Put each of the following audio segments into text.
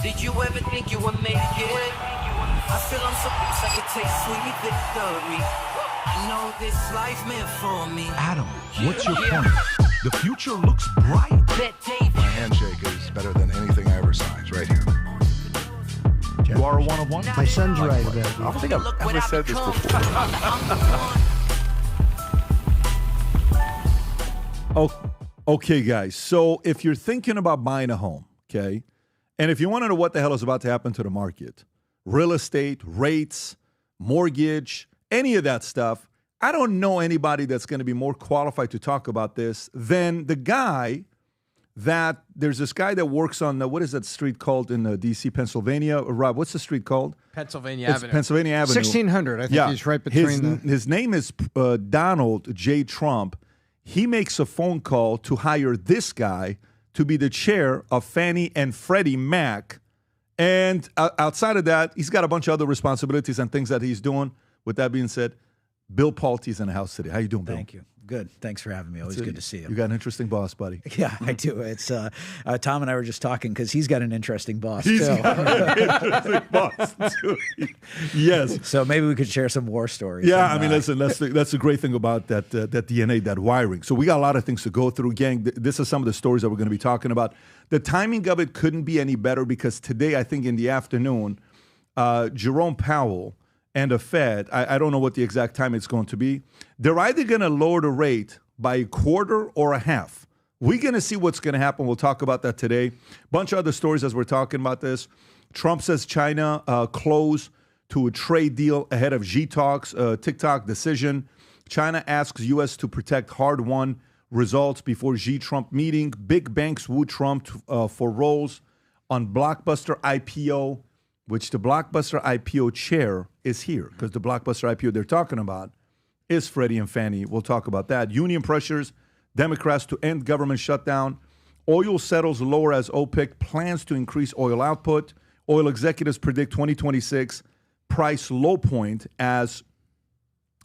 Did you ever think you would make it? I feel I'm so close I could taste sweet victory. I know this life meant for me. Adam, what's your point? The future looks bright. My handshake is better than anything I ever saw. It's right here. You are a one-of-one? My son's right about I don't think I've ever said this before. Okay, guys. So if you're thinking about buying a home, okay, and if you want to know what the hell is about to happen to the market, real estate, rates, mortgage, any of that stuff, I don't know anybody that's going to be more qualified to talk about this than the guy there's this guy that works on what is that street called in D.C., Pennsylvania? Rob, what's the street called? Pennsylvania It's Avenue. Pennsylvania Avenue. 1600. I think he's right between His name is Donald J. Trump. He makes a phone call to hire this guy to be the chair of Fannie and Freddie Mac. And outside of that, he's got a bunch of other responsibilities and things that he's doing. With that being said, Bill Palti's in the house today. How you doing, Bill? Thank you. Good. Thanks for having me. Always good to see you. You got an interesting boss, buddy. Yeah, I do. It's Tom and I were just talking because he's got an interesting boss He's too. got an interesting boss too. Yes. So maybe we could share some war stories. Yeah, and, I mean, listen, that's the great thing about that DNA, that wiring. So we got a lot of things to go through. Gang, this is some of the stories that we're going to be talking about. The timing of it couldn't be any better because today, I think in the afternoon, Jerome Powell and the Fed, I don't know what the exact time it's going to be, they're either going to lower the rate by a quarter or a half. We're going to see what's going to happen. We'll talk about that today. Bunch of other stories as we're talking about this. Trump says China close to a trade deal ahead of Xi talks, TikTok decision. China asks U.S. to protect hard-won results before Xi-Trump meeting. Big banks woo Trump for roles on blockbuster IPO, which the blockbuster IPO chair is here because the blockbuster IPO they're talking about is Freddie and Fannie. We'll talk about that. Union pressures Democrats to end government shutdown. Oil settles lower as OPEC plans to increase oil output. Oil executives predict 2026 price low point as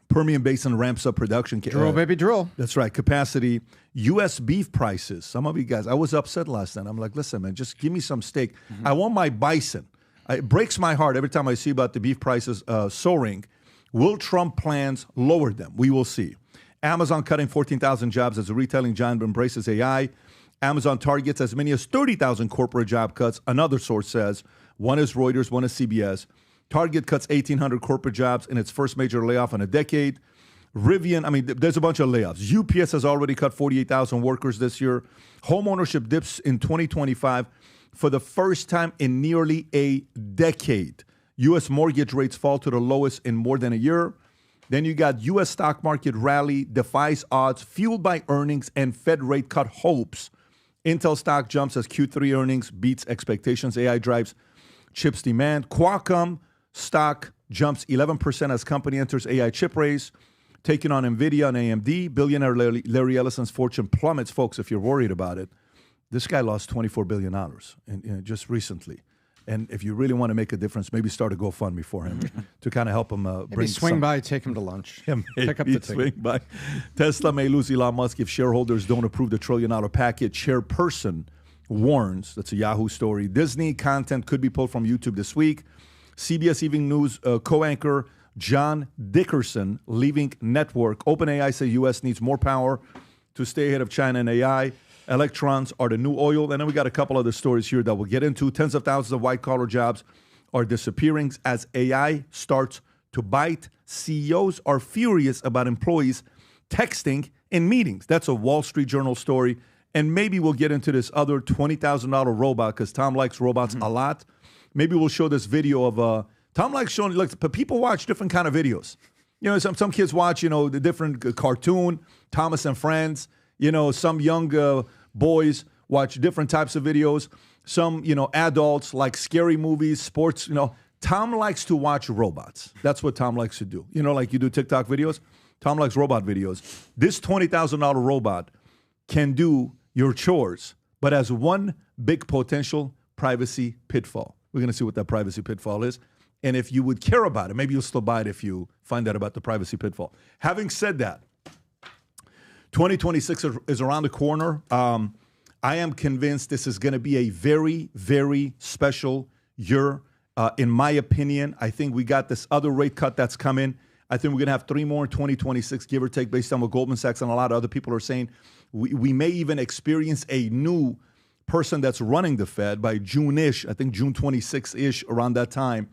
Permian Basin ramps up production. drill, baby, drill. That's right. Capacity. U.S. beef prices. Some of you guys, I was upset last night. I'm like, listen, man, just give me some steak. I want my bison. It breaks my heart every time I see about the beef prices soaring. Will Trump plans lower them? We will see. Amazon cutting 14,000 jobs as the retailing giant embraces AI. Amazon targets as many as 30,000 corporate job cuts. Another source says, one is Reuters, one is CBS. Target cuts 1,800 corporate jobs in its first major layoff in a decade. Rivian, I mean, there's a bunch of layoffs. UPS has already cut 48,000 workers this year. Home ownership dips in 2025 for the first time in nearly a decade. U.S. mortgage rates fall to the lowest in more than a year. Then you got U.S. stock market rally, defies odds, fueled by earnings and Fed rate cut hopes. Intel stock jumps as Q3 earnings beats expectations. AI drives chips demand. Qualcomm stock jumps 11% as company enters AI chip race, taking on NVIDIA and AMD. Billionaire Larry Ellison's fortune plummets, folks, if you're worried about it. This guy lost $24 billion just recently. And if you really want to make a difference, maybe start a GoFundMe for him to kind of help him bring swing by, take him to lunch. Yeah, pick up the swing ticket. by. Tesla may lose Elon Musk if shareholders don't approve the $1 trillion package. Chairperson warns, that's a Yahoo story. Disney content could be pulled from YouTube this week. CBS Evening News co-anchor John Dickerson leaving network. OpenAI say U.S. needs more power to stay ahead of China and AI. Electrons are the new oil. And then we got a couple other stories here that we'll get into. Tens of thousands of white-collar jobs are disappearing as AI starts to bite. CEOs are furious about employees texting in meetings. That's a Wall Street Journal story. And maybe we'll get into this other $20,000 robot because Tom likes robots a lot. Maybe we'll show this video of Tom likes showing. Look, people watch different kind of videos. You know, some kids watch, the different cartoon, Thomas and Friends. Some young boys watch different types of videos. Some, adults like scary movies, sports. Tom likes to watch robots. That's what Tom likes to do. Like you do TikTok videos. Tom likes robot videos. This $20,000 robot can do your chores, but has one big potential privacy pitfall. We're going to see what that privacy pitfall is. And if you would care about it, maybe you'll still buy it if you find out about the privacy pitfall. Having said that, 2026 is around the corner. I I am convinced this is going to be a very, very special year. In my opinion, I think we got this other rate cut that's coming. I think we're going to have 3 more in 2026, give or take, based on what Goldman Sachs and a lot of other people are saying. We may even experience a new person that's running the Fed by June-ish, I think June 26th-ish, around that time,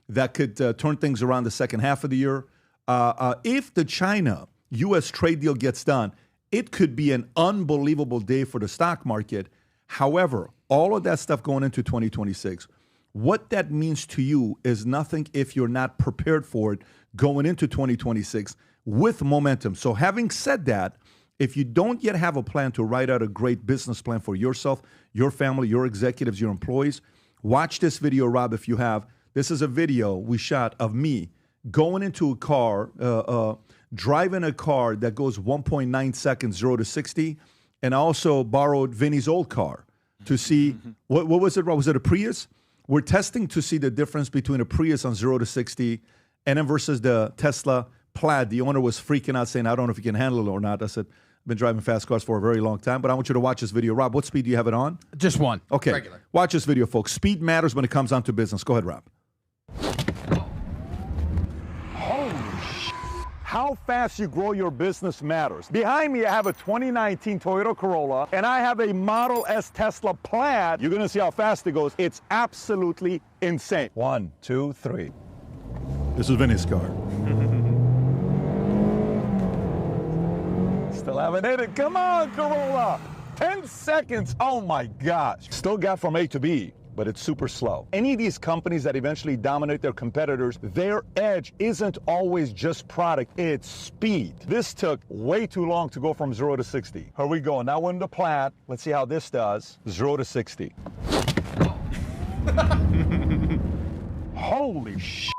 that could turn things around the second half of the year. If the China-U.S. trade deal gets done, it could be an unbelievable day for the stock market. However, all of that stuff going into 2026, what that means to you is nothing if you're not prepared for it going into 2026 with momentum. So having said that, if you don't yet have a plan to write out a great business plan for yourself, your family, your executives, your employees, watch this video, Rob, if you have. This is a video we shot of me going into a car, driving a car that goes 1.9 seconds, 0 to 60, and I also borrowed Vinny's old car to see, what was it, Rob? Was it a Prius? We're testing to see the difference between a Prius on 0 to 60 and then versus the Tesla Plaid. The owner was freaking out saying, I don't know if you can handle it or not. I said, I've been driving fast cars for a very long time, but I want you to watch this video. Rob, what speed do you have it on? Just one. Okay. Regular. Watch this video, folks. Speed matters when it comes down to business. Go ahead, Rob. How fast you grow your business matters. Behind me, I have a 2019 Toyota Corolla, and I have a Model S Tesla Plaid. You're gonna see how fast it goes. It's absolutely insane. 1, 2, 3. This is Vinny's car. Still haven't hit it. Come on, Corolla. 10 seconds. Oh my gosh. Still got from A to B, but it's super slow. Any of these companies that eventually dominate their competitors, their edge isn't always just product, it's speed. This took way too long to go from 0 to 60. Here we go. Now we're in the Plaid. Let's see how this does. 0 to 60. Holy shit.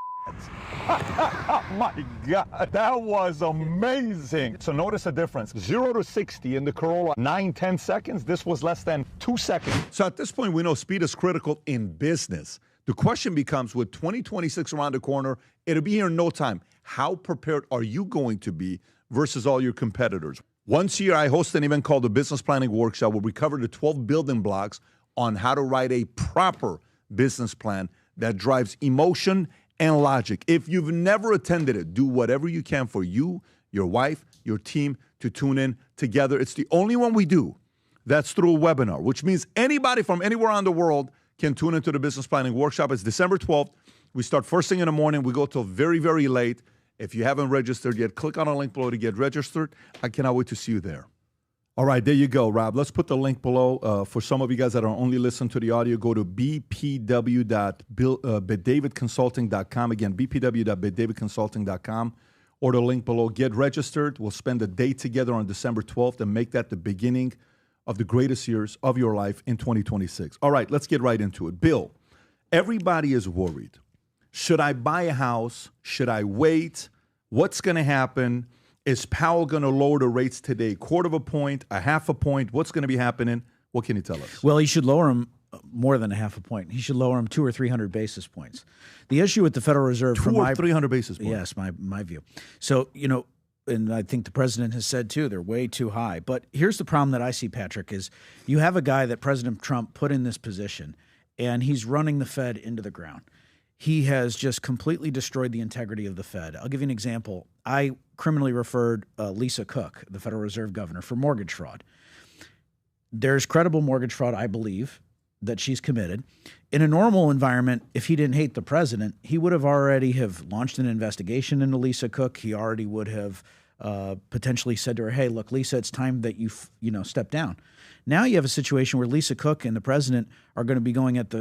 Oh my God, that was amazing. So notice the difference. 0 to 60 in the Corolla, 9-10 seconds. This was less than 2 seconds. So at this point, we know speed is critical in business. The question becomes, with 2026 around the corner, it'll be here in no time. How prepared are you going to be versus all your competitors? Once a year, I host an event called the Business Planning Workshop, where we cover the 12 building blocks on how to write a proper business plan that drives emotion and logic. If you've never attended it, do whatever you can for you, your wife, your team to tune in together. It's the only one we do that's through a webinar, which means anybody from anywhere around the world can tune into the Business Planning Workshop. It's December 12th. We start first thing in the morning. We go till very, very late. If you haven't registered yet, click on a link below to get registered. I cannot wait to see you there. All right, there you go, Rob. Let's put the link below. For some of you guys that are only listening to the audio, go to bpw.beddavidconsulting.com. Again, bpw.beddavidconsulting.com, or the link below. Get registered. We'll spend a day together on December 12th and make that the beginning of the greatest years of your life in 2026. All right, let's get right into it. Bill, everybody is worried. Should I buy a house? Should I wait? What's going to happen? Is Powell going to lower the rates today? 1/4 point, 1/2 point? What's going to be happening? What can you tell us? Well, he should lower them more than 1/2 point. He should lower them 200 or 300 basis points. The issue with the Federal Reserve, 200 or 300 basis points. Yes, my view. So, and I think the president has said too, they're way too high. But here's the problem that I see, Patrick, is you have a guy that President Trump put in this position, and he's running the Fed into the ground. He has just completely destroyed the integrity of the Fed. I'll give you an example. I criminally referred Lisa Cook, the Federal Reserve governor, for mortgage fraud. There's credible mortgage fraud, I believe, that she's committed. In a normal environment, if he didn't hate the president, he would have already have launched an investigation into Lisa Cook. He already would have potentially said to her, hey, look, Lisa, it's time that you step down. Now you have a situation where Lisa Cook and the president are going to be going at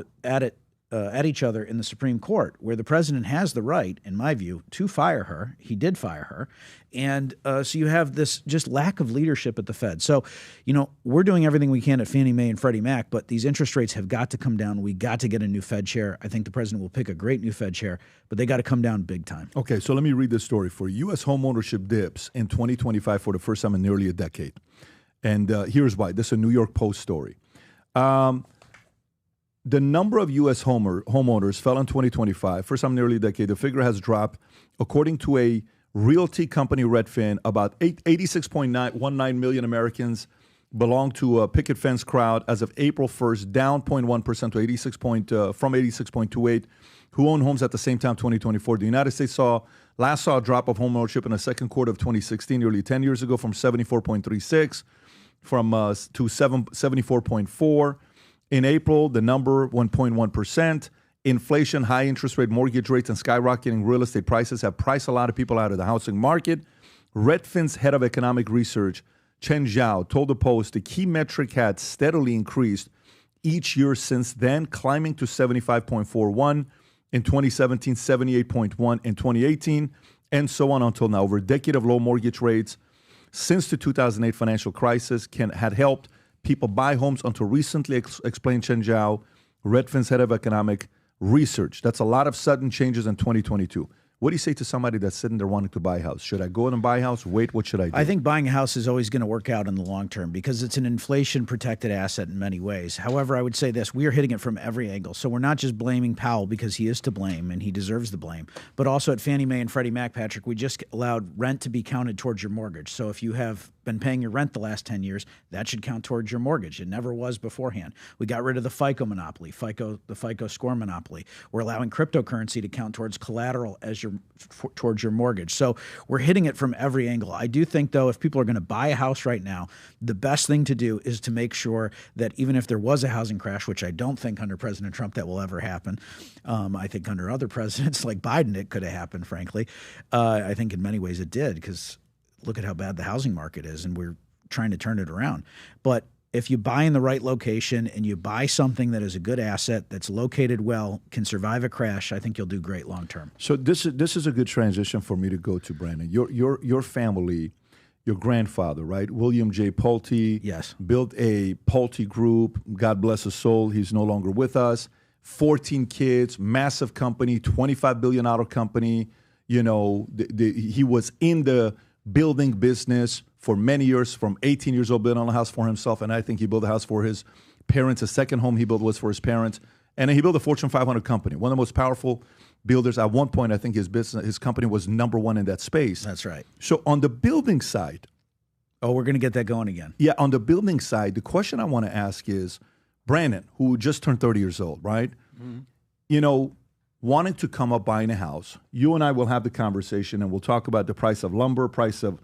each other in the Supreme Court, where the president has the right, in my view, to fire her. He did fire her. And so you have this just lack of leadership at the Fed. So, we're doing everything we can at Fannie Mae and Freddie Mac, but these interest rates have got to come down. We got to get a new Fed chair. I think the president will pick a great new Fed chair, but they got to come down big time. Okay, so let me read this story for you. U.S. homeownership dips in 2025 for the first time in nearly a decade. And here's why. This is a New York Post story. The number of U.S. homeowners fell in 2025, first time in nearly a decade. The figure has dropped, according to a realty company, Redfin, about 86.19 million Americans belong to a picket fence crowd as of April 1st, down 0.1% to from 86.28, who own homes at the same time 2024. The United States saw a drop of home ownership in the second quarter of 2016, nearly 10 years ago, from 74.36 to 74.4. In April, the number 1.1%. Inflation, high interest rate mortgage rates, and skyrocketing real estate prices have priced a lot of people out of the housing market. Redfin's head of economic research, Chen Zhao, told the Post the key metric had steadily increased each year since then, climbing to 75.41 in 2017, 78.1 in 2018, and so on until now. Over a decade of low mortgage rates since the 2008 financial crisis had helped people buy homes until recently, explained Chen Zhao, Redfin's head of economic research. That's a lot of sudden changes in 2022. What do you say to somebody that's sitting there wanting to buy a house? Should I go in and buy a house? Wait, what should I do? I think buying a house is always going to work out in the long term because it's an inflation-protected asset in many ways. However, I would say this. We are hitting it from every angle. So we're not just blaming Powell because he is to blame and he deserves the blame, but also at Fannie Mae and Freddie Mac, Patrick, we just allowed rent to be counted towards your mortgage. So if you have been paying your rent the last 10 years, that should count towards your mortgage. It never was beforehand. We got rid of the FICO monopoly, the FICO score monopoly. We're allowing cryptocurrency to count towards collateral as towards your mortgage. So we're hitting it from every angle. I do think, though, if people are going to buy a house right now, the best thing to do is to make sure that even if there was a housing crash, which I don't think under President Trump that will ever happen, I think under other presidents like Biden it could have happened, frankly. I think in many ways it did because look at how bad the housing market is, and we're trying to turn it around. But if you buy in the right location and you buy something that is a good asset, that's located well, can survive a crash, I think you'll do great long term. So this is a good transition for me to go to, Brandon. Your family, your grandfather, right? William J. Pulte. Yes. Built a Pulte Group. God bless his soul. He's no longer with us. 14 kids, massive company, $25 billion company. You know, he was in the building business for many years, from 18 years old, building a house for himself, and I think he built a house for his parents. The second home he built was for his parents, and then he built a Fortune 500 company, one of the most powerful builders. At one point, I think his company was number one in that space. That's right. So on the building side, we're going to get that going again. Yeah, on the building side, the question I want to ask is, Brandon, who just turned 30 years old, right? Mm-hmm. You know, wanting to come up buying a house, you and I will have the conversation, and we'll talk about the price of lumber, price of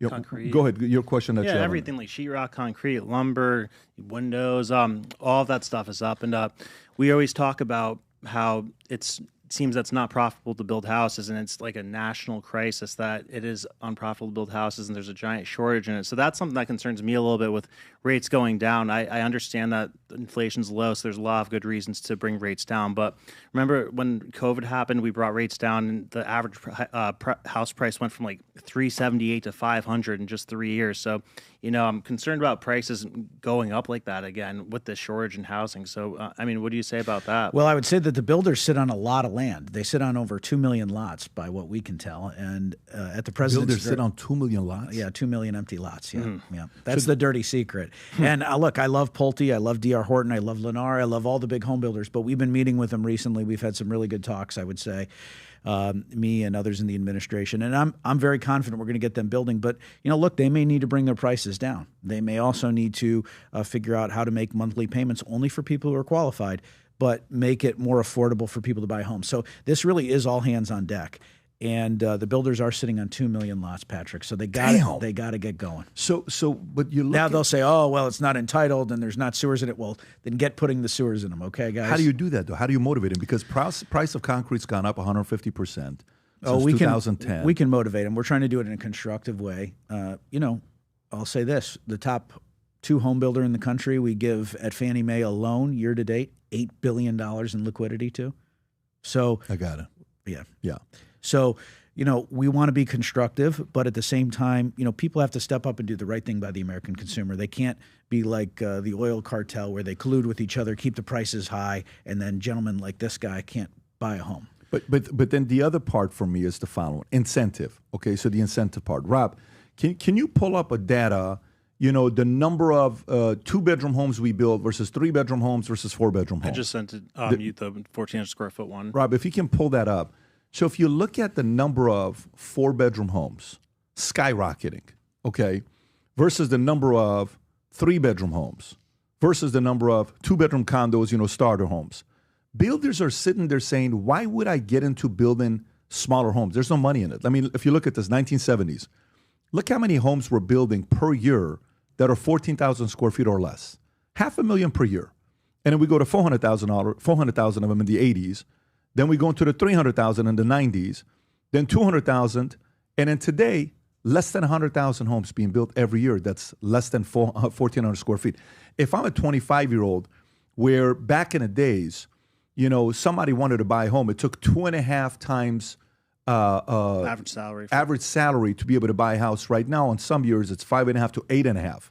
concrete. Go ahead, your question. That you have everything like sheetrock, concrete, lumber, windows, all of that stuff is up and up. We always talk about how it seems that's not profitable to build houses, and it's like a national crisis that it is unprofitable to build houses, and there's a giant shortage in it. So that's something that concerns me a little bit with rates going down. I understand that inflation's low, so there's a lot of good reasons to bring rates down. But remember when COVID happened, we brought rates down, and the average house price went from like $378 to $500 in just 3 years. So, you know, I'm concerned about prices going up like that again with the shortage in housing. So, I mean, what do you say about that? Well, I would say that the builders sit on a lot of land. They sit on over 2 million lots, by what we can tell. And at the president's builders sit on 2 million lots. Yeah, 2 million empty lots. Yeah, yeah. That's the dirty secret. And look, I love Pulte, I love D.R. Horton, I love Lennar, I love all the big home builders. But we've been meeting with them recently. We've had some really good talks, I would say. Me and others in the administration, and I'm very confident we're going to get them building. But you know, look, they may need to bring their prices down. They may also need to figure out how to make monthly payments only for people who are qualified, but make it more affordable for people to buy homes. So this really is all hands on deck. And the builders are sitting on 2 million lots, Patrick. So they got to get going. But you look now they'll say, oh well, it's not entitled and there's not sewers in it. Well, then get putting the sewers in them, okay, guys? How do you do that though? How do you motivate them? Because price of concrete's gone up 150% since we 2010. We can motivate them. We're trying to do it in a constructive way. You know, I'll say this: the top 2 home builder in the country, we give at Fannie Mae alone year to date $8 billion in liquidity to. So I got it. Yeah. So, you know, we want to be constructive, but at the same time, you know, people have to step up and do the right thing by the American consumer. They can't be like the oil cartel where they collude with each other, keep the prices high, and then gentlemen like this guy can't buy a home. But then the other part for me is the following: incentive. Okay, so the incentive part. Rob, can you pull up a data? You know, the number of 2-bedroom homes we build versus 3-bedroom homes versus 4-bedroom homes. I just sent it you the 1,400 square foot one. Rob, if you can pull that up. So if you look at the number of 4-bedroom homes skyrocketing, okay, versus the number of 3-bedroom homes versus the number of 2-bedroom condos, starter homes. Builders are sitting there saying, why would I get into building smaller homes? There's no money in it. I mean, if you look at this, 1970s, look how many homes we're building per year that are 14,000 square feet or less. 500,000 per year. And then we go to 400,000 of them in the 80s. Then we go into the 300,000 in the 90s. Then 200,000. And then today, less than 100,000 homes being built every year. That's less than 1,400 square feet. If I'm a 25-year-old, where back in the days, somebody wanted to buy a home, it took 2.5 times average salary to be able to buy a house. Right now, in some years, it's 5.5 to 8.5.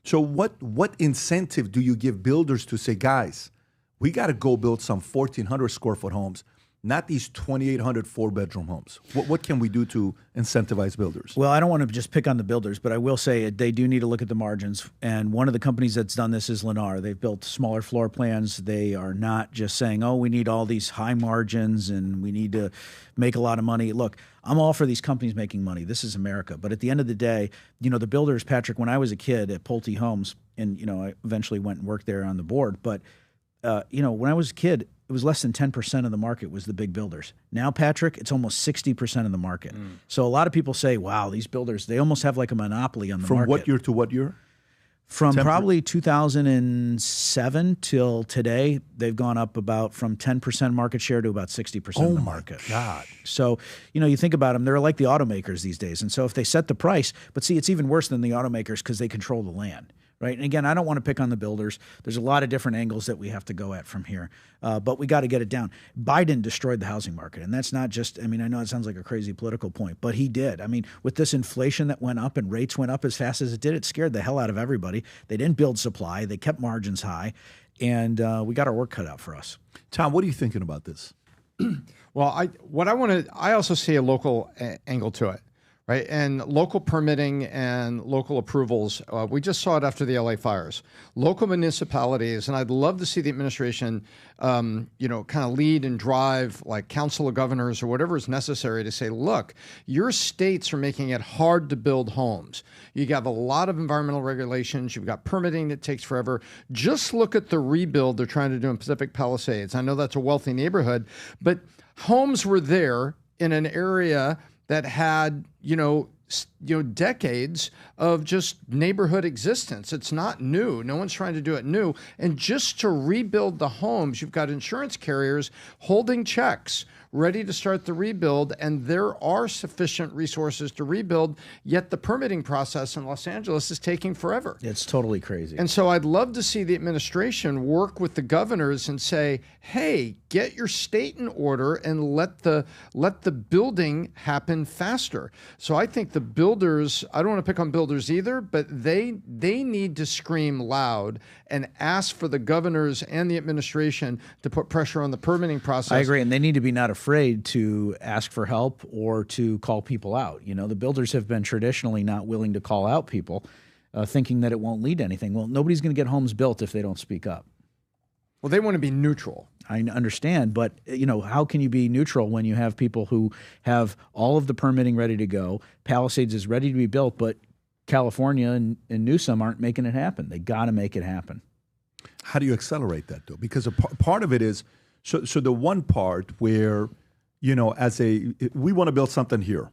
So what incentive do you give builders to say, guys, we got to go build some 1,400 square foot homes, not these 2,800 4-bedroom homes? What can we do to incentivize builders? Well, I don't want to just pick on the builders, but I will say they do need to look at the margins. And one of the companies that's done this is Lennar. They've built smaller floor plans. They are not just saying, oh, we need all these high margins and we need to make a lot of money. Look, I'm all for these companies making money. This is America. But at the end of the day, the builders, Patrick, when I was a kid at Pulte Homes, and, I eventually went and worked there on the board, but, when I was a kid, it was less than 10% of the market was the big builders. Now, Patrick, it's almost 60% of the market. So a lot of people say, wow, these builders, they almost have like a monopoly on the market. From what year to what year? From probably 2007 till today, they've gone up from 10% market share to about 60% of the market. Oh, my God. So, you think about them, they're like the automakers these days. And so if they set the price, but see, it's even worse than the automakers because they control the land. Right. And again, I don't want to pick on the builders. There's a lot of different angles that we have to go at from here. But we got to get it down. Biden destroyed the housing market. And that's not just, I know it sounds like a crazy political point, but he did. With this inflation that went up and rates went up as fast as it did, it scared the hell out of everybody. They didn't build supply. They kept margins high. And we got our work cut out for us. Tom, what are you thinking about this? Well, I also see a local angle to it. Right, and local permitting and local approvals. We just saw it after the LA fires. Local municipalities, and I'd love to see the administration, kind of lead and drive, like council of governors or whatever is necessary to say, look, your states are making it hard to build homes. You have a lot of environmental regulations. You've got permitting that takes forever. Just look at the rebuild they're trying to do in Pacific Palisades. I know that's a wealthy neighborhood, but homes were there in an area that had, decades of just neighborhood existence. It's not new. No one's trying to do it new. And just to rebuild the homes, you've got insurance carriers holding checks, ready to start the rebuild, and there are sufficient resources to rebuild, yet the permitting process in Los Angeles is taking forever. It's totally crazy. And so I'd love to see the administration work with the governors and say, hey, get your state in order and let the building happen faster. So I think the builders, I don't want to pick on builders either, but they need to scream loud and ask for the governors and the administration to put pressure on the permitting process. I agree, and they need to be not afraid to ask for help or to call people out. The builders have been traditionally not willing to call out people, thinking that it won't lead to anything. Well, nobody's going to get homes built if they don't speak up. Well, they want to be neutral. I understand, but how can you be neutral when you have people who have all of the permitting ready to go? Palisades is ready to be built, but California and Newsom aren't making it happen. They got to make it happen. How do you accelerate that, though? Because a part of it is, so the one part where, we want to build something here.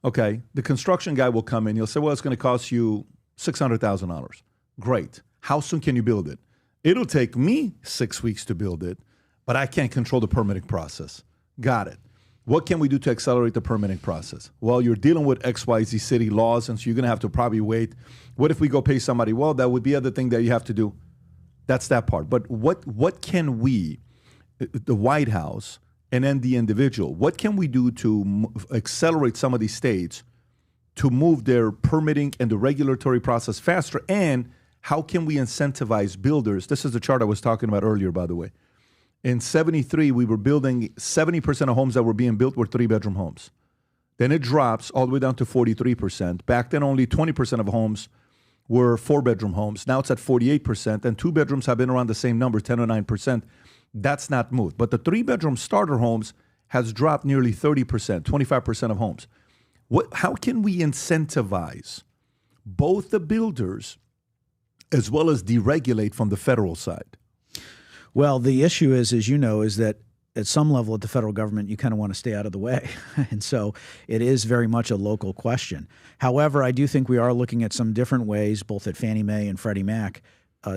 Okay, the construction guy will come in. He'll say, well, it's going to cost you $600,000. Great. How soon can you build it? It'll take me 6 weeks to build it, but I can't control the permitting process. Got it. What can we do to accelerate the permitting process? Well, you're dealing with XYZ city laws, and so you're going to have to probably wait. What if we go pay somebody? Well, that would be the other thing that you have to do. That's that part. But what can we, the White House, and then the individual, what can we do to accelerate some of these states to move their permitting and the regulatory process faster? And how can we incentivize builders? This is the chart I was talking about earlier, by the way. In 73, we were building 70% of homes that were being built were 3-bedroom homes. Then it drops all the way down to 43%. Back then, only 20% of homes were 4-bedroom homes. Now it's at 48%, and 2 bedrooms have been around the same number, 10 or 9%. That's not moved. But the 3-bedroom starter homes has dropped nearly 30%, 25% of homes. How can we incentivize both the builders as well as deregulate from the federal side? Well, the issue is, as you know, is that at some level at the federal government, you kind of want to stay out of the way. And so it is very much a local question. However, I do think we are looking at some different ways, both at Fannie Mae and Freddie Mac,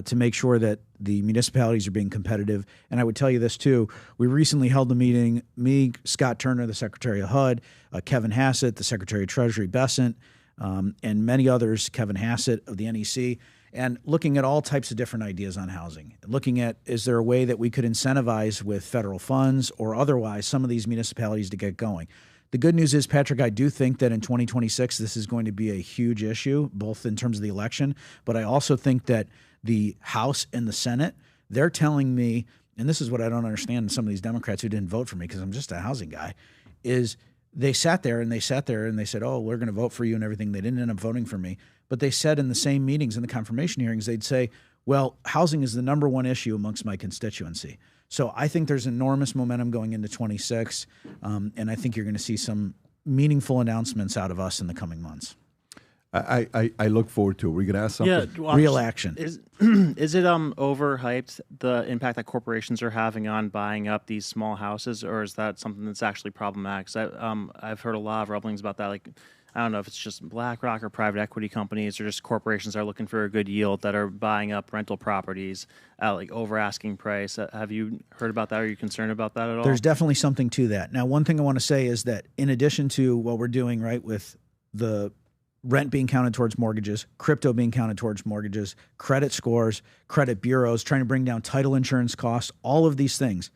to make sure that the municipalities are being competitive. And I would tell you this too. We recently held a meeting, me, Scott Turner, the Secretary of HUD, Kevin Hassett, the Secretary of Treasury Bessent, and many others, Kevin Hassett of the NEC, and looking at all types of different ideas on housing. Looking at, is there a way that we could incentivize with federal funds or otherwise some of these municipalities to get going? The good news is, Patrick, I do think that in 2026, this is going to be a huge issue, both in terms of the election, but I also think that the House and the Senate, they're telling me, and this is what I don't understand in some of these Democrats who didn't vote for me because I'm just a housing guy, is they sat there and they said, oh, we're going to vote for you and everything. They didn't end up voting for me. But they said in the same meetings, in the confirmation hearings, they'd say, well, housing is the number one issue amongst my constituency. So I think there's enormous momentum going into 26, and I think you're going to see some meaningful announcements out of us in the coming months. I look forward to it. We're going to ask something. Yeah, real action. Is it overhyped, the impact that corporations are having on buying up these small houses, or is that something that's actually problematic? 'Cause I've heard a lot of rumblings about that. Like, I don't know if it's just BlackRock or private equity companies or just corporations that are looking for a good yield that are buying up rental properties at like over asking price. Have you heard about that? Are you concerned about that at all? There's definitely something to that. Now, one thing I want to say is that in addition to what we're doing, right, with the rent being counted towards mortgages, crypto being counted towards mortgages, credit scores, credit bureaus, trying to bring down title insurance costs, all of these things.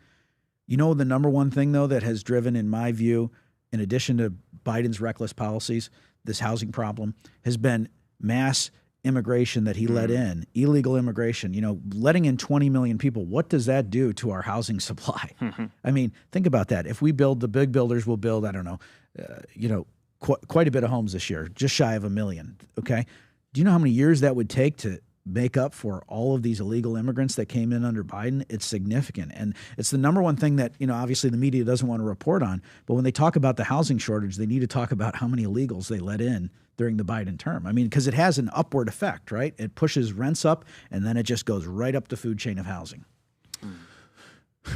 You know, the number one thing, though, that has driven, in my view, in addition to Biden's reckless policies, this housing problem has been mass immigration that he let in, illegal immigration, you know, letting in 20 million people. What does that do to our housing supply? I mean, think about that. If we build, the big builders will build, I don't know, quite a bit of homes this year, just shy of 1 million. Okay. Do you know how many years that would take to make up for all of these illegal immigrants that came in under Biden? It's significant. And it's the number one thing that, you know, obviously the media doesn't want to report on. But when they talk about the housing shortage, they need to talk about how many illegals they let in during the Biden term. I mean, because it has an upward effect, right? It pushes rents up and then it just goes right up the food chain of housing.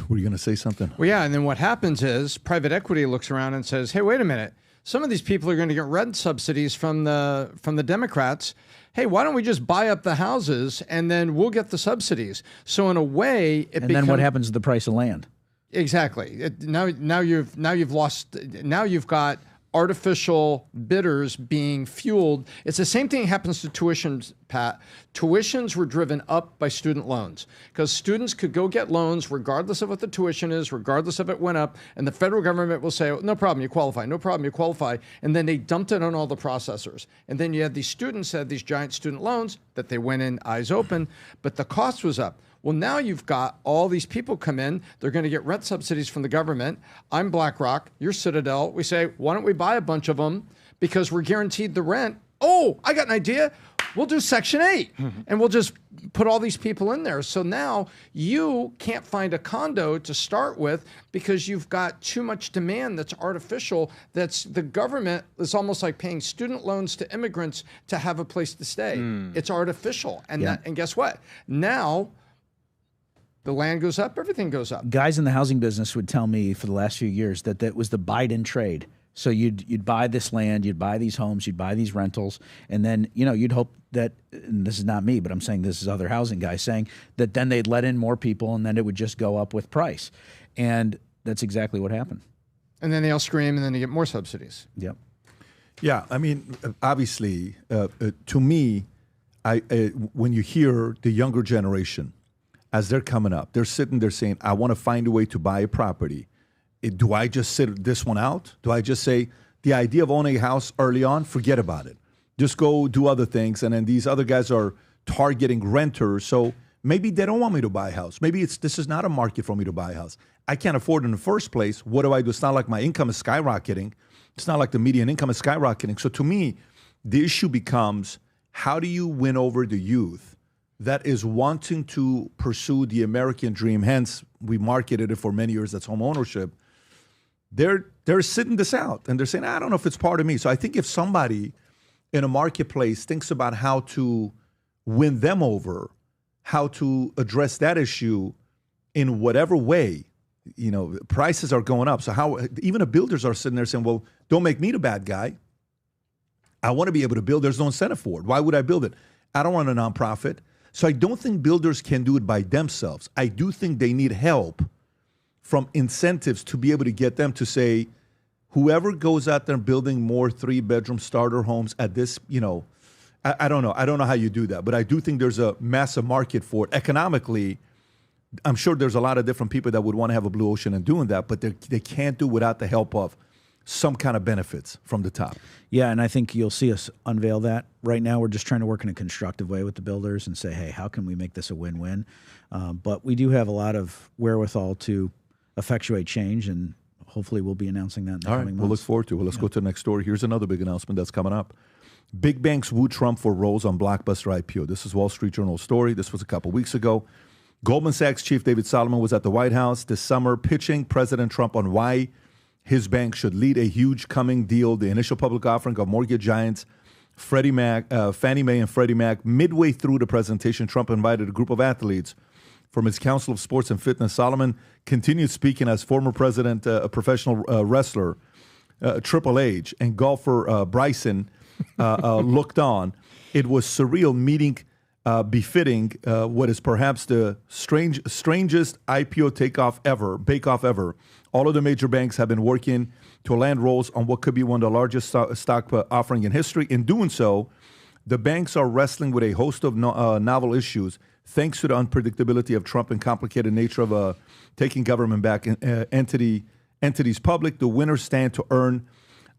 Were you going to say something? Well, yeah. And then what happens is private equity looks around and says, hey, wait a minute. Some of these people are going to get rent subsidies from the Democrats. Hey, why don't we just buy up the houses and then we'll get the subsidies? So in a way, then what happens to the price of land? Exactly. Now you've got artificial bidders being fueled. It's the same thing that happens to tuitions, Pat. Tuitions were driven up by student loans because students could go get loans regardless of what the tuition is, regardless of it went up, and the federal government will say, oh, no problem, you qualify, no problem, you qualify, and then they dumped it on all the processors. And then you had these students that had these giant student loans that they went in eyes open, but the cost was up. Well, now you've got all these people come in. They're going to get rent subsidies from the government. I'm BlackRock. You're Citadel. We say, why don't we buy a bunch of them because we're guaranteed the rent? Oh, I got an idea. We'll do Section 8 and we'll just put all these people in there. So now you can't find a condo to start with because you've got too much demand that's artificial. That's the government is almost like paying student loans to immigrants to have a place to stay. It's artificial. And and guess what? Now the land goes up, everything goes up. Guys in the housing business would tell me for the last few years that that was the Biden trade. So you'd buy this land, you'd buy these homes, you'd buy these rentals, and then, you know, you'd hope that, and this is not me, but I'm saying this is other housing guys saying that then they'd let in more people and then it would just go up with price. And that's exactly what happened. And then they all scream and then they get more subsidies. Yep. Yeah, I mean, obviously, to me, when you hear the younger generation, as they're coming up, they're sitting there saying, I want to find a way to buy a property. Do I just sit this one out? Do I just say, the idea of owning a house early on, forget about it. Just go do other things. And then these other guys are targeting renters. So maybe they don't want me to buy a house. Maybe this is not a market for me to buy a house. I can't afford it in the first place. What do I do? It's not like my income is skyrocketing. It's not like the median income is skyrocketing. So to me, the issue becomes, how do you win over the youth that is wanting to pursue the American dream? Hence, we marketed it for many years, that's home ownership. They're sitting this out and they're saying, I don't know if it's part of me. So I think if somebody in a marketplace thinks about how to win them over, how to address that issue in whatever way. You know, prices are going up. So how even the builders are sitting there saying, well, don't make me the bad guy. I want to be able to build. There's no incentive for it. Why would I build it? I don't run a nonprofit. So I don't think builders can do it by themselves. I do think they need help from incentives to be able to get them to say, whoever goes out there building more 3-bedroom starter homes at this, you know, I don't know. I don't know how you do that, but I do think there's a massive market for it. Economically, I'm sure there's a lot of different people that would want to have a blue ocean and doing that, but they can't do without the help of some kind of benefits from the top. Yeah, and I think you'll see us unveil that. Right now, we're just trying to work in a constructive way with the builders and say, hey, how can we make this a win-win? But we do have a lot of wherewithal to effectuate change, and hopefully we'll be announcing that in the coming months. We'll look forward to it. Well, let's go to the next story. Here's another big announcement that's coming up. Big banks woo Trump for roles on blockbuster IPO. This is Wall Street Journal story. This was a couple weeks ago. Goldman Sachs chief David Solomon was at the White House this summer pitching President Trump on why his bank should lead a huge coming deal, the initial public offering of mortgage giants Fannie Mae and Freddie Mac. Midway through the presentation, Trump invited a group of athletes from his Council of Sports and Fitness. Solomon continued speaking as former president, a professional wrestler, Triple H, and golfer Bryson looked on. It was surreal meeting befitting what is perhaps the strangest IPO bake-off ever. All of the major banks have been working to land roles on what could be one of the largest stock offering in history. In doing so, the banks are wrestling with a host of novel issues thanks to the unpredictability of Trump and complicated nature of taking government-backed entities public. The winners stand to earn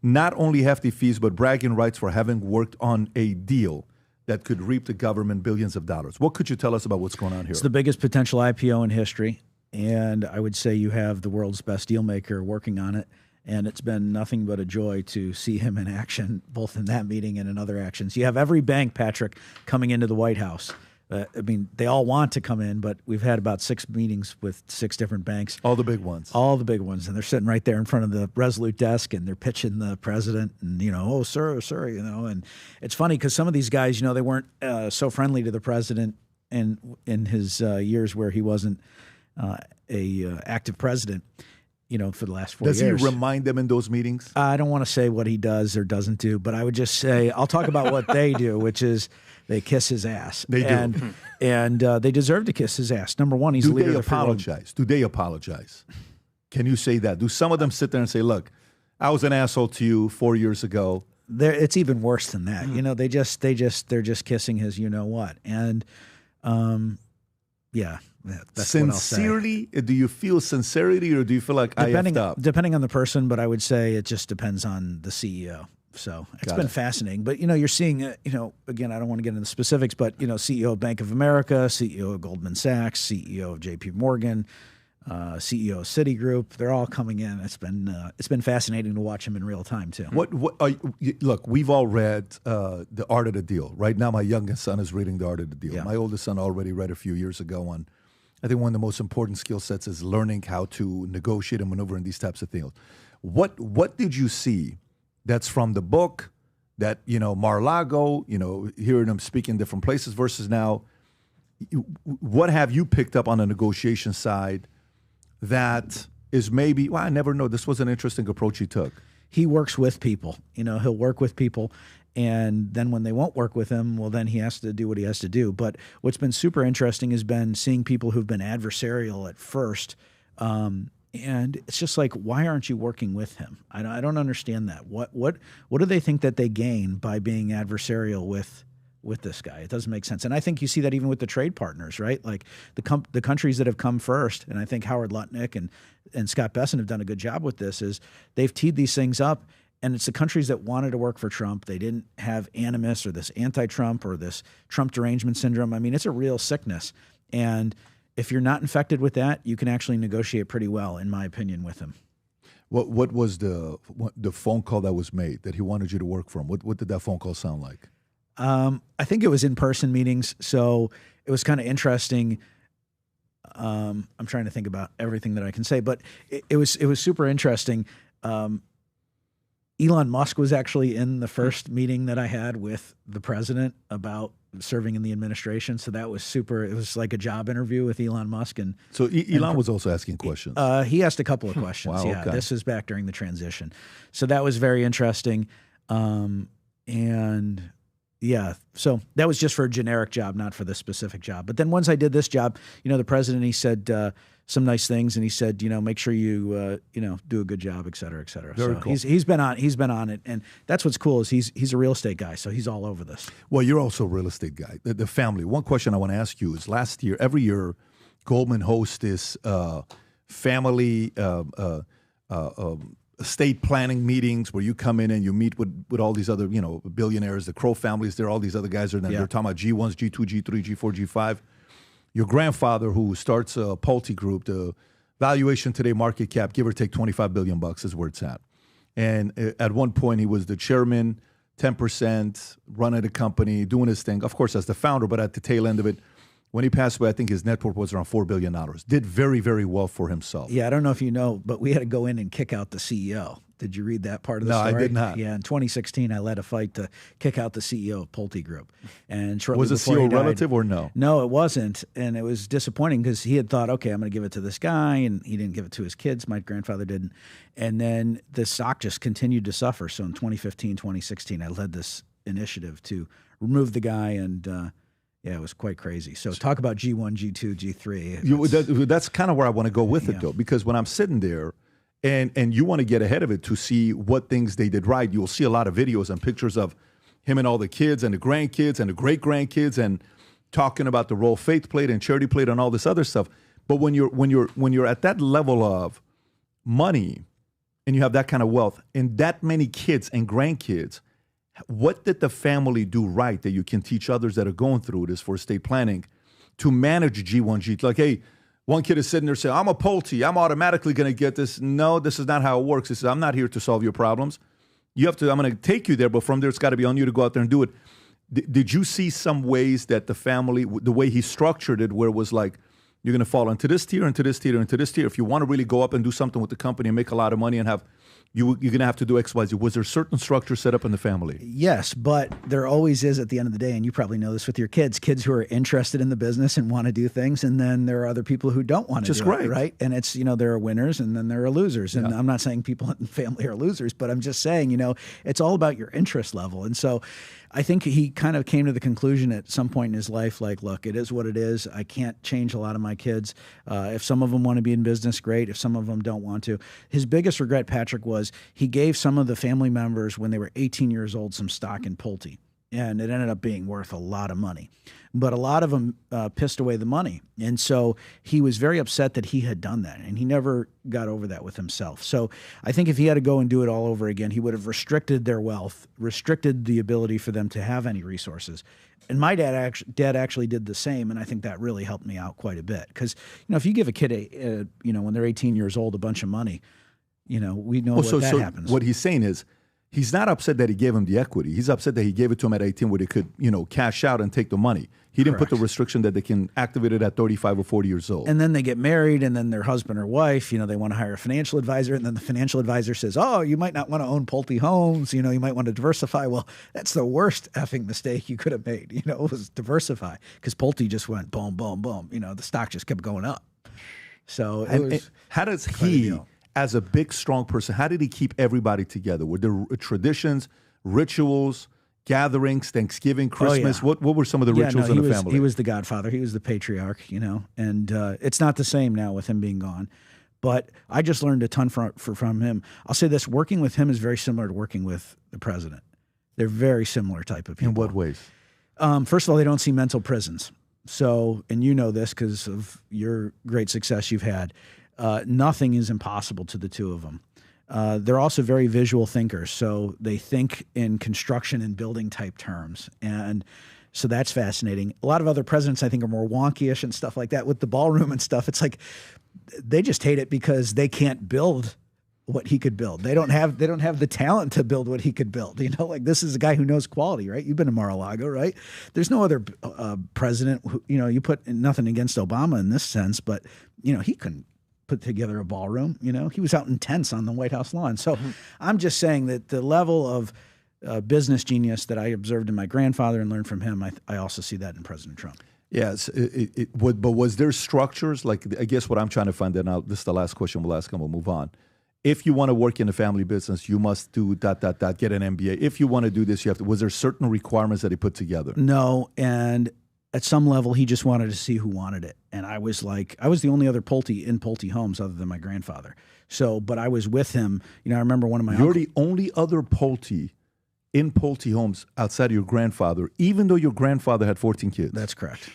not only hefty fees, but bragging rights for having worked on a deal that could reap the government billions of dollars. What could you tell us about what's going on here? It's the biggest potential IPO in history, and I would say you have the world's best deal maker working on it, and it's been nothing but a joy to see him in action, both in that meeting and in other actions. You have every bank, Patrick, coming into the White House. I mean, they all want to come in, but we've had about 6 meetings with 6 different banks. All the big ones. All the big ones. And they're sitting right there in front of the Resolute desk, and they're pitching the president and, you know, oh, sir, you know. And it's funny because some of these guys, you know, they weren't so friendly to the president in his years where he wasn't a active president, you know, for the last 4 years. Does he remind them in those meetings? I don't want to say what he does or doesn't do, but I would just say I'll talk about what they do, which is they kiss his ass. They do. And they deserve to kiss his ass. Number one, he's the leader of the free world. Do they apologize? Can you say that? Do some of them sit there and say, look, I was an asshole to you 4 years ago? It's even worse than that. You know, they're just kissing his you know what. And yeah. That's sincerely, do you feel sincerity or do you feel like I effed up? Depending on the person, but I would say it just depends on the CEO. So it's been fascinating. But, you know, you're seeing, you know, again, I don't want to get into the specifics, but, you know, CEO of Bank of America, CEO of Goldman Sachs, CEO of JP Morgan, CEO of Citigroup, they're all coming in. It's been fascinating to watch them in real time, too. Look, we've all read The Art of the Deal. Right now, my youngest son is reading The Art of the Deal. Yeah. My oldest son already read a few years ago on, I think one of the most important skill sets is learning how to negotiate and maneuver in these types of things. What did you see that's from the book that, you know, Mar-a-Lago, you know, hearing him speak in different places versus now, what have you picked up on the negotiation side that is maybe, well, I never know, this was an interesting approach he took? He works with people. You know, he'll work with people. And then when they won't work with him, well, then he has to do what he has to do. But what's been super interesting has been seeing people who've been adversarial at first. And it's just like, why aren't you working with him? I don't understand that. What do they think that they gain by being adversarial with this guy? It doesn't make sense. And I think you see that even with the trade partners, right? Like the countries that have come first, and I think Howard Lutnick and Scott Besson have done a good job with this, is they've teed these things up. And it's the countries that wanted to work for Trump. They didn't have animus or this anti-Trump or this Trump derangement syndrome. I mean, it's a real sickness. And if you're not infected with that, you can actually negotiate pretty well, in my opinion, with him. What was the phone call that was made that he wanted you to work for him? What did that phone call sound like? I think it was in-person meetings. So it was kind of interesting. I'm trying to think about everything that I can say, but it was super interesting. Elon Musk was actually in the first meeting that I had with the president about serving in the administration. So that was super. It was like a job interview with Elon Musk. And So Elon was also asking questions. he asked a couple of questions. Wow, Yeah, okay. this was back during the transition. So that was very interesting. And yeah, so that was just for a generic job, not for this specific job. But then once I did this job, the president, he said some nice things, and he said, make sure you do a good job, et cetera, et cetera. Very So cool. he's been on it, and that's what's cool is he's a real estate guy, so he's all over this. Well, you're also a real estate guy. The family. One question I want to ask you is: last year, every year, Goldman hosts this family estate planning meetings where you come in and you meet with all these other billionaires, the Crow families. There are all these other guys, and they're talking about G1s, G2, G3, G4, G5. Your grandfather, who starts a Pulte Group, the valuation today, market cap, give or take $25 billion is where it's at. And at one point, he was the chairman, 10%, running the company, doing his thing, of course, as the founder, but at the tail end of it, when he passed away, I think his net worth was around $4 billion. Did very, very well for himself. Yeah, I don't know if you know, but we had to go in and kick out the CEO. Did you read that part of the story? No, I did not. Yeah, in 2016, I led a fight to kick out the CEO of Pulte Group. And shortly Was the before he CEO died- relative or no? No, it wasn't. And it was disappointing because he had thought, okay, I'm going to give it to this guy. And he didn't give it to his kids. My grandfather didn't. And then the stock just continued to suffer. So in 2015, 2016, I led this initiative to remove the guy. And yeah, it was quite crazy. So talk about G1, G2, G3. That's kind of where I want to go with it, though, because when I'm sitting there and you want to get ahead of it to see what things they did right, you'll see a lot of videos and pictures of him and all the kids and the grandkids and the great-grandkids and talking about the role faith played and charity played and all this other stuff. But when you're at that level of money and you have that kind of wealth and that many kids and grandkids, what did the family do right that you can teach others that are going through this for estate planning to manage G1, G2? Like, hey, one kid is sitting there saying, I'm a Pulte, I'm automatically going to get this. No, this is not how it works. He says, I'm not here to solve your problems. I'm going to take you there, but from there, it's got to be on you to go out there and do it. Did you see some ways that the family, the way he structured it, where it was like, you're going to fall into this tier, into this tier, into this tier. If you want to really go up and do something with the company and make a lot of money and have, you're going to have to do X, Y, Z. Was there certain structure set up in the family? Yes, but there always is at the end of the day, and you probably know this with your kids who are interested in the business and want to do things, and then there are other people who don't want to do it, right? And it's, there are winners and then there are losers. And I'm not saying people in the family are losers, but I'm just saying, it's all about your interest level. And so I think he kind of came to the conclusion at some point in his life, like, look, it is what it is. I can't change a lot of my kids. If some of them want to be in business, great. If some of them don't want to. His biggest regret, Patrick, was he gave some of the family members when they were 18 years old some stock in Pulte. And it ended up being worth a lot of money. But a lot of them pissed away the money. And so he was very upset that he had done that. And he never got over that with himself. So I think if he had to go and do it all over again, he would have restricted their wealth, restricted the ability for them to have any resources. And my dad actually did the same. And I think that really helped me out quite a bit. Because, if you give a kid, when they're 18 years old, a bunch of money, we know that happens. What he's saying is, he's not upset that he gave him the equity. He's upset that he gave it to him at 18 where they could, cash out and take the money. He didn't put the restriction that they can activate it at 35 or 40 years old. And then they get married, and then their husband or wife, they want to hire a financial advisor, and then the financial advisor says, oh, you might not want to own Pulte homes, you might want to diversify. Well, that's the worst effing mistake you could have made, was diversify, because Pulte just went boom, boom, boom. The stock just kept going up. So how does he, as a big, strong person, how did he keep everybody together? Were there traditions, rituals, gatherings, Thanksgiving, Christmas? What were some of the rituals in the family? He was the godfather. He was the patriarch, and it's not the same now with him being gone. But I just learned a ton from him. I'll say this, working with him is very similar to working with the president. They're very similar type of people. In what ways? First of all, they don't see mental prisons. So, and you know this because of your great success you've had, nothing is impossible to the two of them. They're also very visual thinkers, so they think in construction and building type terms. And so that's fascinating. A lot of other presidents, I think, are more wonky-ish and stuff like that. With the ballroom and stuff, it's like they just hate it because they can't build what he could build. They don't have the talent to build what he could build. Like this is a guy who knows quality, right? You've been to Mar-a-Lago, right? There's no other president who, you put nothing against Obama in this sense, but he couldn't put together a ballroom. He was out in tents on the White House lawn. So I'm just saying that the level of business genius that I observed in my grandfather and learned from him, I also see that in President Trump. Yes, but was there structures? Like, I guess what I'm trying to find out, this is the last question we'll ask and we'll move on. If you want to work in the family business, you must do ... get an MBA. If you want to do this, you have to. Was there certain requirements that he put together? No, and at some level, he just wanted to see who wanted it. And I was the only other Pulte in Pulte Homes other than my grandfather. So, but I was with him. You know, I remember one of my You're the only other Pulte in Pulte Homes outside of your grandfather, even though your grandfather had 14 kids. That's correct.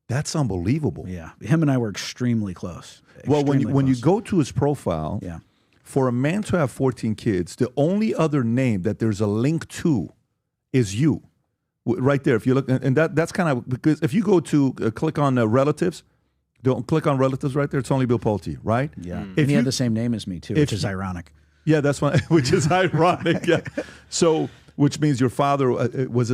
That's unbelievable. Yeah, him and I were extremely close. Well, when you go to his profile, yeah. For a man to have 14 kids, the only other name that there's a link to is you. Right there. If you look, and that's kind of, because if you go to click on relatives, don't click on relatives right there. It's only Bill Pulte, right? Yeah. And he had the same name as me too, which is ironic. Yeah, that's why, which is ironic. Yeah. So, which means your father it was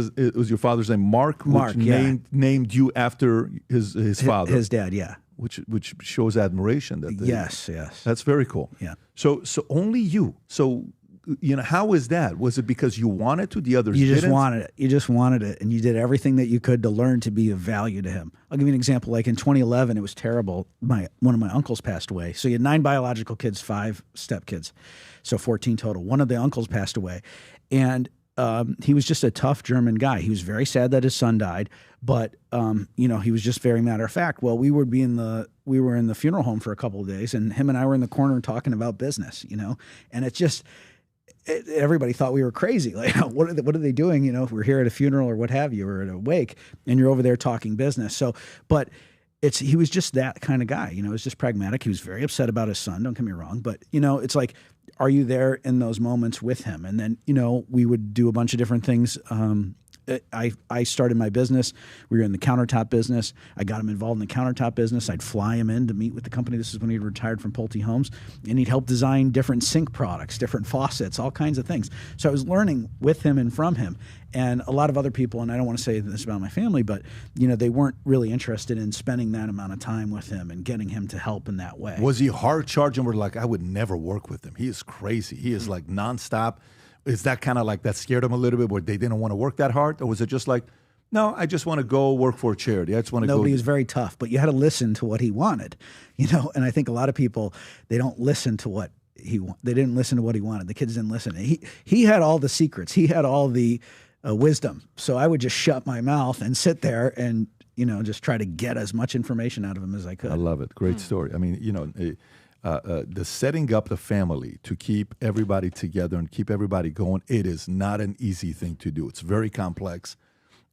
your father's name, Mark. Mark, which named you after his father, his dad. Yeah. Which shows admiration. Yes. That's very cool. Yeah. So only you. So, you know, how is that? Was it because you wanted to? The others you just didn't? wanted it. You just wanted it, and you did everything that you could to learn to be of value to him. I'll give you an example. Like in 2011, it was terrible. One of my uncles passed away. So you had 9 biological kids, 5 stepkids, so 14 total. One of the uncles passed away, and he was just a tough German guy. He was very sad that his son died, but you know, he was just very matter of fact. Well, we were in the funeral home for a couple of days, and him and I were in the corner talking about business. You know, and it's just. Everybody thought we were crazy. Like, what are they doing? You know, if we're here at a funeral or what have you, or at a wake, and you're over there talking business. So, but he was just that kind of guy. You know, he was just pragmatic. He was very upset about his son. Don't get me wrong, but you know, it's like, are you there in those moments with him? And then, you know, we would do a bunch of different things. I started my business. We were in the countertop business. I got him involved in the countertop business. I'd fly him in to meet with the company. This is when he retired from Pulte Homes. And he'd help design different sink products, different faucets, all kinds of things. So I was learning with him and from him. And a lot of other people, and I don't want to say this about my family, but, you know, they weren't really interested in spending that amount of time with him and getting him to help in that way. Was he hard charging? We're like, I would never work with him. He is crazy. He is like nonstop. Is that kind of like that scared them a little bit where they didn't want to work that hard? Or was it just like, no, I just want to go work for a charity. I just want to go. Nobody was very tough, but you had to listen to what he wanted, you know? And I think a lot of people, they don't listen to what they didn't listen to what he wanted. The kids didn't listen. He had all the secrets. He had all the wisdom. So I would just shut my mouth and sit there and, you know, just try to get as much information out of him as I could. I love it. Great story. I mean, you know, the setting up the family to keep everybody together and keep everybody going, it is not an easy thing to do. It's very complex.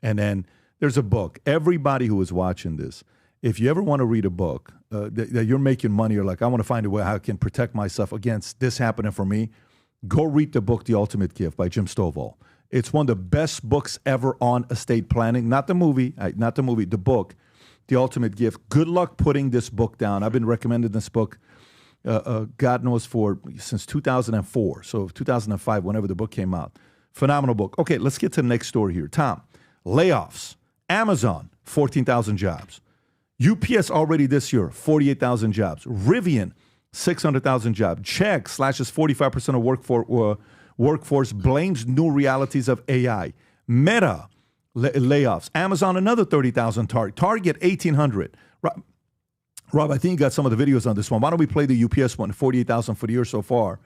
And then there's a book. Everybody who is watching this, if you ever want to read a book that you're making money, or like, I want to find a way how I can protect myself against this happening for me, go read the book, The Ultimate Gift by Jim Stovall. It's one of the best books ever on estate planning. Not the movie, the book, The Ultimate Gift. Good luck putting this book down. I've been recommending this book God knows since 2004. So 2005, whenever the book came out. Phenomenal book. Okay, let's get to the next story here. Tom, layoffs. Amazon, 14,000 jobs. UPS already this year, 48,000 jobs. Rivian, 600,000 jobs. Check slashes 45% of workforce, blames new realities of AI. Meta, layoffs. Amazon, another 30,000. Target, 1,800. Rob, I think you got some of the videos on this one. Why don't we play the UPS one, 48,000 for the year so far.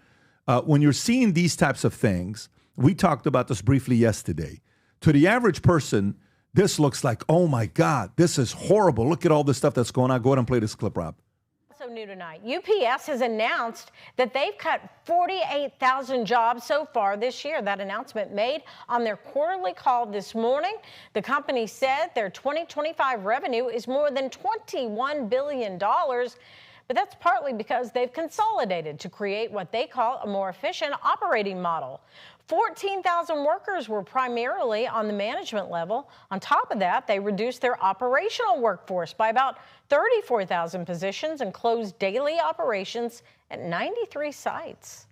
When you're seeing these types of things, we talked about this briefly yesterday. To the average person, this looks like, oh my God, this is horrible. Look at all this stuff that's going on. Go ahead and play this clip, Rob. Also new tonight, UPS has announced that they've cut 48,000 jobs so far this year. That announcement made on their quarterly call this morning. The company said their 2025 revenue is more than $21 billion. But that's partly because they've consolidated to create what they call a more efficient operating model. 14,000 workers were primarily on the management level. On top of that, they reduced their operational workforce by about 34,000 positions and closed daily operations at 93 sites.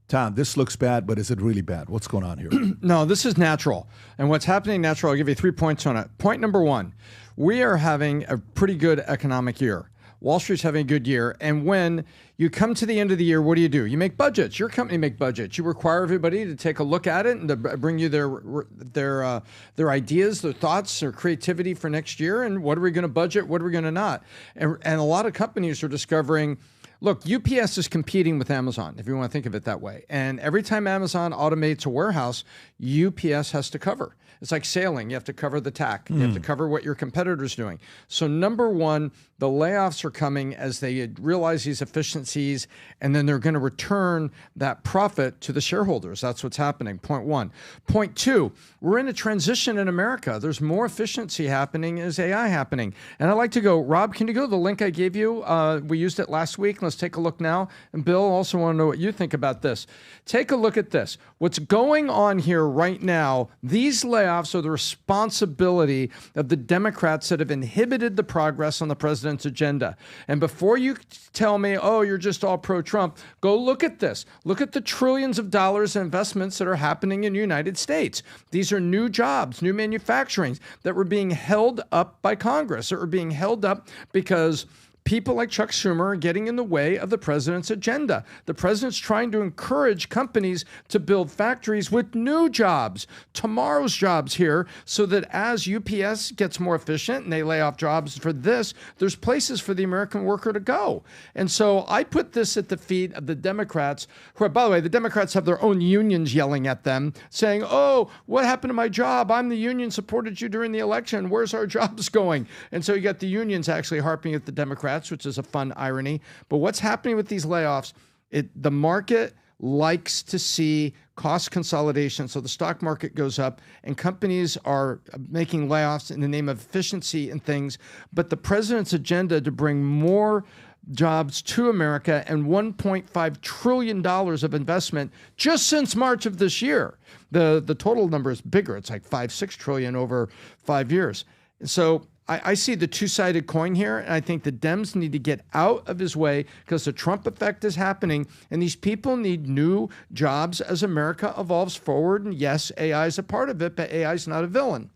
Tom, this looks bad, but is it really bad? What's going on here? No, this is natural. And what's happening natural, I'll give you 3 points on it. Point number one, we are having a pretty good economic year. Wall Street's having a good year. And when you come to the end of the year, what do? You make budgets. Your company make budgets. You require everybody to take a look at it and to bring you their ideas, their thoughts, their creativity for next year. And what are we going to budget? What are we going to not? And a lot of companies are discovering, look, UPS is competing with Amazon, if you want to think of it that way. And every time Amazon automates a warehouse, UPS has to cover. It's like sailing. You have to cover the tack. You have to cover what your competitor's doing. So number one, the layoffs are coming as they realize these efficiencies, and then they're going to return that profit to the shareholders. That's what's happening, point one. Point two, we're in a transition in America. There's more efficiency happening as AI happening. And I'd like to go, Rob, can you go to the link I gave you? We used it last week. Let's take a look now. And Bill, also want to know what you think about this. Take a look at this. What's going on here right now, these layoffs are the responsibility of the Democrats that have inhibited the progress on the president's agenda. And before you tell me, oh, you're just all pro-Trump, go look at this. Look at the trillions of dollars in investments that are happening in the United States. These are new jobs, new manufacturing that were being held up by Congress, that were being held up because people like Chuck Schumer are getting in the way of the president's agenda. The president's trying to encourage companies to build factories with new jobs, tomorrow's jobs here, so that as UPS gets more efficient and they lay off jobs for this, there's places for the American worker to go. And so I put this at the feet of the Democrats, who are, by the way, the Democrats have their own unions yelling at them, saying, oh, what happened to my job? I'm the union, supported you during the election. Where's our jobs going? And so you got the unions actually harping at the Democrats, which is a fun irony. But what's happening with these layoffs, the market likes to see cost consolidation. So the stock market goes up and companies are making layoffs in the name of efficiency and things. But the president's agenda to bring more jobs to America and $1.5 trillion of investment just since March of this year. The total number is bigger. It's like 5-6 trillion over 5 years. So I see the two-sided coin here, and I think the Dems need to get out of his way because the Trump effect is happening, and these people need new jobs as America evolves forward. And yes, AI is a part of it, but AI is not a villain.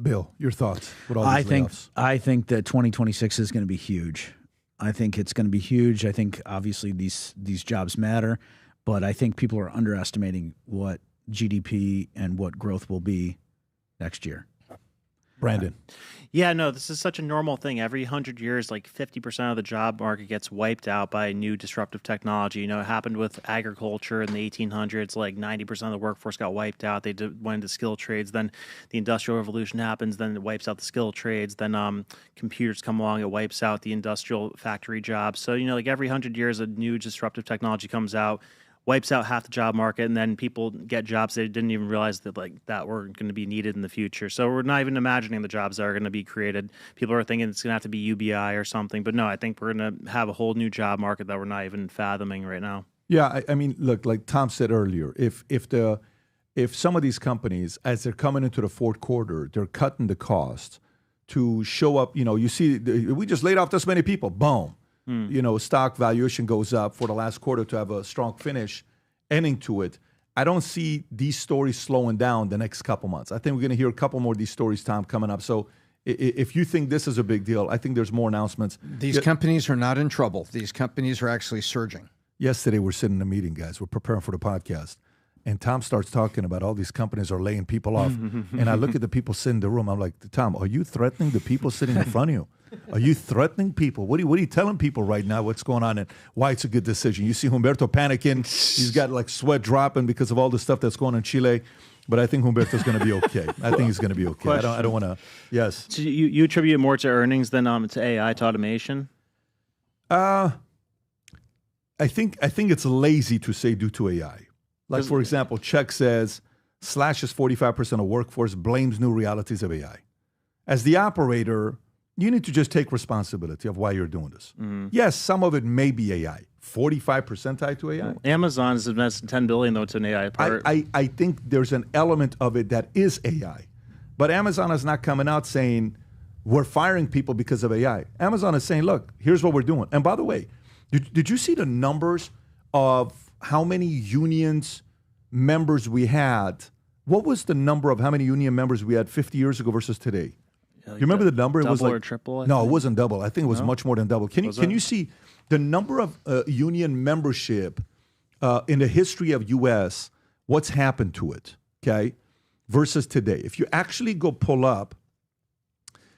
Bill, your thoughts with all these layoffs? I think that 2026 is going to be huge. I think it's going to be huge. I think obviously these jobs matter, but I think people are underestimating what GDP and what growth will be next year. Brandon. Yeah, no, this is such a normal thing. Every 100 years, like 50% of the job market gets wiped out by new disruptive technology. You know, it happened with agriculture in the 1800s. Like 90% of the workforce got wiped out. They went into skill trades. Then the Industrial Revolution happens. Then it wipes out the skill trades. Then computers come along. It wipes out the industrial factory jobs. So, you know, like every 100 years, a new disruptive technology comes out, wipes out half the job market, and then people get jobs they didn't even realize that were going to be needed in the future. So we're not even imagining the jobs that are going to be created. People are thinking it's going to have to be UBI or something, but no, I think we're going to have a whole new job market that we're not even fathoming right now. Yeah, I mean, look, like Tom said earlier, if some of these companies, as they're coming into the fourth quarter, they're cutting the cost to show up. You know, you see, we just laid off this many people. Boom. You know, stock valuation goes up for the last quarter to have a strong finish ending to it. I don't see these stories slowing down the next couple months. I think we're going to hear a couple more of these stories, Tom, coming up. So if you think this is a big deal, I think there's more announcements. These companies are not in trouble. These companies are actually surging. Yesterday, we're sitting in a meeting, guys. We're preparing for the podcast. And Tom starts talking about all these companies are laying people off. And I look at the people sitting in the room. I'm like, Tom, are you threatening the people sitting in front of you? Are you threatening people? What are you telling people right now what's going on and why it's a good decision? You see Humberto panicking. He's got like sweat dropping because of all the stuff that's going on in Chile. But I think Humberto's going to be okay. I think he's going to be okay. I don't want to. Yes. So you attribute more to earnings than to AI, to automation? I think it's lazy to say due to AI. Like, for example, Chuck says, slashes 45% of workforce, blames new realities of AI. As the operator, you need to just take responsibility of why you're doing this. Yes, some of it may be AI. 45% tied to AI? Amazon is investing $10 billion, though, to an AI part. I think there's an element of it that is AI. But Amazon is not coming out saying, we're firing people because of AI. Amazon is saying, look, here's what we're doing. And by the way, did you see the numbers of how many unions members we had? What was the number of how many union members we had 50 years ago versus today? You remember the number? It was double like or triple. I no, think. it wasn't double. I think it was much more than double. Can you see the number of union membership in the history of U.S.? What's happened to it? Okay, versus today. If you actually go pull up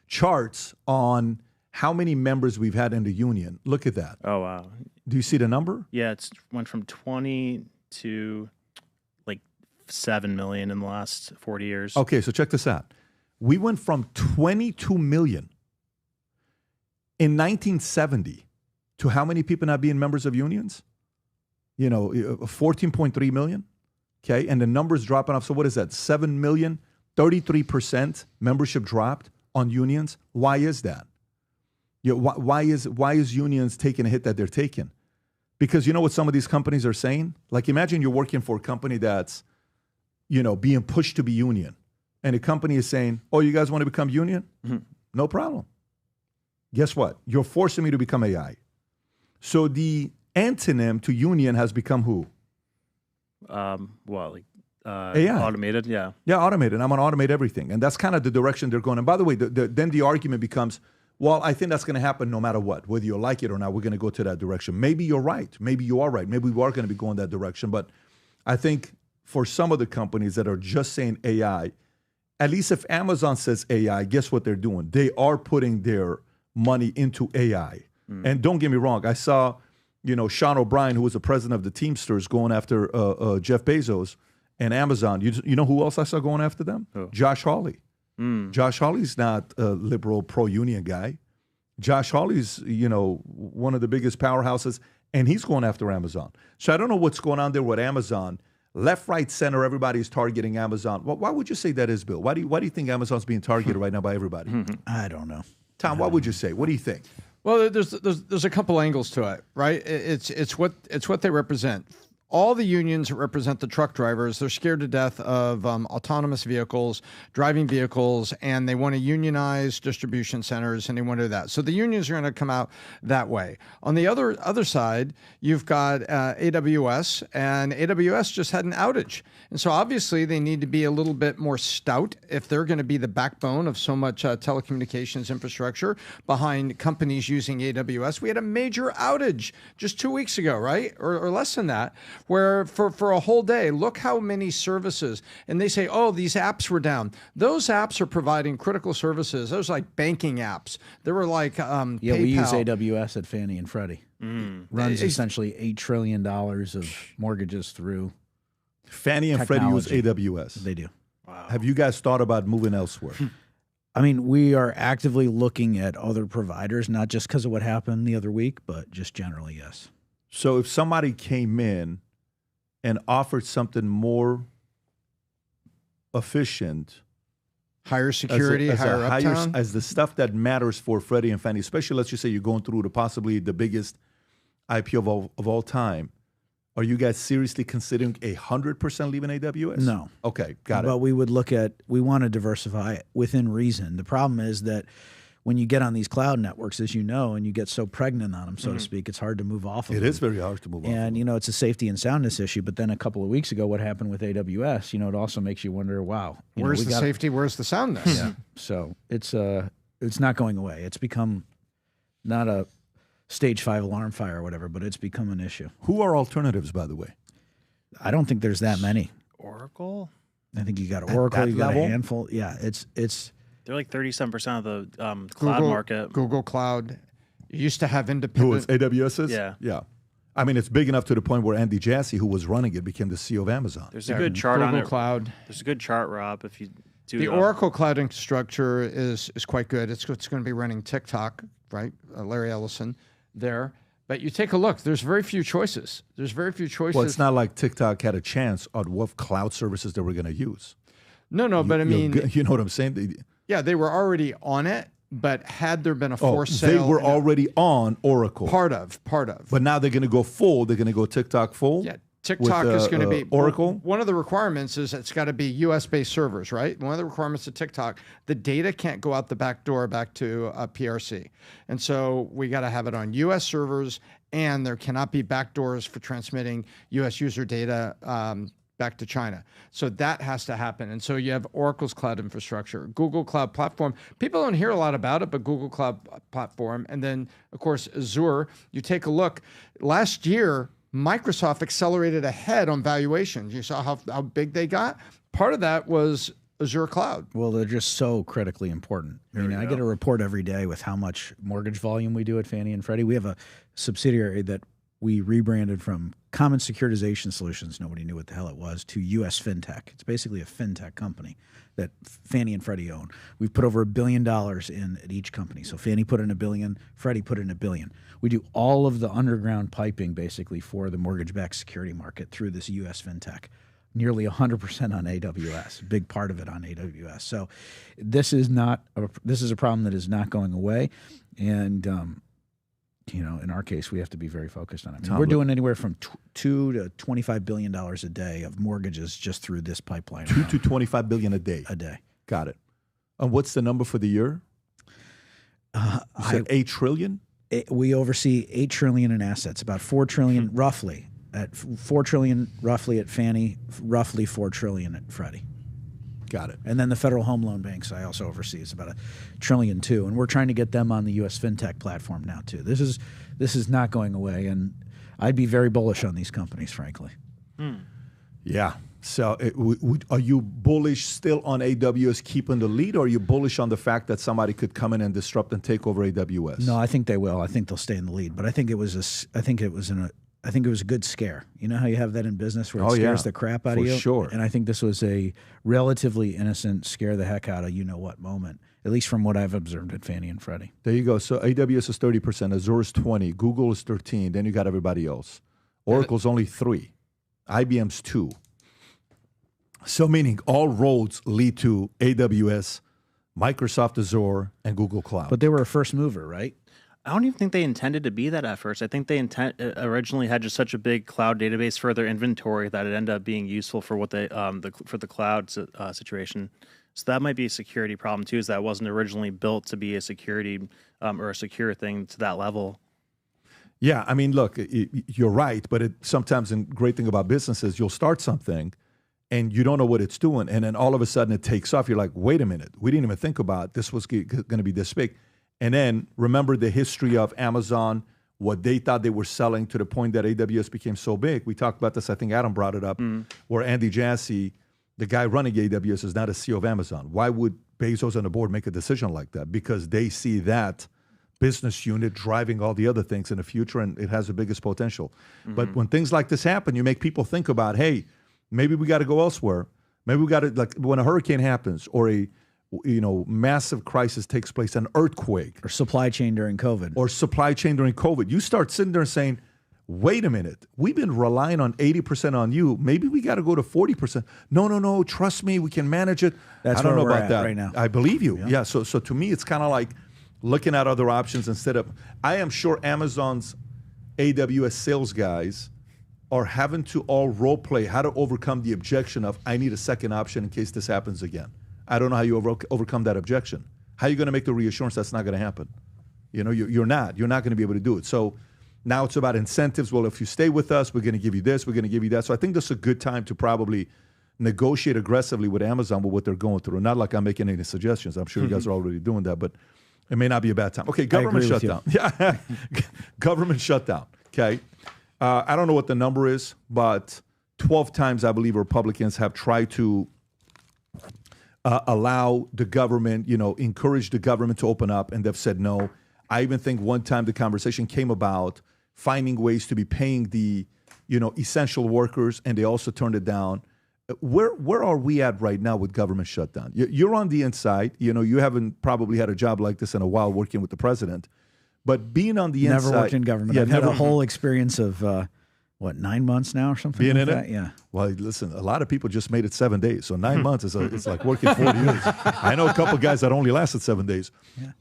charts on how many members we've had in the union, look at that. Oh wow. Do you see the number? Yeah, it's went from 20 to like 7 million in the last 40 years. Okay, so check this out. We went from 22 million in 1970 to how many people now being members of unions? 14.3 million. Okay, and the numbers dropping off. So what is that? 7 million, 33% membership dropped on unions. Why is that? Why is unions taking a hit that they're taking? Because you know what some of these companies are saying? Like imagine you're working for a company that's, being pushed to be union. And the company is saying, oh, you guys want to become union? Mm-hmm. No problem. Guess what? You're forcing me to become AI. So the antonym to union has become who? AI. Automated, yeah. Yeah, automated. I'm going to automate everything. And that's kind of the direction they're going. And by the way, then the argument becomes, well, I think that's going to happen no matter what. Whether you like it or not, we're going to go to that direction. Maybe you're right. Maybe you are right. Maybe we are going to be going that direction. But I think for some of the companies that are just saying AI, at least if Amazon says AI, guess what they're doing? They are putting their money into AI. And don't get me wrong. I saw, Sean O'Brien, who was the president of the Teamsters, going after Jeff Bezos and Amazon. You know who else I saw going after them? Oh. Josh Hawley. Josh Hawley's not a liberal pro-union guy. Josh Hawley's, one of the biggest powerhouses, and he's going after Amazon. So I don't know what's going on there with Amazon. Left, right, center, everybody's targeting Amazon. Why would you say that is, Bill? Why do you think Amazon's being targeted right now by everybody? I don't know. Tom, what would you say? What do you think? Well, there's a couple angles to it, right? It's what they represent. All the unions represent the truck drivers. They're scared to death of autonomous vehicles, driving vehicles, and they want to unionize distribution centers, and they want to do that. So the unions are going to come out that way. On the other side, you've got AWS, and AWS just had an outage. And so obviously they need to be a little bit more stout if they're going to be the backbone of so much telecommunications infrastructure behind companies using AWS. We had a major outage just 2 weeks ago, right? Or less than that, where for a whole day, look how many services, and they say, oh, these apps were down. Those apps are providing critical services. Those are like banking apps. They were like PayPal. We use AWS at Fannie and Freddie. Runs essentially $8 trillion of mortgages through Fannie and Freddie use AWS. They do. Wow. Have you guys thought about moving elsewhere? I mean, we are actively looking at other providers, not just because of what happened the other week, but just generally, yes. So if somebody came in and offered something more efficient, higher security, higher uptime, as the stuff that matters for Freddie and Fannie, especially let's just say you're going through possibly the biggest IPO of all time, are you guys seriously considering 100% leaving AWS? No. Okay, got it. But we want to diversify it within reason. The problem is that when you get on these cloud networks, as you know, and you get so pregnant on them, so to speak, it's hard to move off of them. It is very hard to move off of them. And, it's a safety and soundness issue. But then a couple of weeks ago, what happened with AWS, it also makes you wonder, wow. Where's the safety? Where's the soundness? Yeah. So it's not going away. It's become not a stage 5 alarm fire or whatever, but it's become an issue. Who are alternatives, by the way? I don't think there's that many. Oracle? I think you got Oracle, you got level? a handful. Yeah, it's they're like 37% of the cloud market. Google Cloud. You used to have independent. Who is AWS's? Yeah. Yeah. I mean, it's big enough to the point where Andy Jassy, who was running it, became the CEO of Amazon. There's a good chart on Google it. Cloud. There's a good chart, Rob, if you do The Oracle Cloud infrastructure is quite good. It's going to be running TikTok, right? Larry Ellison there. But you take a look. There's very few choices. Well, it's not like TikTok had a chance on what cloud services they were going to use. No, but I mean, you know what I'm saying? Yeah, they were already on it, but had there been a forced sale, they were already on Oracle. Part of. But now they're going to go full. They're going to go TikTok full. Yeah, TikTok is going to be Oracle. One of the requirements is it's got to be U.S.-based servers, right? One of the requirements of TikTok, the data can't go out the back door back to PRC, and so we got to have it on U.S. servers, and there cannot be backdoors for transmitting U.S. user data back to China. So that has to happen. And so you have Oracle's cloud infrastructure, Google Cloud Platform. People don't hear a lot about it, but Google Cloud Platform. And then, of course, Azure. You take a look. Last year, Microsoft accelerated ahead on valuation. You saw how big they got? Part of that was Azure Cloud. Well, they're just so critically important. I get a report every day with how much mortgage volume we do at Fannie and Freddie. We have a subsidiary that we rebranded from Common Securitization Solutions, nobody knew what the hell it was, to U.S. FinTech. It's basically a FinTech company that Fannie and Freddie own. We've put over $1 billion in at each company. So Fannie put in $1 billion, Freddie put in $1 billion. We do all of the underground piping basically for the mortgage-backed security market through this U.S. FinTech. Nearly 100% on AWS, a big part of it on AWS. So this is a problem that is not going away. And, in our case, we have to be very focused on it. We're doing anywhere from $2 to $25 billion a day of mortgages just through this pipeline. 2 to 25 billion a day. A day. Got it. And what's the number for the year? You said 8 trillion? We oversee $8 trillion in assets, about $4 trillion roughly. At $4 trillion roughly at Fannie, roughly $4 trillion at Freddie. Got it. And then the federal home loan banks I also oversee is about $1 trillion too, and we're trying to get them on the U.S. FinTech platform now too. This is not going away, and I'd be very bullish on these companies, frankly. Yeah. So are you bullish still on AWS keeping the lead, or are you bullish on the fact that somebody could come in and disrupt and take over AWS? No, I think they will. I think they'll stay in the lead, but I think it was a good scare. You know how you have that in business where it scares the crap out of you? Sure. And I think this was a relatively innocent, scare the heck out of you-know-what moment, at least from what I've observed at Fannie and Freddie. There you go. So AWS is 30%, Azure is 20%, Google is 13%, then you got everybody else. Oracle's only 3%, IBM's 2%. So meaning all roads lead to AWS, Microsoft Azure, and Google Cloud. But they were a first mover, right? I don't even think they intended to be that at first. I think they originally had just such a big cloud database for their inventory that it ended up being useful for what they for the cloud situation. So that might be a security problem too. Is that it wasn't originally built to be a security or a secure thing to that level. Yeah, I mean, look, you're right, but sometimes the great thing about business is you'll start something and you don't know what it's doing, and then all of a sudden it takes off. You're like, wait a minute, we didn't even think about this was going to be this big. And then remember the history of Amazon, what they thought they were selling to the point that AWS became so big. We talked about this, I think Adam brought it up, where Andy Jassy, the guy running AWS, is not a CEO of Amazon. Why would Bezos and the board make a decision like that? Because they see that business unit driving all the other things in the future, and it has the biggest potential. But when things like this happen, you make people think about, hey, maybe we got to go elsewhere. Maybe we got to, like when a hurricane happens or a massive crisis takes place, an earthquake. Or supply chain during COVID. You start sitting there saying, wait a minute, we've been relying on 80% on you. Maybe we got to go to 40%. No, trust me, we can manage it. That's I don't know where we're about at that right now. I believe you. Yeah. So to me, it's kind of like looking at other options instead of, I am sure Amazon's AWS sales guys are having to all role play how to overcome the objection of, I need a second option in case this happens again. I don't know how you overcome that objection. How are you going to make the reassurance that's not going to happen? You're not going to be able to do it. So now it's about incentives. Well, if you stay with us, we're going to give you this, we're going to give you that. So I think this is a good time to probably negotiate aggressively with Amazon with what they're going through. Not like I'm making any suggestions. I'm sure you guys are already doing that, but it may not be a bad time. Okay, government shutdown. Yeah, government shutdown. Okay. I don't know what the number is, but 12 times I believe Republicans have tried to allow the government, encourage the government to open up, and they've said no. I even think one time the conversation came about finding ways to be paying the, essential workers, and they also turned it down. Where are we at right now with government shutdown? You're on the inside. You haven't probably had a job like this in a while working with the president, but being on the inside. Never worked in government. I've had a whole experience of 9 months now or something being like in that? it? Yeah. Well, listen, a lot of people just made it 7 days. So 9 months it's like working 40 years. I know a couple of guys that only lasted 7 days,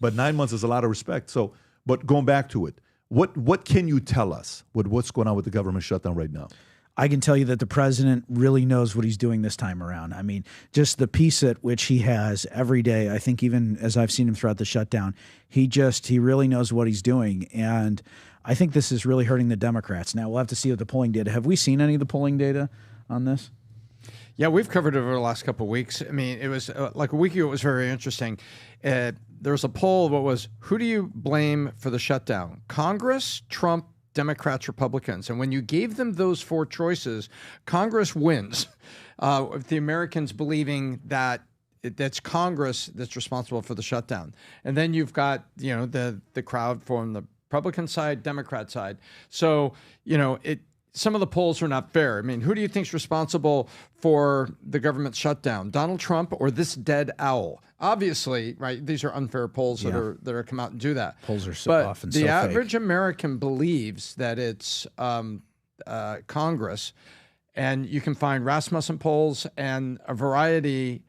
but 9 months is a lot of respect. So, but going back to it, what can you tell us with what's going on with the government shutdown right now? I can tell you that the president really knows what he's doing this time around. I mean, just the peace at which he has every day, I think even as I've seen him throughout the shutdown, he really knows what he's doing. And I think this is really hurting the Democrats. Now, we'll have to see what the polling data. Have we seen any of the polling data on this? Yeah, we've covered it over the last couple of weeks. I mean, it was like a week ago, it was very interesting. There was a poll that was, who do you blame for the shutdown? Congress, Trump, Democrats, Republicans. And when you gave them those four choices, Congress wins. If the Americans believing that that's Congress that's responsible for the shutdown. And then you've got, the crowd from the Republican side, Democrat side. So, some of the polls are not fair. I mean, who do you think is responsible for the government shutdown? Donald Trump or this dead owl? Obviously, right? These are unfair polls that are come out and do that. Polls are so but often the so average fake. American believes that it's Congress, and you can find Rasmussen polls and a variety.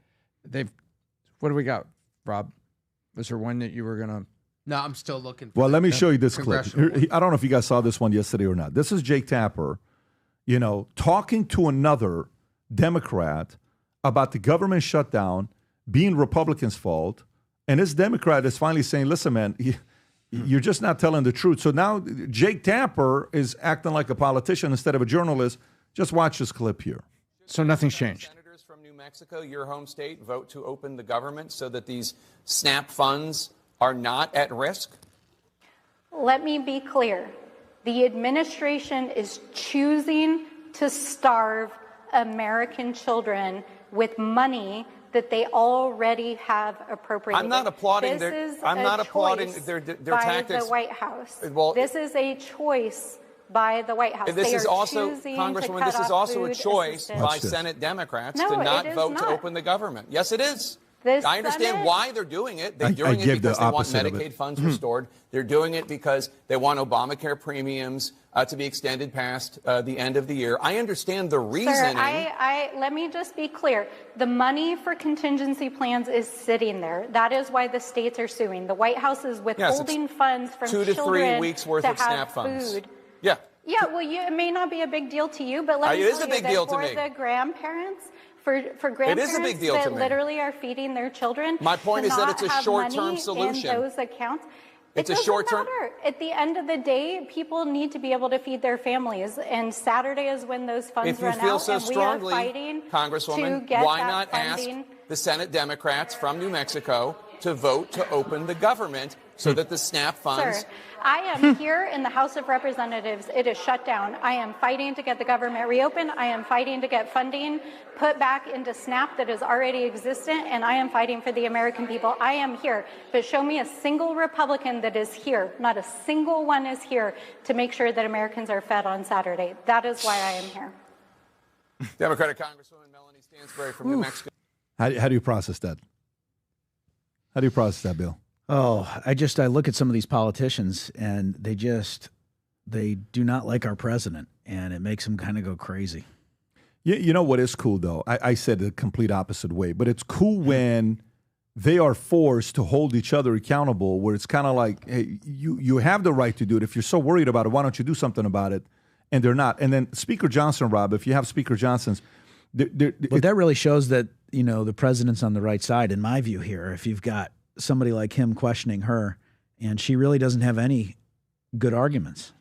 What do we got, Rob? Was there one that you were gonna? No, I'm still looking for Well, let me show you this clip. congressional I don't know if you guys saw this one yesterday or not. This is Jake Tapper, talking to another Democrat about the government shutdown being Republicans' fault. And this Democrat is finally saying, listen, man, you're just not telling the truth. So now Jake Tapper is acting like a politician instead of a journalist. Just watch this clip here. So nothing's changed. Senators from New Mexico, your home state, vote to open the government so that these SNAP funds are not at risk? Let me be clear. The administration is choosing to starve American children with money that they already have appropriated. I'm not applauding this their. is I'm a not applauding choice their by tactics. the White House. Well, this is a choice by the White House. This They is are also, choosing Congresswoman, to this cut is off also a food choice assistance. by Senate Democrats No, to not it is vote to not. open the government. Yes, it is. This I understand Senate- why they're doing it. They're I doing it give the because they want opposite of it. Medicaid funds restored. They're doing it because they want Obamacare premiums to be extended past the end of the year. I understand the reasoning. Sir, let me just be clear. The money for contingency plans is sitting there. That is why the states are suing. The White House is withholding funds from 2 to 3 children weeks worth to of have SNAP funds. food. Yeah. Yeah, well, it may not be a big deal to you, but let me It is tell a big you deal that to for me. the grandparents, for grandparents big deal that to me. literally are feeding their children, My point to is that not it's a have short-term money solution. in those accounts. It's it a doesn't short-term- matter. At the end of the day, people need to be able to feed their families, and Saturday is when those funds If you run feel out, so and strongly, we are fighting to Congresswoman, get why that not funding. ask the Senate Democrats from New Mexico to vote to open the government so that the SNAP funds... Sir, I am here in the House of Representatives. It is shut down. I am fighting to get the government reopened. I am fighting to get funding put back into SNAP that is already existent, and I am fighting for the American people. I am here. But show me a single Republican that is here. Not a single one is here to make sure that Americans are fed on Saturday. That is why I am here. Democratic Congresswoman Melanie Stansbury from New Mexico. How do you process that? How do you process that, Bill? Oh, I look at some of these politicians and they do not like our president, and it makes them kind of go crazy. You know what is cool, though? I said the complete opposite way, but it's cool when they are forced to hold each other accountable, where it's kind of like, hey, you have the right to do it. If you're so worried about it, why don't you do something about it? And they're not. And then Speaker Johnson, Rob, if you have Speaker Johnson's... But that really shows that, the president's on the right side, in my view here. If you've got somebody like him questioning her, and she really doesn't have any good arguments.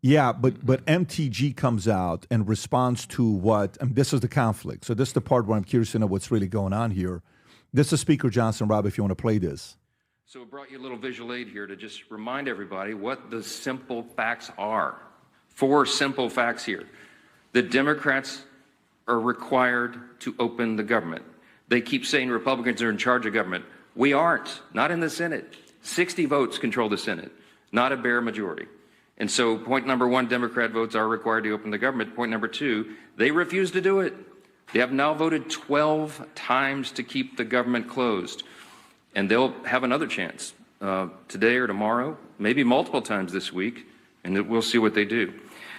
Yeah, but MTG comes out and responds to what, this is the conflict. So this is the part where I'm curious to know what's really going on here. This is Speaker Johnson, Rob, if you want to play this. So I brought you a little visual aid here to just remind everybody what the simple facts are. 4 simple facts here. The Democrats are required to open the government. They keep saying Republicans are in charge of government. We aren't, not in the Senate. 60 votes control the Senate, not a bare majority. And so point number 1, Democrat votes are required to open the government. Point number 2, they refuse to do it. They have now voted 12 times to keep the government closed. And they'll have another chance today or tomorrow, maybe multiple times this week, and we'll see what they do.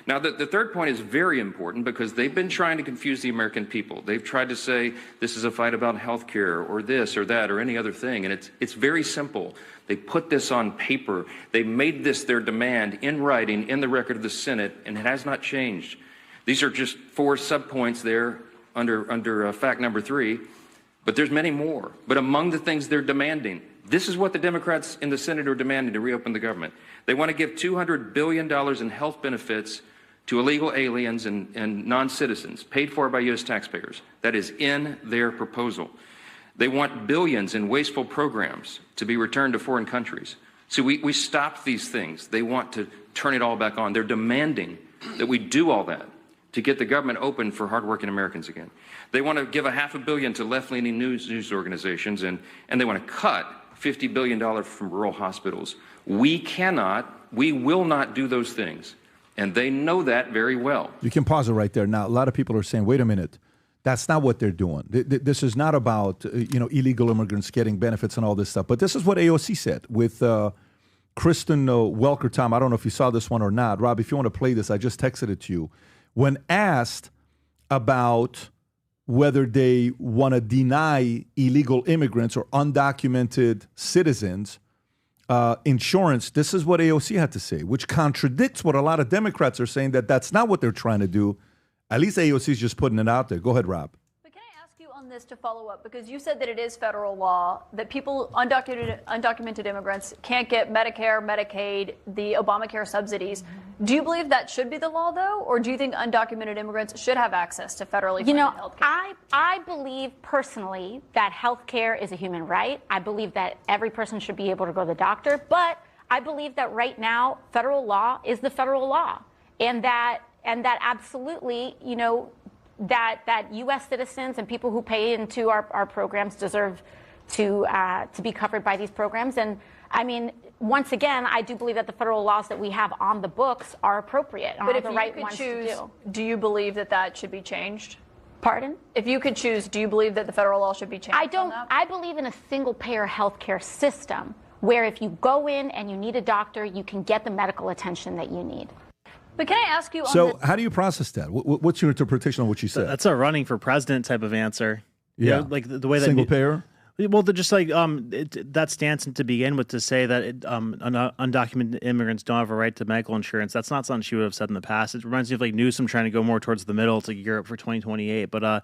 Now, the third point is very important because they've been trying to confuse the American people. They've tried to say this is a fight about health care or this or that or any other thing, and it's very simple. They put this on paper. They made this their demand in writing in the record of the Senate, and it has not changed. These are just 4 subpoints there under fact number 3, but there's many more. But among the things they're demanding, this is what the Democrats in the Senate are demanding to reopen the government. They want to give $200 billion in health benefits to illegal aliens and non-citizens paid for by U.S. taxpayers. That is in their proposal. They want billions in wasteful programs to be returned to foreign countries. So we stopped these things. They want to turn it all back on. They're demanding that we do all that to get the government open for hardworking Americans again. They want to give $500 million to left-leaning news organizations, and they want to cut $50 billion from rural hospitals. We will not do those things. And they know that very well. You can pause it right there. Now, a lot of people are saying, wait a minute, that's not what they're doing. This is not about illegal immigrants getting benefits and all this stuff. But this is what AOC said with Kristen Welker. Tom, I don't know if you saw this one or not. Rob, if you want to play this, I just texted it to you. When asked about whether they want to deny illegal immigrants or undocumented citizens insurance, this is what AOC had to say, which contradicts what a lot of Democrats are saying, that that's not what they're trying to do. At least AOC is just putting it out there. Go ahead, Rob. But can I ask you on this to follow up? Because you said that it is federal law that people, undocumented immigrants, can't get Medicare, Medicaid, the Obamacare subsidies. Do you believe that should be the law, though? Or do you think undocumented immigrants should have access to federally funded health care? I believe personally that health care is a human right. I believe that every person should be able to go to the doctor. But I believe that right now, federal law is the federal law. And that absolutely, that U.S. citizens and people who pay into our programs deserve to be covered by these programs. And I mean, once again, I do believe that the federal laws that we have on the books are appropriate. But if the you right could ones choose, to do you believe that should be changed? Pardon? If you could choose, do you believe that the federal law should be changed? I don't. I believe in a single-payer healthcare system where if you go in and you need a doctor, you can get the medical attention that you need. But can I ask you? So, how do you process that? What's your interpretation of what you said? That's a running for president type of answer. Yeah, like the way that single payer. Well, they're just like that stance to begin with to say that undocumented immigrants don't have a right to medical insurance. That's not something she would have said in the past. It reminds me of like Newsom trying to go more towards the middle to Europe for 2028. But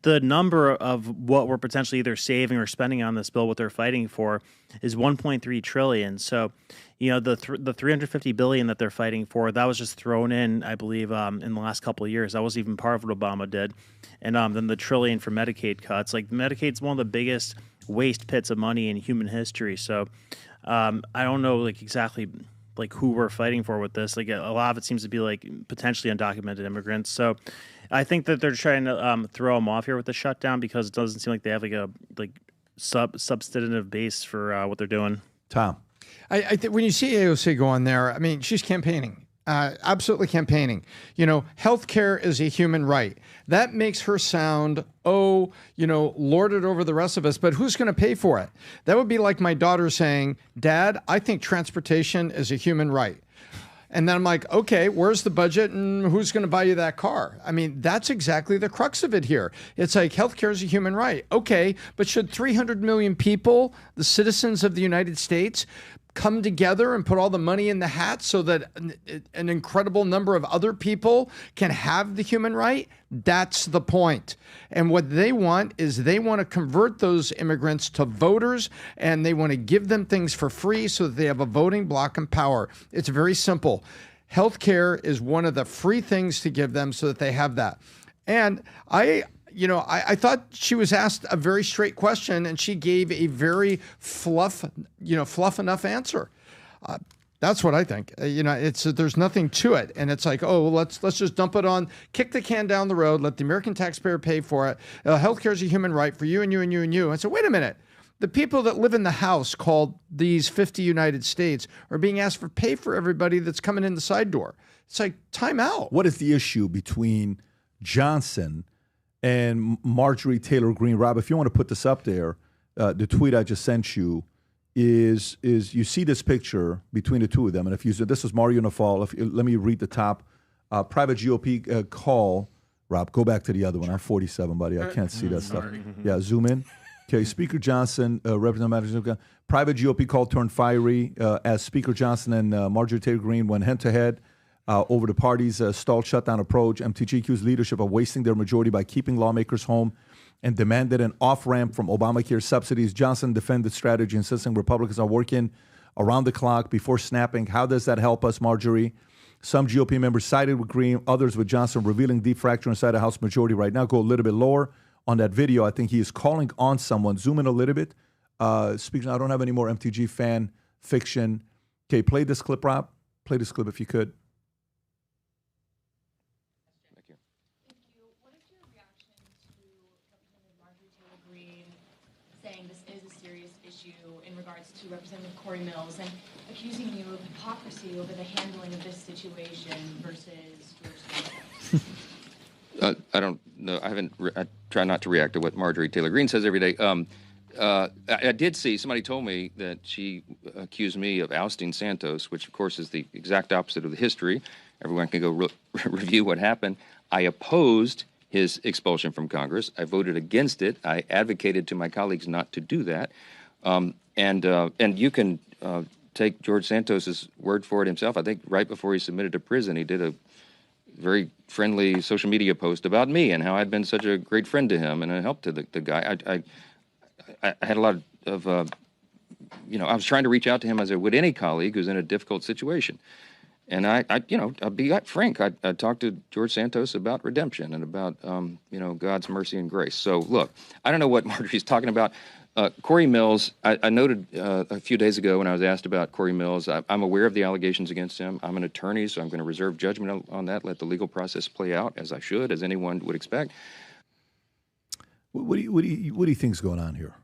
the number of what we're potentially either saving or spending on this bill, what they're fighting for, is 1.3 trillion. So, the $350 billion that they're fighting for, that was just thrown in, I believe, in the last couple of years. That was even part of what Obama did. And then the trillion for Medicaid cuts. Like, Medicaid's one of the biggest waste pits of money in human history. So I don't know exactly who we're fighting for with this. Like, a lot of it seems to be potentially undocumented immigrants. So I think that they're trying to throw them off here with the shutdown because it doesn't seem like they have a substantive base for what they're doing. Tom, I think when you see AOC go on there, I mean, she's campaigning, absolutely campaigning. Healthcare is a human right. That makes her sound, lorded over the rest of us. But who's going to pay for it? That would be like my daughter saying, "Dad, I think transportation is a human right." And then I'm like, okay, where's the budget and who's going to buy you that car? I mean, that's exactly the crux of it here. It's like healthcare is a human right. Okay, but should 300 million people, the citizens of the United States, come together and put all the money in the hat so that an incredible number of other people can have the human right? That's the point. And what they want is they want to convert those immigrants to voters, and they want to give them things for free so that they have a voting block and power. It's very simple. Healthcare is one of the free things to give them so that they have that. And I thought she was asked a very straight question, and she gave a very fluff enough answer. That's what I think. There's nothing to it, and it's like, let's just dump it on, kick the can down the road, let the American taxpayer pay for it. Healthcare is a human right for you and you and you and you. And so, wait a minute. The people that live in the house called these 50 United States are being asked for pay for everybody that's coming in the side door. It's like, time out. What is the issue between Johnson and Marjorie Taylor Greene? Rob, if you want to put this up there, the tweet I just sent you is you see this picture between the two of them. And if you said this is Mario Nafal, let me read the top. Private GOP call. Rob, go back to the other one. I'm 47, buddy. I can't see that stuff. Yeah, zoom in. Okay, Speaker Johnson, Representative private GOP call turned fiery as Speaker Johnson and Marjorie Taylor Greene went head-to-head over the party's stalled shutdown approach. MTG accused leadership of wasting their majority by keeping lawmakers home and demanded an off-ramp from Obamacare subsidies. Johnson defended strategy, insisting Republicans are working around the clock before snapping. How does that help us, Marjorie? Some GOP members sided with Green, others with Johnson, revealing deep fracture inside the House majority right now. Go a little bit lower on that video. I think he is calling on someone. Zoom in a little bit. Speaking, I don't have any more MTG fan fiction. Okay, play this clip, Rob. Play this clip if you could. Thank you. What is your reaction to Representative Marjorie Taylor Greene saying this is a serious issue in regards to Representative Corey Mills and accusing you of hypocrisy over the handling of this situation versus George Santos? I don't know. I try not to react to what Marjorie Taylor Greene says every day. I did see, somebody told me that she accused me of ousting Santos, which of course is the exact opposite of the history. Everyone can go review what happened. I opposed his expulsion from Congress. I voted against it. I advocated to my colleagues not to do that. And you can take George Santos's word for it himself. I think right before he submitted to prison, he did a very friendly social media post about me and how I'd been such a great friend to him and a help to the guy. I had a lot of, I was trying to reach out to him as I would any colleague who's in a difficult situation. And I'll be frank. I talked to George Santos about redemption and about, God's mercy and grace. So look, I don't know what Marjorie's talking about. Corey Mills, I noted a few days ago when I was asked about Corey Mills, I'm aware of the allegations against him. I'm an attorney, so I'm going to reserve judgment on that, let the legal process play out as I should, as anyone would expect. What do you think's going on here?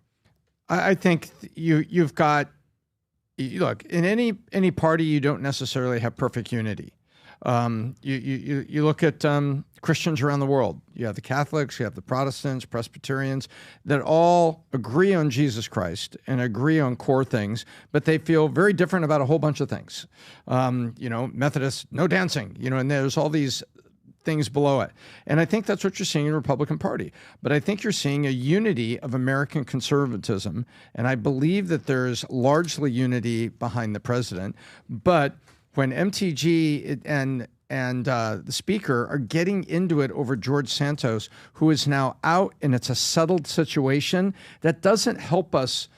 I think you've got, look, in any party, you don't necessarily have perfect unity. You look at Christians around the world. You have the Catholics, you have the Protestants, Presbyterians, that all agree on Jesus Christ and agree on core things, but they feel very different about a whole bunch of things. Methodists, no dancing, and there's all these things below it. And I think that's what you're seeing in the Republican Party. But I think you're seeing a unity of American conservatism, and I believe that there's largely unity behind the president. But when MTG and the Speaker are getting into it over George Santos, who is now out, and it's a settled situation, that doesn't help us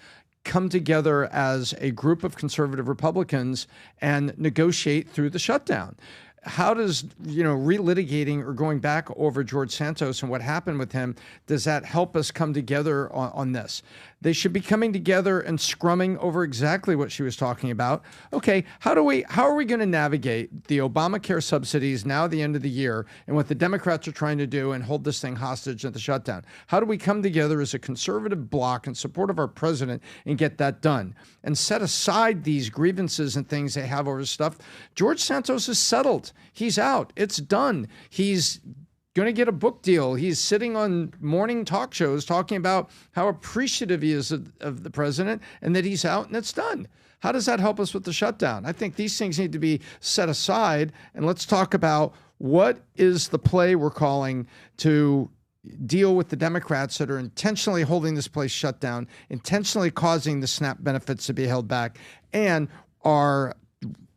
come together as a group of conservative Republicans and negotiate through the shutdown. How does, relitigating or going back over George Santos and what happened with him, does that help us come together on this? They should be coming together and scrumming over exactly what she was talking about. Okay, how are we going to navigate the Obamacare subsidies now at the end of the year and what the Democrats are trying to do and hold this thing hostage at the shutdown? How do we come together as a conservative bloc in support of our president and get that done and set aside these grievances and things they have over stuff? George Santos is settled. He's out. It's done. He's going to get a book deal. He's sitting on morning talk shows talking about how appreciative he is of the president and that he's out and it's done. How does that help us with the shutdown? I think these things need to be set aside, and let's talk about what is the play we're calling to deal with the Democrats that are intentionally holding this place shut down, intentionally causing the SNAP benefits to be held back, and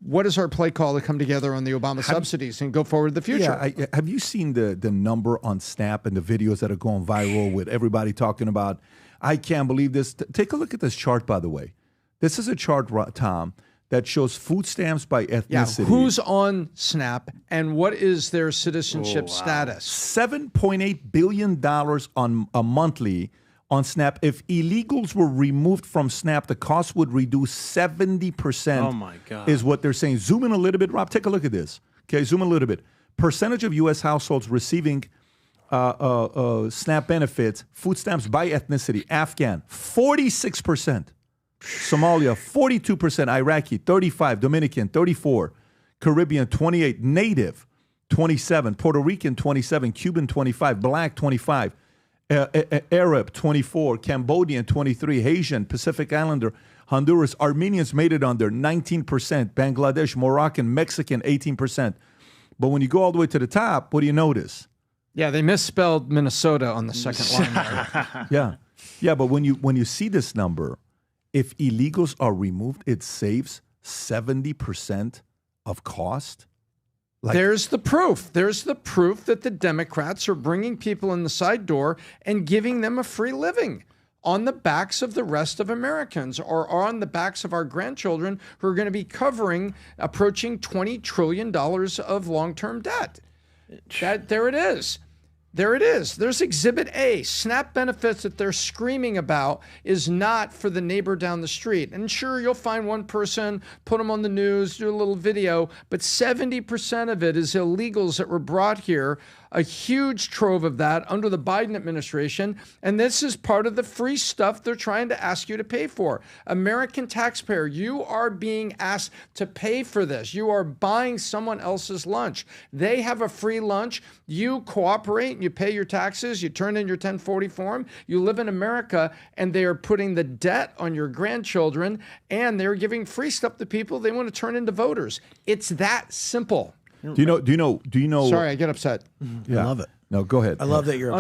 what is our play call to come together on the Obama subsidies and go forward in the future? Yeah, have you seen the number on SNAP and the videos that are going viral with everybody talking about, I can't believe this? Take a look at this chart, by the way. This is a chart, Tom, that shows food stamps by ethnicity. Yeah, who's on SNAP and what is their citizenship status? $7.8 billion on a monthly on SNAP. If illegals were removed from SNAP, the cost would reduce 70%. Oh, my God. Is what they're saying. Zoom in a little bit, Rob. Take a look at this. Okay, zoom in a little bit. Percentage of U.S. households receiving SNAP benefits, food stamps by ethnicity. Afghan, 46%. Somalia, 42%. Iraqi, 35%. Dominican, 34%. Caribbean, 28%. Native, 27%. Puerto Rican, 27%. Cuban, 25%. Black, 25%. Arab, 24%, Cambodian, 23%, Haitian, Pacific Islander, Honduras, Armenians made it under 19%, Bangladesh, Moroccan, Mexican, 18%. But when you go all the way to the top, what do you notice? Yeah, they misspelled Minnesota on the second line there. Yeah, but when you see this number, if illegals are removed, it saves 70% of cost. There's the proof. There's the proof that the Democrats are bringing people in the side door and giving them a free living. on the backs of the rest of Americans or on the backs of our grandchildren who are going to be approaching $20 trillion of long-term debt. There it is. There it is. There's Exhibit A. SNAP benefits that they're screaming about is not for the neighbor down the street. And sure, you'll find one person, put them on the news, do a little video, but 70% of it is illegals that were brought here, a huge trove of that under the Biden administration. And this is part of the free stuff they're trying to ask you to pay for. American taxpayer, you are being asked to pay for this. You are buying someone else's lunch. They have a free lunch. You cooperate, you pay your taxes, you turn in your 1040 form, you live in America, and they are putting the debt on your grandchildren, and they're giving free stuff to people they want to turn into voters. It's that simple. Do you know? Sorry, I get upset. Yeah. I love it. No, go ahead. I love that you're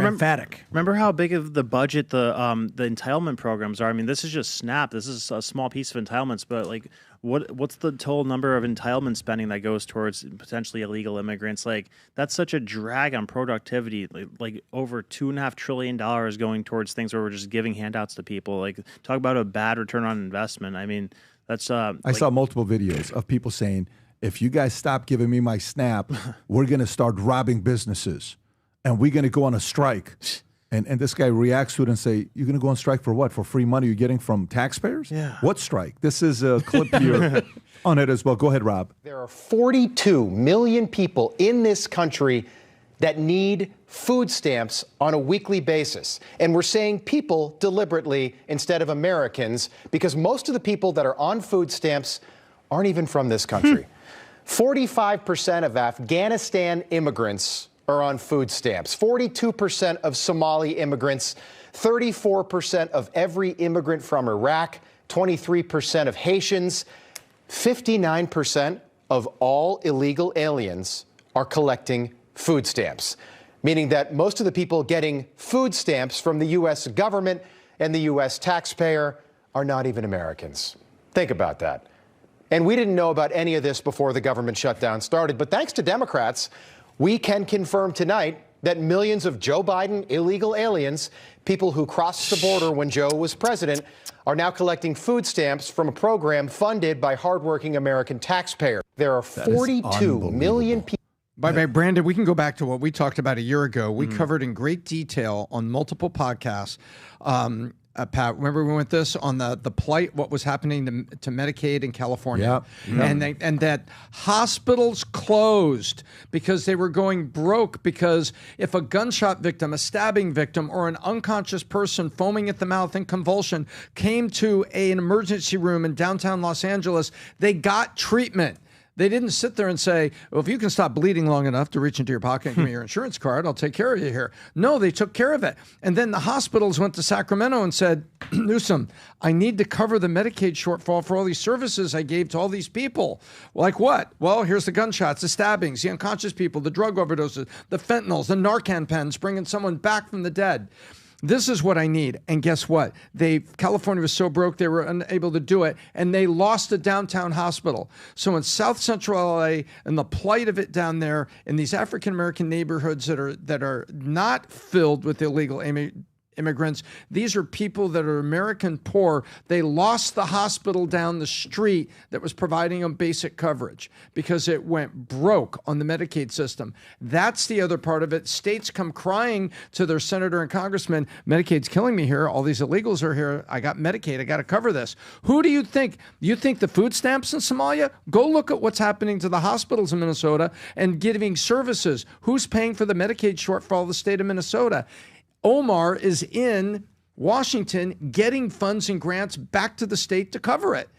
emphatic. Remember how big of the budget the entitlement programs are? I mean, this is just SNAP. This is a small piece of entitlements, but like, what's the total number of entitlement spending that goes towards potentially illegal immigrants? Like, that's such a drag on productivity. Like over $2.5 trillion going towards things where we're just giving handouts to people. Like, talk about a bad return on investment. I mean, that's. I saw multiple videos of people saying, if you guys stop giving me my SNAP, we're going to start robbing businesses and we're going to go on a strike. And this guy reacts to it and say, you're going to go on strike for what? For free money you're getting from taxpayers? Yeah. What strike? This is a clip here on it as well. Go ahead, Rob. There are 42 million people in this country that need food stamps on a weekly basis. And we're saying people deliberately instead of Americans because most of the people that are on food stamps aren't even from this country. 45% of Afghanistan immigrants are on food stamps, 42% of Somali immigrants, 34% of every immigrant from Iraq, 23% of Haitians, 59% of all illegal aliens are collecting food stamps, meaning that most of the people getting food stamps from the U.S. government and the U.S. taxpayer are not even Americans. Think about that. And we didn't know about any of this before the government shutdown started. But thanks to Democrats, we can confirm tonight that millions of Joe Biden illegal aliens, people who crossed the border when Joe was president, are now collecting food stamps from a program funded by hardworking American taxpayers. There are 42 million people. By the way, Brandon, we can go back to what we talked about a year ago. We covered in great detail on multiple podcasts. Pat, remember we went this on the plight, what was happening to Medicaid in California, and that hospitals closed because they were going broke. Because if a gunshot victim, a stabbing victim, or an unconscious person foaming at the mouth in convulsion came to an emergency room in downtown Los Angeles, they got treatment. They didn't sit there and say, well, if you can stop bleeding long enough to reach into your pocket and give me your insurance card, I'll take care of you here. No, they took care of it. And then the hospitals went to Sacramento and said, Newsom, I need to cover the Medicaid shortfall for all these services I gave to all these people. Like what? Well, here's the gunshots, the stabbings, the unconscious people, the drug overdoses, the fentanyls, the Narcan pens, bringing someone back from the dead. This is what I need. And guess what? California was so broke they were unable to do it, and they lost a downtown hospital. So in South Central LA, and the plight of it down there in these African American neighborhoods that are not filled with illegal immigrants, these are people that are American poor. They lost the hospital down the street that was providing them basic coverage because it went broke on the Medicaid system. That's the other part of it. States come crying to their senator and congressman, Medicaid's killing me here. All these illegals are here. I got Medicaid. I got to cover this. Who do you think? You think the food stamps in Somalia? Go look at what's happening to the hospitals in Minnesota and giving services. Who's paying for the Medicaid shortfall of the state of Minnesota? Omar is in Washington getting funds and grants back to the state to cover it.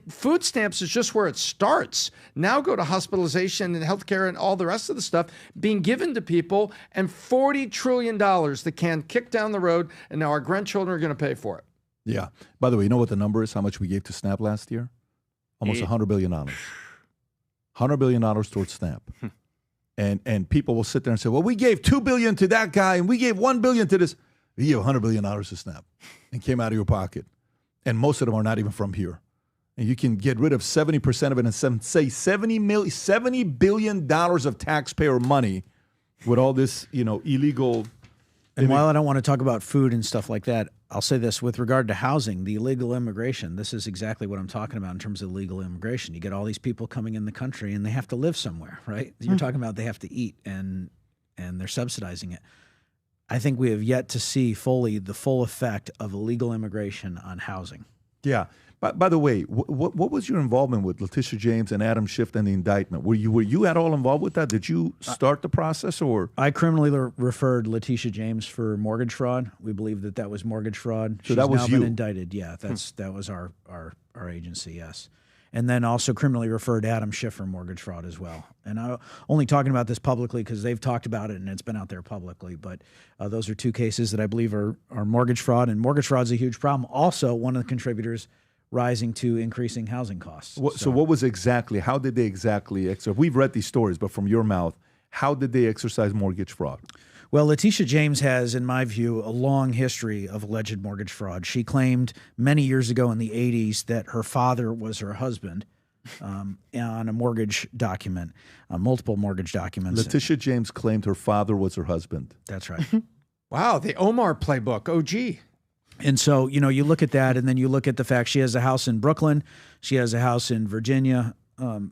Food stamps is just where it starts. Now go to hospitalization and healthcare and all the rest of the stuff being given to people, and $40 trillion the can kick down the road, and now our grandchildren are going to pay for it. Yeah. By the way, you know what the number is? How much we gave to SNAP last year? Almost $100 billion. $100 billion towards SNAP. And people will sit there and say, well, we gave $2 billion to that guy and we gave $1 billion to this. You gave $100 billion to SNAP and came out of your pocket. And most of them are not even from here. And you can get rid of 70% of it and say $70 billion of taxpayer money with all this, illegal And while I don't want to talk about food and stuff like that, I'll say this with regard to housing, the illegal immigration, this is exactly what I'm talking about in terms of illegal immigration. You get all these people coming in the country and they have to live somewhere, right? You're talking about they have to eat and they're subsidizing it. I think we have yet to see fully the full effect of illegal immigration on housing. Yeah. By the way, what was your involvement with Letitia James and Adam Schiff and the indictment? Were you at all involved with that? Did you start the process, or? I criminally referred Letitia James for mortgage fraud. We believe that was mortgage fraud. So She's that was now you? been indicted. Yeah, that was our agency. Yes, and then also criminally referred Adam Schiff for mortgage fraud as well. And I'm only talking about this publicly because they've talked about it and it's been out there publicly. But those are two cases that I believe are mortgage fraud, and mortgage fraud is a huge problem. Also, one of the contributors rising to increasing housing costs. So what was exactly, how did they exactly exercise? We've read these stories, but from your mouth, how did they exercise mortgage fraud? Well, Letitia James has, in my view, a long history of alleged mortgage fraud. She claimed many years ago in the 80s that her father was her husband on a mortgage document, multiple mortgage documents. Letitia James claimed her father was her husband. That's right. Wow, the Omar playbook, OG. And so, you look at that, and then you look at the fact she has a house in Brooklyn. She has a house in Virginia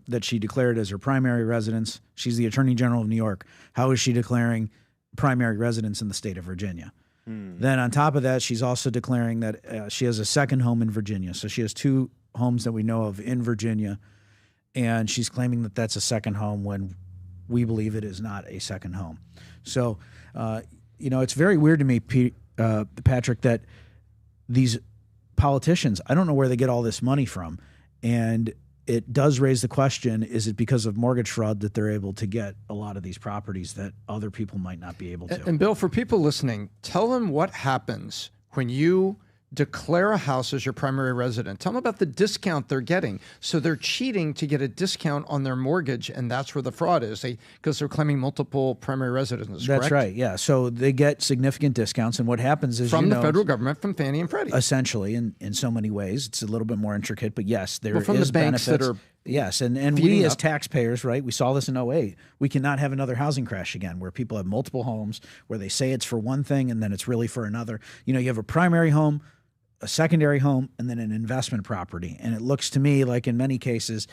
that she declared as her primary residence. She's the Attorney General of New York. How is she declaring primary residence in the state of Virginia? Then on top of that, she's also declaring that she has a second home in Virginia. So she has two homes that we know of in Virginia, and she's claiming that that's a second home when we believe it is not a second home. So, it's very weird to me, Patrick, that these politicians, I don't know where they get all this money from. And it does raise the question, is it because of mortgage fraud that they're able to get a lot of these properties that other people might not be able to? And Bill, for people listening, tell them what happens when you declare a house as your primary resident. Tell them about the discount they're getting. So they're cheating to get a discount on their mortgage, and that's where the fraud is, because they're claiming multiple primary residences, That's correct? right, yeah. So they get significant discounts, and what happens is, from the federal government, from Fannie and Freddie. Essentially, in so many ways. It's a little bit more intricate, but yes, there is from the banks benefits. that are Yes, and we feeding as up. taxpayers, right, we saw this in 08. We cannot have another housing crash again where people have multiple homes, where they say it's for one thing and then it's really for another. You have a primary home, a secondary home, and then an investment property. And it looks to me like in many cases,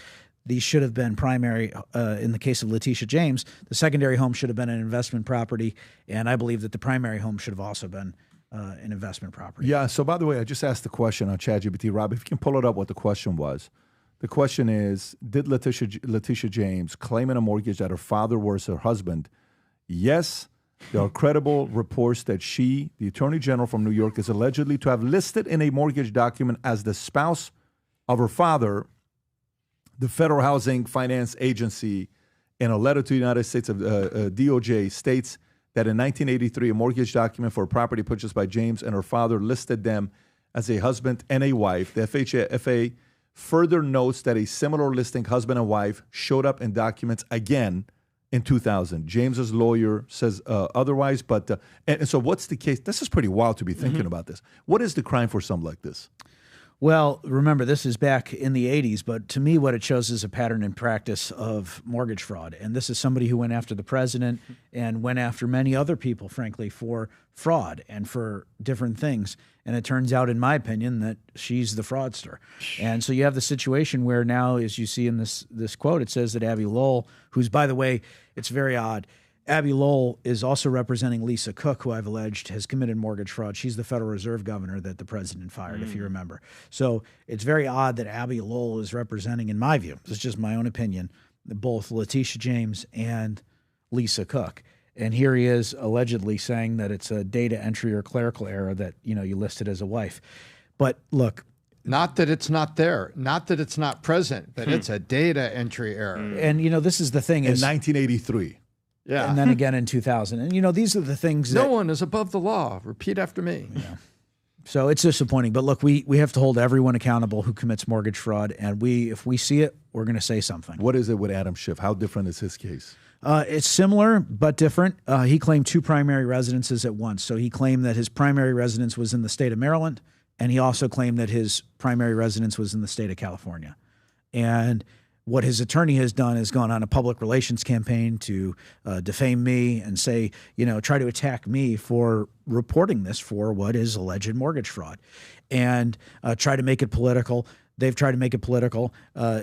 these should have been primary. In the case of Letitia James, the secondary home should have been an investment property. And I believe that the primary home should have also been an investment property. Yeah. So by the way, I just asked the question on ChatGPT. Rob, if you can pull it up, what the question was. The question is, did Letitia James claim in a mortgage that her father was her husband? Yes. There are credible reports that she, the Attorney General from New York, is allegedly to have listed in a mortgage document as the spouse of her father. The Federal Housing Finance Agency, in a letter to the United States of DOJ, states that in 1983, a mortgage document for a property purchased by James and her father listed them as a husband and a wife. The FHFA further notes that a similar listing, husband and wife, showed up in documents again in 2000. James's lawyer says otherwise, but and so what's the case? This is pretty wild to be thinking about this. What is the crime for something like this? Well, remember, this is back in the 80s, but to me what it shows is a pattern and practice of mortgage fraud. And this is somebody who went after the president and went after many other people, frankly, for fraud and for different things. And it turns out, in my opinion, that she's the fraudster. And so you have the situation where now, as you see in this quote, it says that Abby Lowell, who's, by the way, it's very odd, Abby Lowell is also representing Lisa Cook, who I've alleged has committed mortgage fraud. She's the Federal Reserve governor that the president fired, if you remember. So it's very odd that Abby Lowell is representing, in my view, this is just my own opinion, both Letitia James and Lisa Cook. And here he is allegedly saying that it's a data entry or clerical error that, you listed as a wife. But look, not that it's not there, not that it's not present, but it's a data entry error. And, this is the thing In is 1983. Yeah. And then again in 2000. And, these are the things that... No one is above the law. Repeat after me. Yeah. So it's disappointing. But look, we have to hold everyone accountable who commits mortgage fraud. And if we see it, we're going to say something. What is it with Adam Schiff? How different is his case? It's similar, but different. He claimed two primary residences at once. So he claimed that his primary residence was in the state of Maryland, and he also claimed that his primary residence was in the state of California. And what his attorney has done is gone on a public relations campaign to defame me and say, try to attack me for reporting this for what is alleged mortgage fraud, and try to make it political. They've tried to make it political.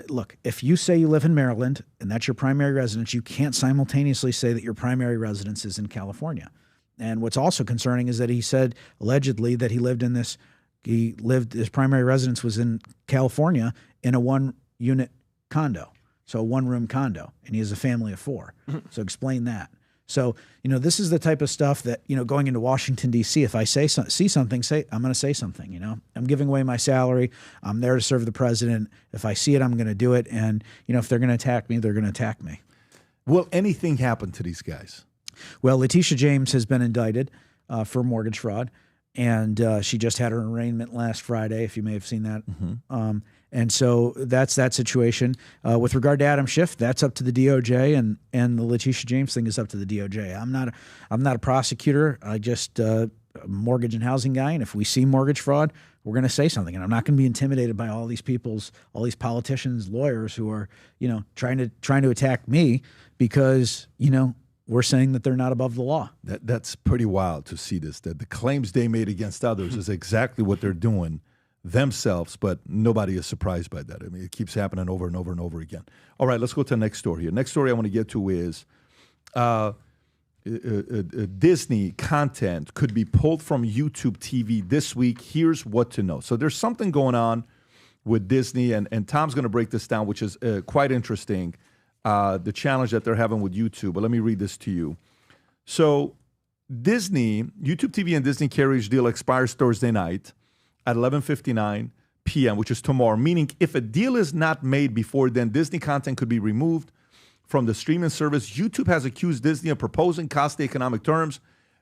Look, if you say you live in Maryland and that's your primary residence, you can't simultaneously say that your primary residence is in California. And what's also concerning is that he said allegedly that his primary residence was in California in a one-unit condo, so a one-room condo, and he has a family of 4. So explain that. So, this is the type of stuff that, going into Washington, D.C., if I see something, I'm going to say something, I'm giving away my salary. I'm there to serve the president. If I see it, I'm going to do it. And, if they're going to attack me, they're going to attack me. Will anything happen to these guys? Well, Letitia James has been indicted for mortgage fraud, and she just had her arraignment last Friday, if you may have seen that. And so that's that situation. With regard to Adam Schiff, that's up to the DOJ, and the Letitia James thing is up to the DOJ. I'm not a prosecutor. I just a mortgage and housing guy, and if we see mortgage fraud, we're going to say something. And I'm not going to be intimidated by all these politicians, lawyers who are trying to attack me because we're saying that they're not above the law. That's pretty wild to see this. That the claims they made against others is exactly what they're doing themselves, but nobody is surprised by that. I mean, it keeps happening over and over and over again. All right, let's go to the next story here. Next story I want to get to is Disney content could be pulled from YouTube TV this week. Here's what to know. So there's something going on with Disney, and Tom's going to break this down, which is quite interesting, the challenge that they're having with YouTube. But let me read this to you. So YouTube TV and Disney carriage deal expires Thursday night at 11:59 p.m., which is tomorrow, meaning if a deal is not made before then, Disney content could be removed from the streaming service. YouTube has accused Disney of proposing costly economic terms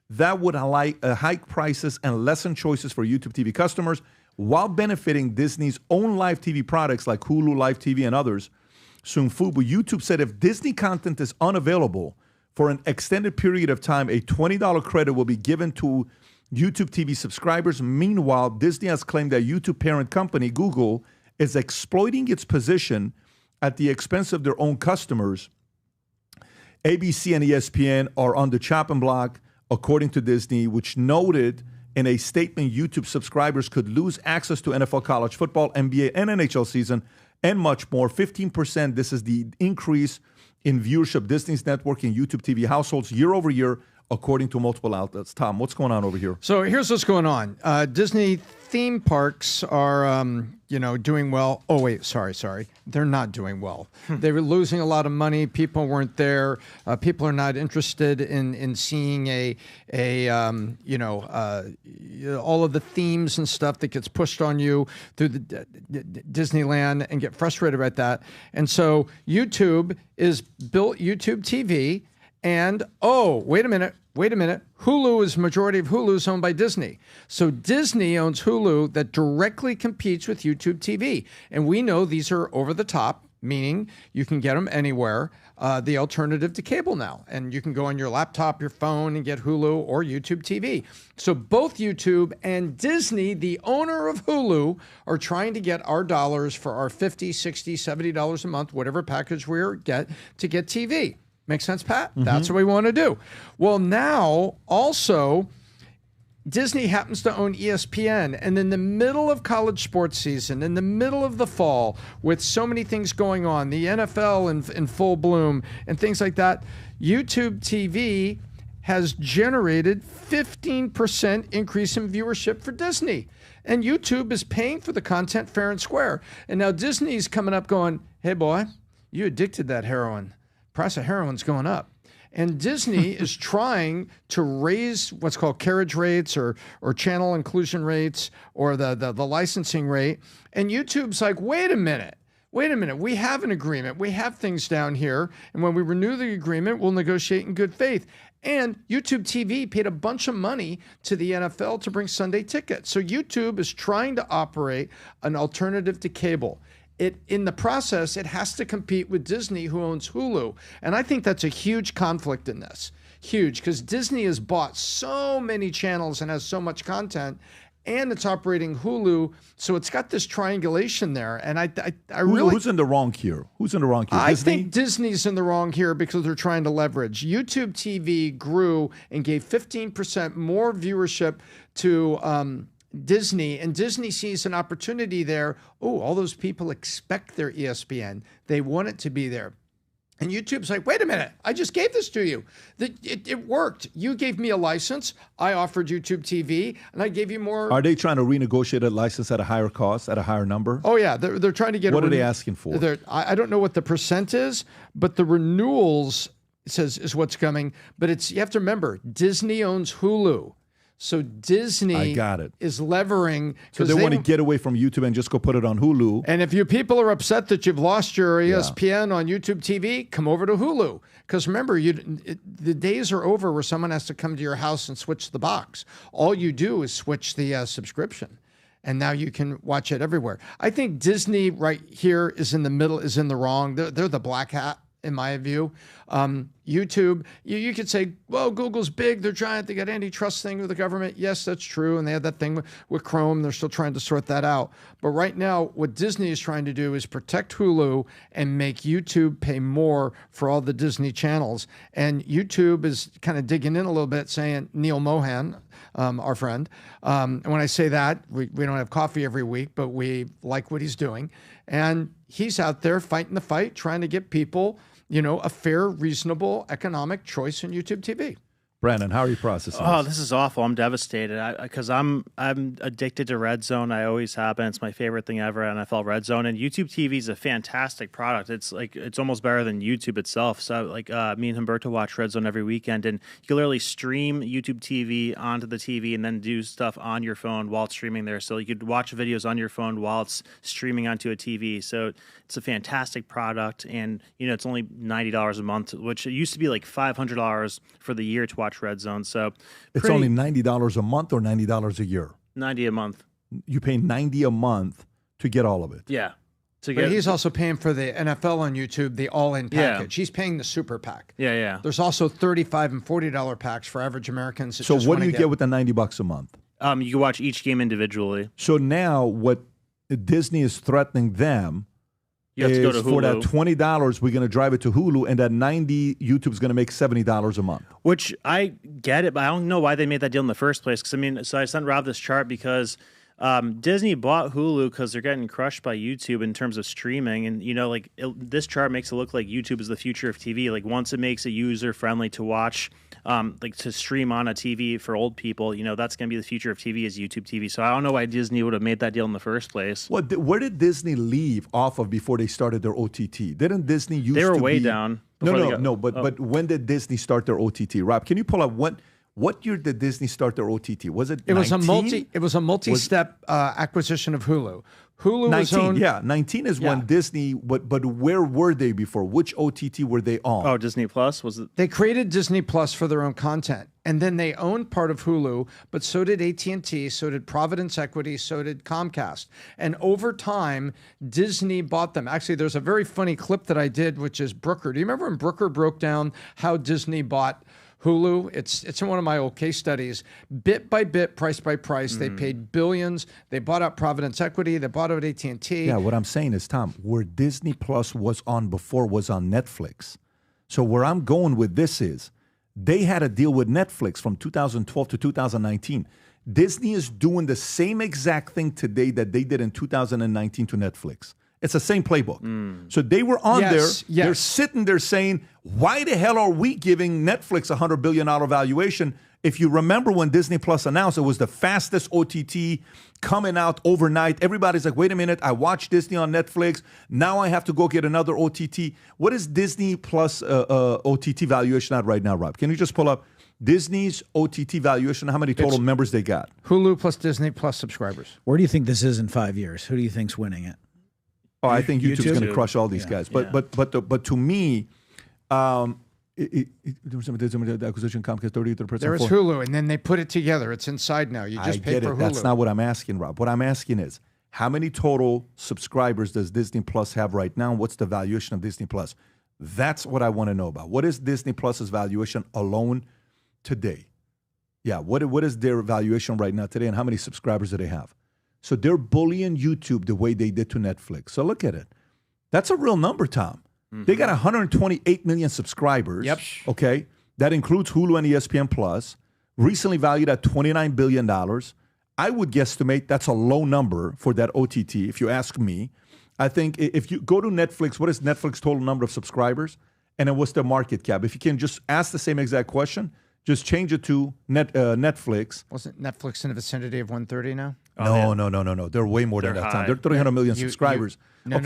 that would hike prices and lessen choices for YouTube TV customers while benefiting Disney's own live TV products like Hulu, Live TV, and others. Soon Fubu, YouTube said if Disney content is unavailable for an extended period of time, a $20 credit will be given to YouTube TV subscribers. Meanwhile, Disney has claimed that YouTube parent company, Google, is exploiting its position at the expense of their own customers. ABC and ESPN are on the chopping block, according to Disney, which noted in a statement YouTube subscribers could lose access to NFL college football, NBA, and NHL season, and much more. 15%, this is the increase in viewership Disney's network in YouTube TV households year over year, according to multiple outlets. Tom, what's going on over here? So here's what's going on. Disney theme parks are, doing well. Oh, wait, sorry. They're not doing well. They were losing a lot of money. People weren't there. People are not interested in seeing all of the themes and stuff that gets pushed on you through the Disneyland, and get frustrated about that. And so YouTube is built YouTube TV. And, wait a minute. Hulu is majority of Hulu is owned by Disney. So Disney owns Hulu that directly competes with YouTube TV. And we know these are over the top, meaning you can get them anywhere, the alternative to cable now. And you can go on your laptop, your phone, and get Hulu or YouTube TV. So both YouTube and Disney, the owner of Hulu, are trying to get our dollars for our $50, $60, $70 a month, whatever package we get to get TV. Make sense, Pat? Mm-hmm. That's what we want to do. Well, now also Disney happens to own ESPN, and in the middle of college sports season, in the middle of the fall, with so many things going on, the NFL in full bloom and things like that, YouTube TV has generated 15% increase in viewership for Disney. And YouTube is paying for the content fair and square. And now Disney's coming up going, hey, boy, you addicted that heroin. Price of heroin's going up. And Disney is trying to raise what's called carriage rates or channel inclusion rates or the licensing rate. And YouTube's like, wait a minute. We have an agreement. We have things down here. And when we renew the agreement, we'll negotiate in good faith. And YouTube TV paid a bunch of money to the NFL to bring Sunday tickets. So YouTube is trying to operate an alternative to cable. In the process, it has to compete with Disney, who owns Hulu. And I think that's a huge conflict in this. Huge, because Disney has bought so many channels and has so much content. and it's operating Hulu. So it's got this triangulation there. And I really... Who's in the wrong here? Who's in the wrong here? I Disney? think Disney's in the wrong here because they're trying to leverage. YouTube TV grew and gave 15% more viewership to Disney, and Disney sees an opportunity there. Oh, all those people expect their ESPN. They want it to be there. And YouTube's like, wait a minute, I just gave this to you. It worked. You gave me a license. I offered YouTube TV, and I gave you more. Are they trying to renegotiate a license at a higher cost, at a higher number? Oh, yeah. They're trying to get What are they asking for? I don't know what the percent is, but the renewals is what's coming. But you have to remember, Disney owns Hulu. So Disney I got it. is levering. So they want to get away from YouTube and just go put it on Hulu. And if you people are upset that you've lost your ESPN on YouTube TV, come over to Hulu. Because remember, the days are over where someone has to come to your house and switch the box. All you do is switch the subscription. And now you can watch it everywhere. I think Disney right here is in the middle, is in the wrong. They're the black hat, in my view. YouTube, you could say, well, Google's big. They're trying to get antitrust thing with the government. Yes, that's true. And they had that thing with Chrome. They're still trying to sort that out. But right now, what Disney is trying to do is protect Hulu and make YouTube pay more for all the Disney channels. And YouTube is kind of digging in a little bit, saying, Neil Mohan, our friend. And when I say that, we don't have coffee every week, but we like what he's doing. And he's out there fighting the fight, trying to get people, a fair, reasonable economic choice in YouTube TV. Brandon, how are you processing Oh, this? this is awful. I'm devastated because I'm addicted to Red Zone. I always have been. It's my favorite thing ever, NFL Red Zone. And YouTube TV is a fantastic product. It's almost better than YouTube itself. So me and Humberto watch Red Zone every weekend, and you can literally stream YouTube TV onto the TV and then do stuff on your phone while it's streaming there. So you could watch videos on your phone while it's streaming onto a TV. So it's a fantastic product, and it's only $90 a month, which it used to be like $500 for the year to watch Red Zone. So It's only $90 a month or $90 a year? $90 a month. You pay $90 a month to get all of it. Yeah. But he's also paying for the NFL on YouTube, the all-in package. He's paying the super pack. Yeah. There's also $35 and $40 packs for average Americans. that So just what do wanna you get with the $90 a month? You can watch each game individually. So now what Disney is threatening them You have to go to for that Hulu. $20, we're going to drive it to Hulu, and that $90, YouTube's going to make $70 a month. Which I get it, but I don't know why they made that deal in the first place. Because so I sent Rob this chart because Disney bought Hulu because they're getting crushed by YouTube in terms of streaming, and this chart makes it look like YouTube is the future of TV. Like once it makes it user friendly to watch, to stream on a TV for old people, that's going to be the future of TV is YouTube TV. So I don't know why Disney would have made that deal in the first place. Where did Disney leave off of before they started their OTT? Didn't Disney used to be... They were way down. But when did Disney start their OTT? Rob, can you pull up what year did Disney start their OTT? Was it 19? It was a multi-step acquisition of Hulu. Hulu 19, was owned... yeah. 19 is when Disney... But where were they before? Which OTT were they on? Oh, Disney Plus? Was it? They created Disney Plus for their own content. And then they owned part of Hulu, but so did AT&T, so did Providence Equity, so did Comcast. And over time, Disney bought them. Actually, there's a very funny clip that I did, which is Brooker. Do you remember when Brooker broke down how Disney bought Hulu? It's in one of my old case studies. Bit by bit, price by price, they paid billions. They bought out Providence Equity. They bought out AT&T. Yeah, what I'm saying is, Tom, where Disney Plus was on before was on Netflix. So where I'm going with this is, they had a deal with Netflix from 2012 to 2019. Disney is doing the same exact thing today that they did in 2019 to Netflix. It's the same playbook. So they were on there. They're sitting there saying, why the hell are we giving Netflix a $100 billion valuation? If you remember when Disney Plus announced, it was the fastest OTT coming out overnight. Everybody's like, wait a minute, I watched Disney on Netflix. Now I have to go get another OTT. What is Disney Plus OTT valuation at right now, Rob? Can you just pull up Disney's OTT valuation? How many total members they got? Hulu plus Disney plus subscribers. Where do you think this is in 5 years? Who do you think's winning it? Oh, I think YouTube's going to crush all these guys. But to me, the acquisition Comcast 33%. There is Hulu, and then they put it together. It's inside now. You just pay for Hulu. That's not what I'm asking, Rob. What I'm asking is, how many total subscribers does Disney Plus have right now? What's the valuation of Disney Plus? That's what I want to know about. What is Disney Plus's valuation alone today? Yeah, what is their valuation right now today, and how many subscribers do they have? So they're bullying YouTube the way they did to Netflix. So look at it. That's a real number, Tom. They got 128 million subscribers. Yep. Okay. That includes Hulu and ESPN Plus. Recently valued at $29 billion. I would guesstimate that's a low number for that OTT, if you ask me. I think if you go to Netflix, what is Netflix total number of subscribers? And then what's the market cap? If you can just ask the same exact question, just change it to Netflix. Wasn't Netflix in the vicinity of 130 now? No. They're way more than that, Tom. They're 300 million subscribers. No.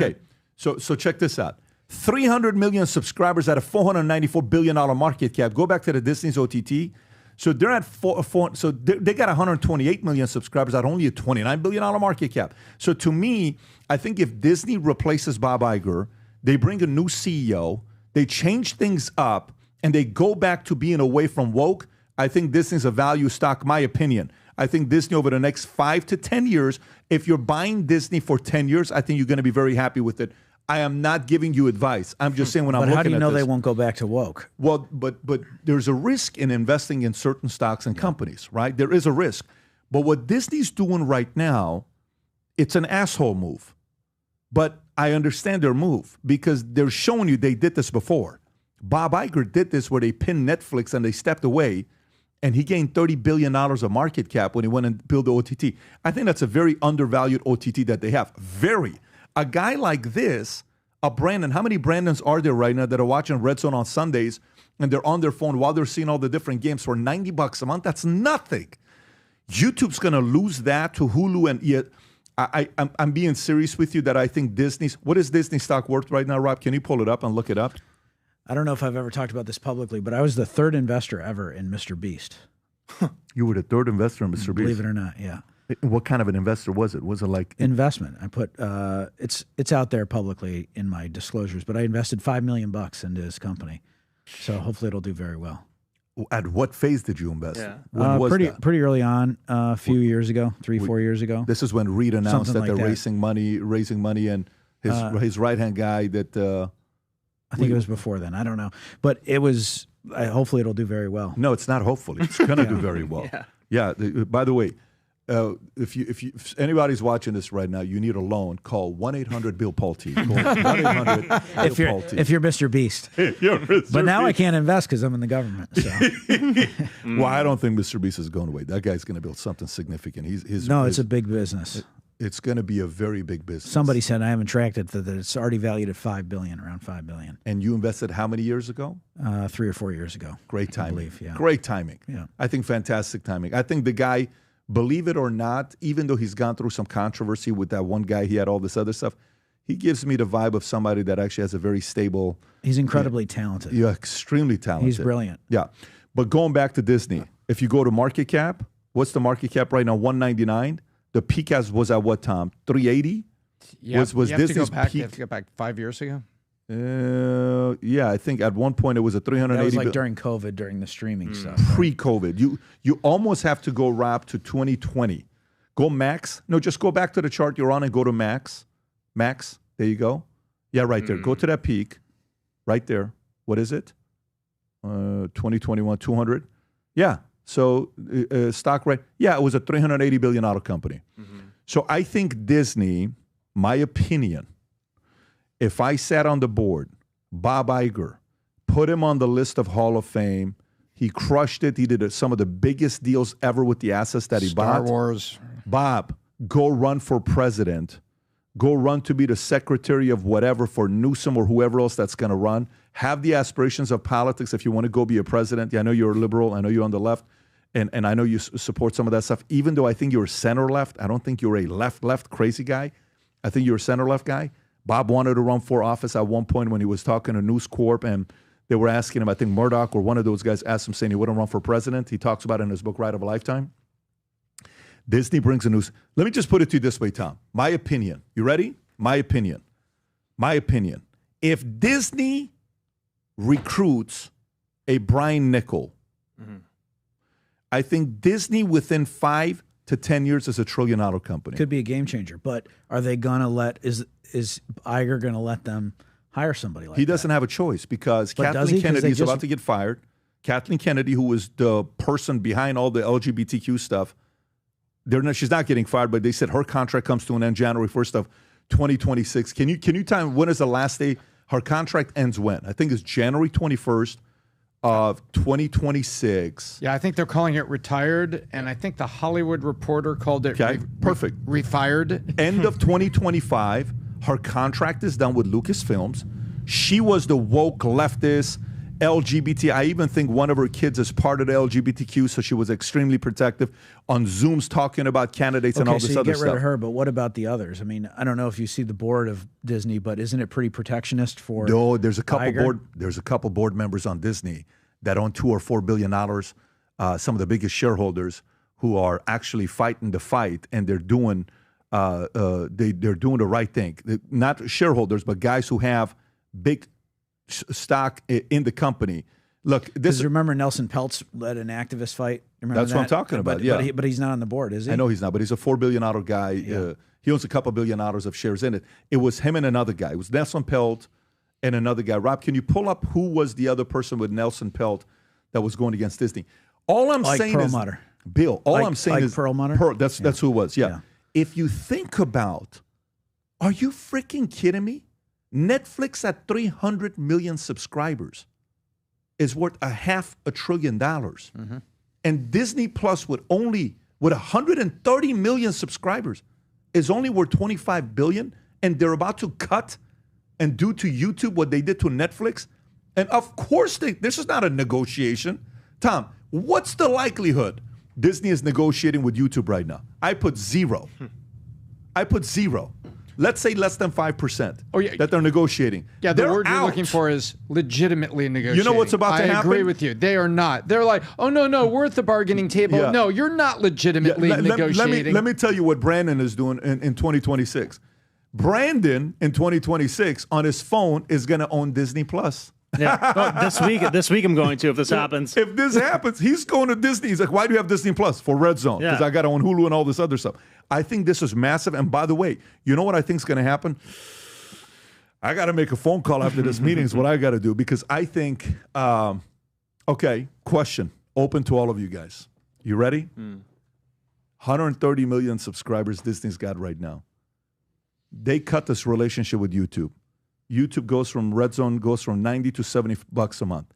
So check this out. 300 million subscribers at a $494 billion market cap. Go back to the Disney's OTT. So they're at they got 128 million subscribers at only a $29 billion market cap. So to me, I think if Disney replaces Bob Iger, they bring a new CEO, they change things up, and they go back to being away from woke, I think Disney's a value stock, my opinion. I think Disney over the next 5 to 10 years, if you're buying Disney for 10 years, I think you're going to be very happy with it. I am not giving you advice. I'm just saying when I'm looking at this. But how do you know they won't go back to woke? Well, but there's a risk in investing in certain stocks and companies, right? There is a risk. But what Disney's doing right now, it's an asshole move. But I understand their move because they're showing you they did this before. Bob Iger did this where they pinned Netflix and they stepped away, and he gained $30 billion of market cap when he went and built the OTT. I think that's a very undervalued OTT that they have. Very. A guy like this, a Brandon, how many Brandons are there right now that are watching Red Zone on Sundays and they're on their phone while they're seeing all the different games for $90 a month? That's nothing. YouTube's going to lose that to Hulu. And I'm being serious with you that I think what is Disney stock worth right now, Rob? Can you pull it up and look it up? I don't know if I've ever talked about this publicly, but I was the third investor ever in Mr. Beast. You were the third investor in Mr. Beast? Believe it or not, yeah. What kind of an investor was it? Was it like investment? I put it's out there publicly in my disclosures, but I invested $5 million into his company, so hopefully it'll do very well. At what phase did you invest? Yeah. When was that? Pretty early on, a few years ago, 4 years ago. This is when Reed announced that Something they're like raising money, and his right hand guy that. I think it was before then. I don't know, but it was. Hopefully, it'll do very well. No, it's not. Hopefully, it's going to do very well. Yeah. By the way, if anybody's watching this right now, you need a loan. Call 1-800-BILL-PAULT. If you're Mr. Beast. But now I can't invest because I'm in the government. So. Well, I don't think Mr. Beast is going away. That guy's going to build something significant. It's a big business. It's going to be a very big business. Somebody said I haven't tracked it that it's already valued at $5 billion, around $5 billion. And you invested how many years ago? 3 or 4 years ago. Great timing. I believe, yeah. Great timing. Yeah. I think fantastic timing. I think the guy, believe it or not, even though he's gone through some controversy with that one guy, he had all this other stuff, he gives me the vibe of somebody that actually has a very stable. He's incredibly talented. Yeah, extremely talented. He's brilliant. Yeah. But going back to Disney, if you go to market cap, what's the market cap right now? 199. The peak was at what, Tom? 380? Yeah, was you have Disney's to go back, peak? You have to go back 5 years ago? Yeah, I think at one point it was a 380. That was like during COVID, during the streaming stuff. Pre-COVID. You almost have to go, Rob, to 2020. Go max. No, just go back to the chart you're on and go to max. Max. There you go. Yeah, right there. Go to that peak. Right there. What is it? 2021, 200. Yeah. So stock right. Yeah, it was a $380 billion company. So I think Disney, my opinion, if I sat on the board, Bob Iger, put him on the list of Hall of Fame, he crushed it. He did some of the biggest deals ever with the assets that he bought. Star Wars. Bob, go run for president. Go run to be the secretary of whatever for Newsom or whoever else that's going to run. Have the aspirations of politics if you want to go be a president. Yeah, I know you're a liberal. I know you're on the left. And I know you support some of that stuff. Even though I think you're center-left, I don't think you're a left crazy guy. I think you're a center-left guy. Bob wanted to run for office at one point when he was talking to News Corp, and they were asking him, I think Murdoch or one of those guys asked him, saying he wouldn't run for president. He talks about it in his book, Ride of a Lifetime. Disney brings the news. Let me just put it to you this way, Tom. My opinion. You ready? My opinion. My opinion. If Disney recruits a Brian Nichol, I think Disney within 5 to 10 years is a $1 trillion company. Could be a game changer, but are they going to is Iger going to let them hire somebody like that? He doesn't have a choice because But Kathleen Kennedy is just- about to get fired. Kathleen Kennedy, who was the person behind all the LGBTQ stuff, she's not getting fired, but they said her contract comes to an end January 1st of 2026. Can you tell me when is the last day? Her contract ends when? I think it's January 21st of 2026. Yeah, I think they're calling it retired, and I think the Hollywood Reporter called it perfect. Refired. End of 2025, her contract is done with Lucasfilms. She was the woke leftist, LGBT. I even think one of her kids is part of the LGBTQ, so she was extremely protective on Zooms talking about candidates and all this so you other get rid stuff. of her, but what about the others? I mean, I don't know if you see the board of Disney, but isn't it pretty protectionist for No, there's a couple Iger? board members on Disney that own $2 or $4 billion, some of the biggest shareholders who are actually fighting the fight, and they're doing they're doing the right thing. Not shareholders, but guys who have big stock in the company. Look, this. Remember Nelson Peltz led an activist fight. Remember That's that? what I'm talking about. But he's not on the board, is he? I know he's not, but he's a $4 billion guy. Yeah. He owns a couple $1 billion of shares in it. It was him and another guy. It was Nelson Peltz and another guy. Rob, can you pull up who was the other person with Nelson Peltz that was going against Disney? All I'm saying Perlmutter. is, Bill. All I'm saying is Perlmutter. That's who it was. Yeah. If you think about, are you freaking kidding me? Netflix at 300 million subscribers is worth $500 billion. Mm-hmm. And Disney Plus with 130 million subscribers is only worth $25 billion, and they're about to cut and do to YouTube what they did to Netflix. And of course, this is not a negotiation. Tom, what's the likelihood Disney is negotiating with YouTube right now? I put zero. Let's say less than 5% that they're negotiating. Yeah, the They're word you're out. looking for is legitimately negotiating. You know what's about to happen? I agree with you. They are not. They're like, oh, no, we're at the bargaining table. Yeah. No, you're not legitimately negotiating. Let me tell you what Brandon is doing in 2026. Brandon in 2026 on his phone is going to own Disney Plus. Yeah, well, this week I'm going to if this happens. If this happens, he's going to Disney. He's like, why do you have Disney Plus? For Red Zone. Because I got to own Hulu and all this other stuff. I think this is massive. And by the way, you know what I think is going to happen? I got to make a phone call after this meeting is what I got to do. Because I think, okay, question, open to all of you guys. You ready? 130 million subscribers Disney's got right now. They cut this relationship with YouTube. YouTube goes from Red Zone goes from $90 to $70 a month.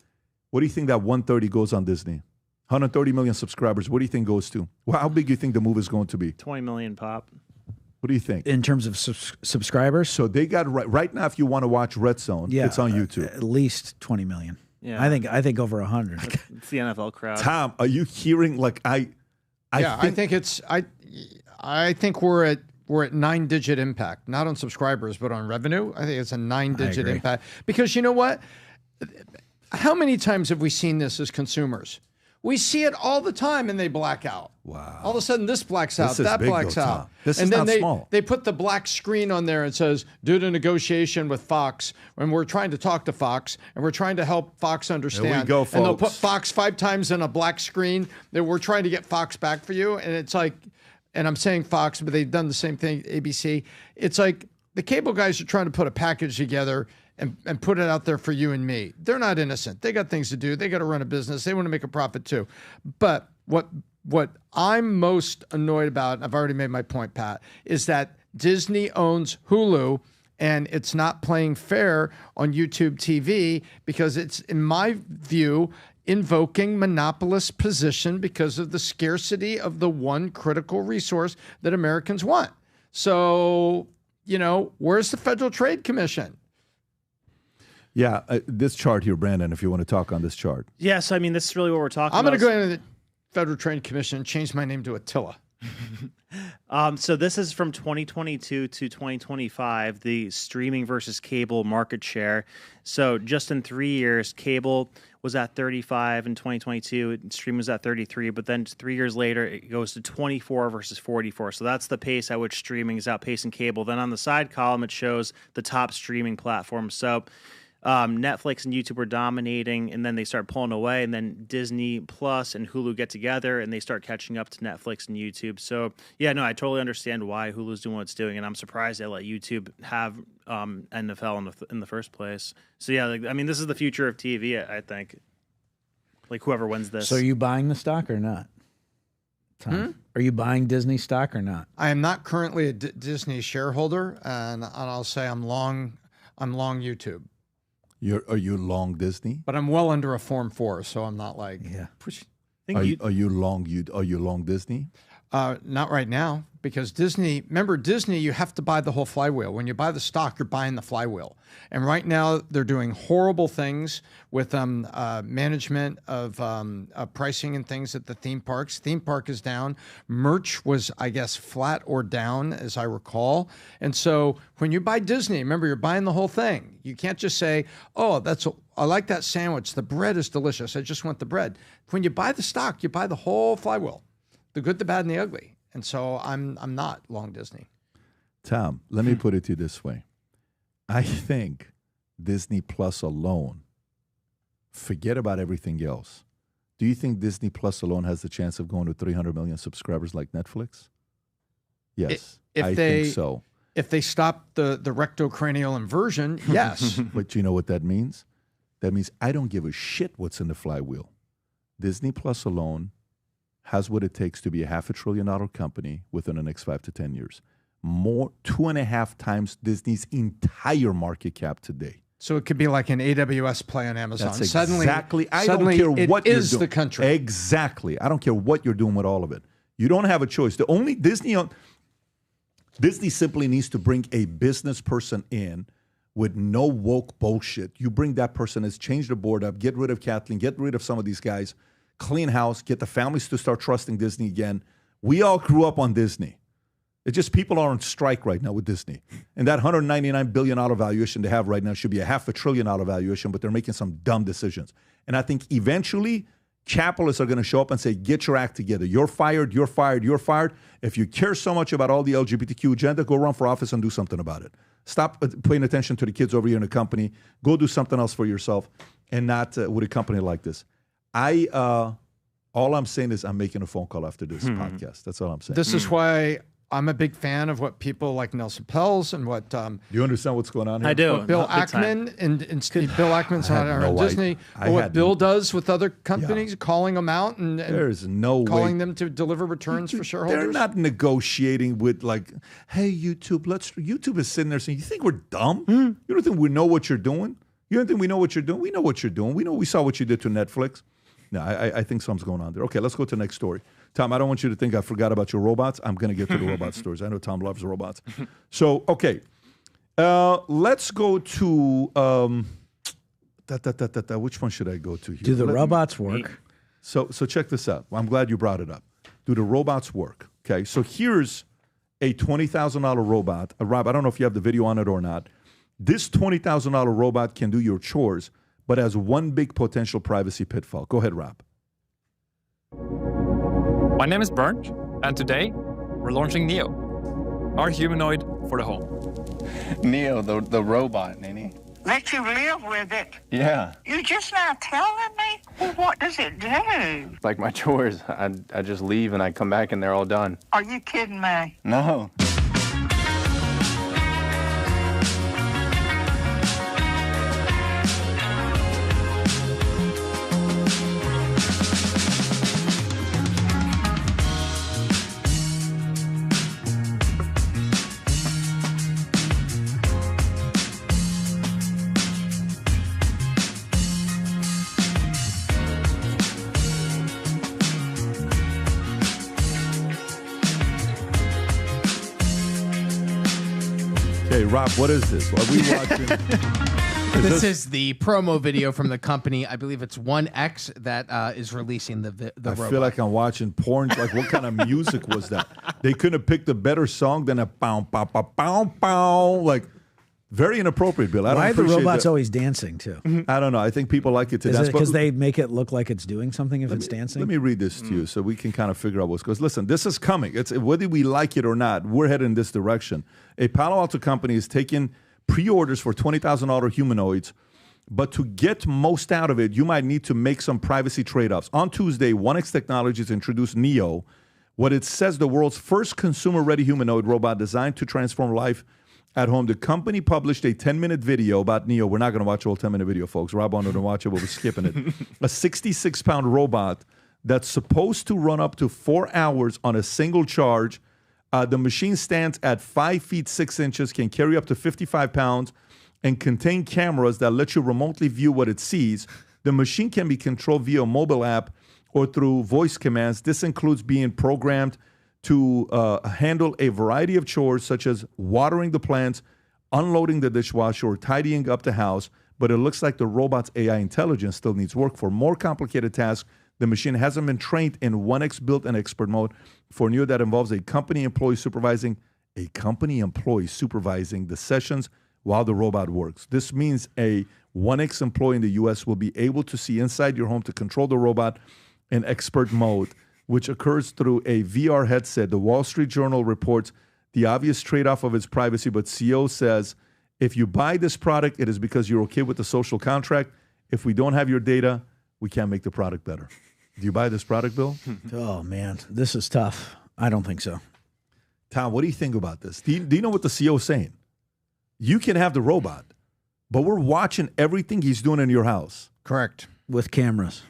What do you think that 130 goes on Disney? 130 million subscribers. What do you think goes to? Well, how big do you think the move is going to be? 20 million pop. What do you think? In terms of subscribers? So they got right now, if you want to watch Red Zone, it's on YouTube. At least 20 million. Yeah. I think over 100. It's the NFL crowd. Tom, are you hearing I think we're at 9-digit impact, not on subscribers, but on revenue. I think it's a 9-digit impact. Because you know what? How many times have we seen this as consumers? We see it all the time, and they black out. Wow. All of a sudden, this blacks out, that blacks out. This and is then not small. They put the black screen on there and says, due to negotiation with Fox, and we're trying to talk to Fox, and we're trying to help Fox understand. There we go, folks. And they'll put Fox 5 times in a black screen that we're trying to get Fox back for you. And it's like, and I'm saying Fox, but they've done the same thing, ABC. It's like the cable guys are trying to put a package together and put it out there for you and me. They're not innocent. They got things to do. They got to run a business. They want to make a profit too. But what I'm most annoyed about, I've already made my point, Pat, is that Disney owns Hulu and it's not playing fair on YouTube TV because it's, in my view, invoking monopolist position because of the scarcity of the one critical resource that Americans want. So, where's the Federal Trade Commission? Yeah, this chart here, Brandon, if you want to talk on this chart. Yes, I mean, this is really what we're talking I'm about. going to go into the Federal Trade Commission and change my name to Attila. So this is from 2022 to 2025, the streaming versus cable market share. So just in 3 years, cable was at 35 in 2022, and streaming was at 33, but then 3 years later, it goes to 24 versus 44. So that's the pace at which streaming is outpacing cable. Then on the side column, it shows the top streaming platforms. So Netflix and YouTube were dominating, and then they start pulling away, and then Disney Plus and Hulu get together, and they start catching up to Netflix and YouTube. So, yeah, no, I totally understand why Hulu's doing what it's doing, and I'm surprised they let YouTube have NFL in the first place. So, yeah, I mean, this is the future of TV, I think. like whoever wins this. So are you buying the stock or not? Tom? Are you buying Disney stock or not? I am not currently a Disney shareholder, and I'll say I'm long YouTube. Are you long Disney? But I'm well under a Form 4, so I'm not like Are you long Disney? Not right now, because Disney, you have to buy the whole flywheel. When you buy the stock, you're buying the flywheel. And right now, they're doing horrible things with management of pricing and things at the theme parks. Theme park is down. Merch was, I guess, flat or down, as I recall. And so when you buy Disney, remember, you're buying the whole thing. You can't just say, oh, I like that sandwich. The bread is delicious. I just want the bread. When you buy the stock, you buy the whole flywheel. The good, the bad, and the ugly. And so I'm not long Disney. Tom, let me put it to you this way. I think Disney Plus alone, forget about everything else. Do you think Disney Plus alone has the chance of going to 300 million subscribers like Netflix? Yes, I think so. If they stop the rectocranial inversion, yes. But you know what that means? That means I don't give a shit what's in the flywheel. Disney Plus alone has what it takes to be a $500 billion company within the next 5 to 10 years. 2.5 times Disney's entire market cap today. So it could be like an AWS play on Amazon. That's suddenly, I don't care what you're doing. The country. Exactly. I don't care what you're doing with all of it. You don't have a choice. The only Disney simply needs to bring a business person in with no woke bullshit. You bring that person, has changed the board up, get rid of Kathleen, get rid of some of these guys, clean house, get the families to start trusting Disney again. We all grew up on Disney. It's just people are on strike right now with Disney. And that $199 billion valuation they have right now should be a $500 billion valuation, but they're making some dumb decisions. And I think eventually capitalists are going to show up and say, get your act together. You're fired, you're fired, you're fired. If you care so much about all the LGBTQ agenda, go run for office and do something about it. Stop paying attention to the kids over here in the company. Go do something else for yourself and not with a company like this. All I'm saying is I'm making a phone call after this podcast. That's all I'm saying. This is why I'm a big fan of what people like Nelson Pelz and what do you understand what's going on here? I do. What Bill Ackman and Bill Ackman's on Disney. What Bill does with other companies, calling them out and there's no calling way. them to deliver returns for shareholders. They're not negotiating with like, hey, YouTube, YouTube is sitting there saying, you think we're dumb? You don't think we know what you're doing? You don't think we know what you're doing? We know what you're doing. We saw what you did to Netflix. No, I think something's going on there. Okay, let's go to the next story. Tom, I don't want you to think I forgot about your robots. I'm going to get to the robot stories. I know Tom loves robots. So, okay. Let's go to, which one should I go to here? Do the robots work? So check this out. I'm glad you brought it up. Do the robots work? Okay, so here's a $20,000 robot. Rob, I don't know if you have the video on it or not. This $20,000 robot can do your chores, but has one big potential privacy pitfall. Go ahead, Rob. My name is Bernd, and today we're launching Neo, our humanoid for the home. Neo, the robot, Nene. Let you live with it. Yeah. You're just not telling me? Well, what does it do? Like my chores, I just leave and I come back and they're all done. Are you kidding me? No. Hey, Rob, what is this? Are we watching? This is the promo video from the company. I believe it's 1X that is releasing the I robot. feel like I'm watching porn. Like, what kind of music was that? They couldn't have picked a better song than a pow, pow, pow, pow, pow. Like, very inappropriate, Bill. Why are the robots always dancing, too? I don't know. I think people like it to dance. Because they make it look like it's doing something if it's dancing? Let me read this to you so we can kind of figure out what's going on. Listen, this is coming. It's whether we like it or not, we're headed in this direction. A Palo Alto company is taking pre-orders for $20,000 humanoids, but to get most out of it, you might need to make some privacy trade-offs. On Tuesday, 1X Technologies introduced Neo, what it says the world's first consumer-ready humanoid robot designed to transform life at home. The company published a 10-minute video about Neo. We're not going to watch a whole 10-minute video, folks. Rob wanted to watch it, but we're skipping it. A 66-pound robot that's supposed to run up to 4 hours on a single charge. The machine stands at 5 feet 6 inches, can carry up to 55 pounds, and contain cameras that let you remotely view what it sees. The machine can be controlled via a mobile app or through voice commands. This includes being programmed to handle a variety of chores such as watering the plants, unloading the dishwasher, or tidying up the house. But it looks like the robot's AI intelligence still needs work. For more complicated tasks, the machine hasn't been trained in 1X built and expert mode. For Neo, that involves a company employee supervising the sessions while the robot works. This means a 1X employee in the U.S. will be able to see inside your home to control the robot in expert mode, which occurs through a VR headset. The Wall Street Journal reports the obvious trade-off of its privacy, but CEO says, if you buy this product, it is because you're okay with the social contract. If we don't have your data, we can't make the product better. Do you buy this product, Bill? Oh, man, this is tough. I don't think so. Tom, what do you think about this? Do you know what the CEO is saying? You can have the robot, but we're watching everything he's doing in your house. Correct. With cameras.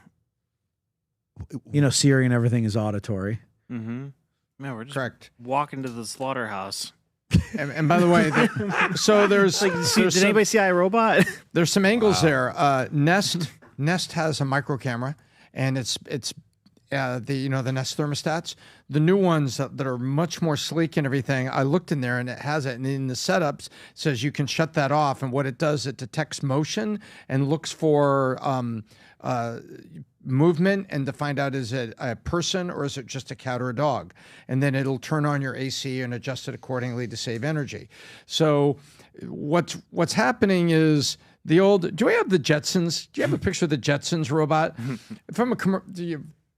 You know, Siri and everything is auditory. Mm-hmm. Man, we're just Correct. walking to the slaughterhouse. And by the way, so there's... did anybody see iRobot? There's some angles there. Nest has a micro camera, and it's the Nest thermostats. The new ones that are much more sleek and everything, I looked in there and it has it. And in the setups, it says you can shut that off. And what it does, it detects motion and looks for movement and to find out, is it a person or is it just a cat or a dog? And then it'll turn on your AC and adjust it accordingly to save energy. So what's happening is the old, do we have the Jetsons? Do you have a picture of the Jetsons robot? From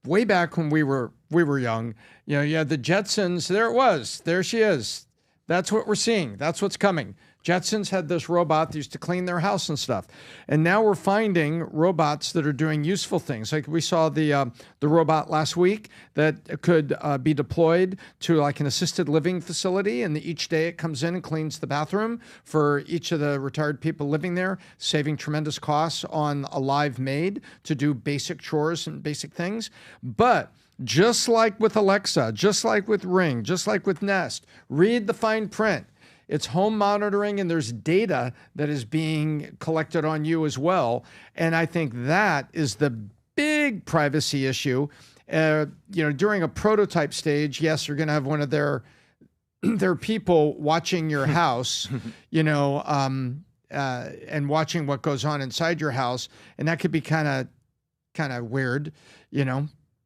way back when we were young, you had the Jetsons. There it was. There she is. That's what we're seeing. That's what's coming. Jetsons had this robot that used to clean their house and stuff. And now we're finding robots that are doing useful things. Like we saw the robot last week that could be deployed to like an assisted living facility. And each day it comes in and cleans the bathroom for each of the retired people living there, saving tremendous costs on a live maid to do basic chores and basic things. But just like with Alexa, just like with Ring, just like with Nest, read the fine print. It's home monitoring, and there's data that is being collected on you as well. And I think that is the big privacy issue. During a prototype stage, yes, you're going to have one of their people watching your house, and watching what goes on inside your house, and that could be kind of weird,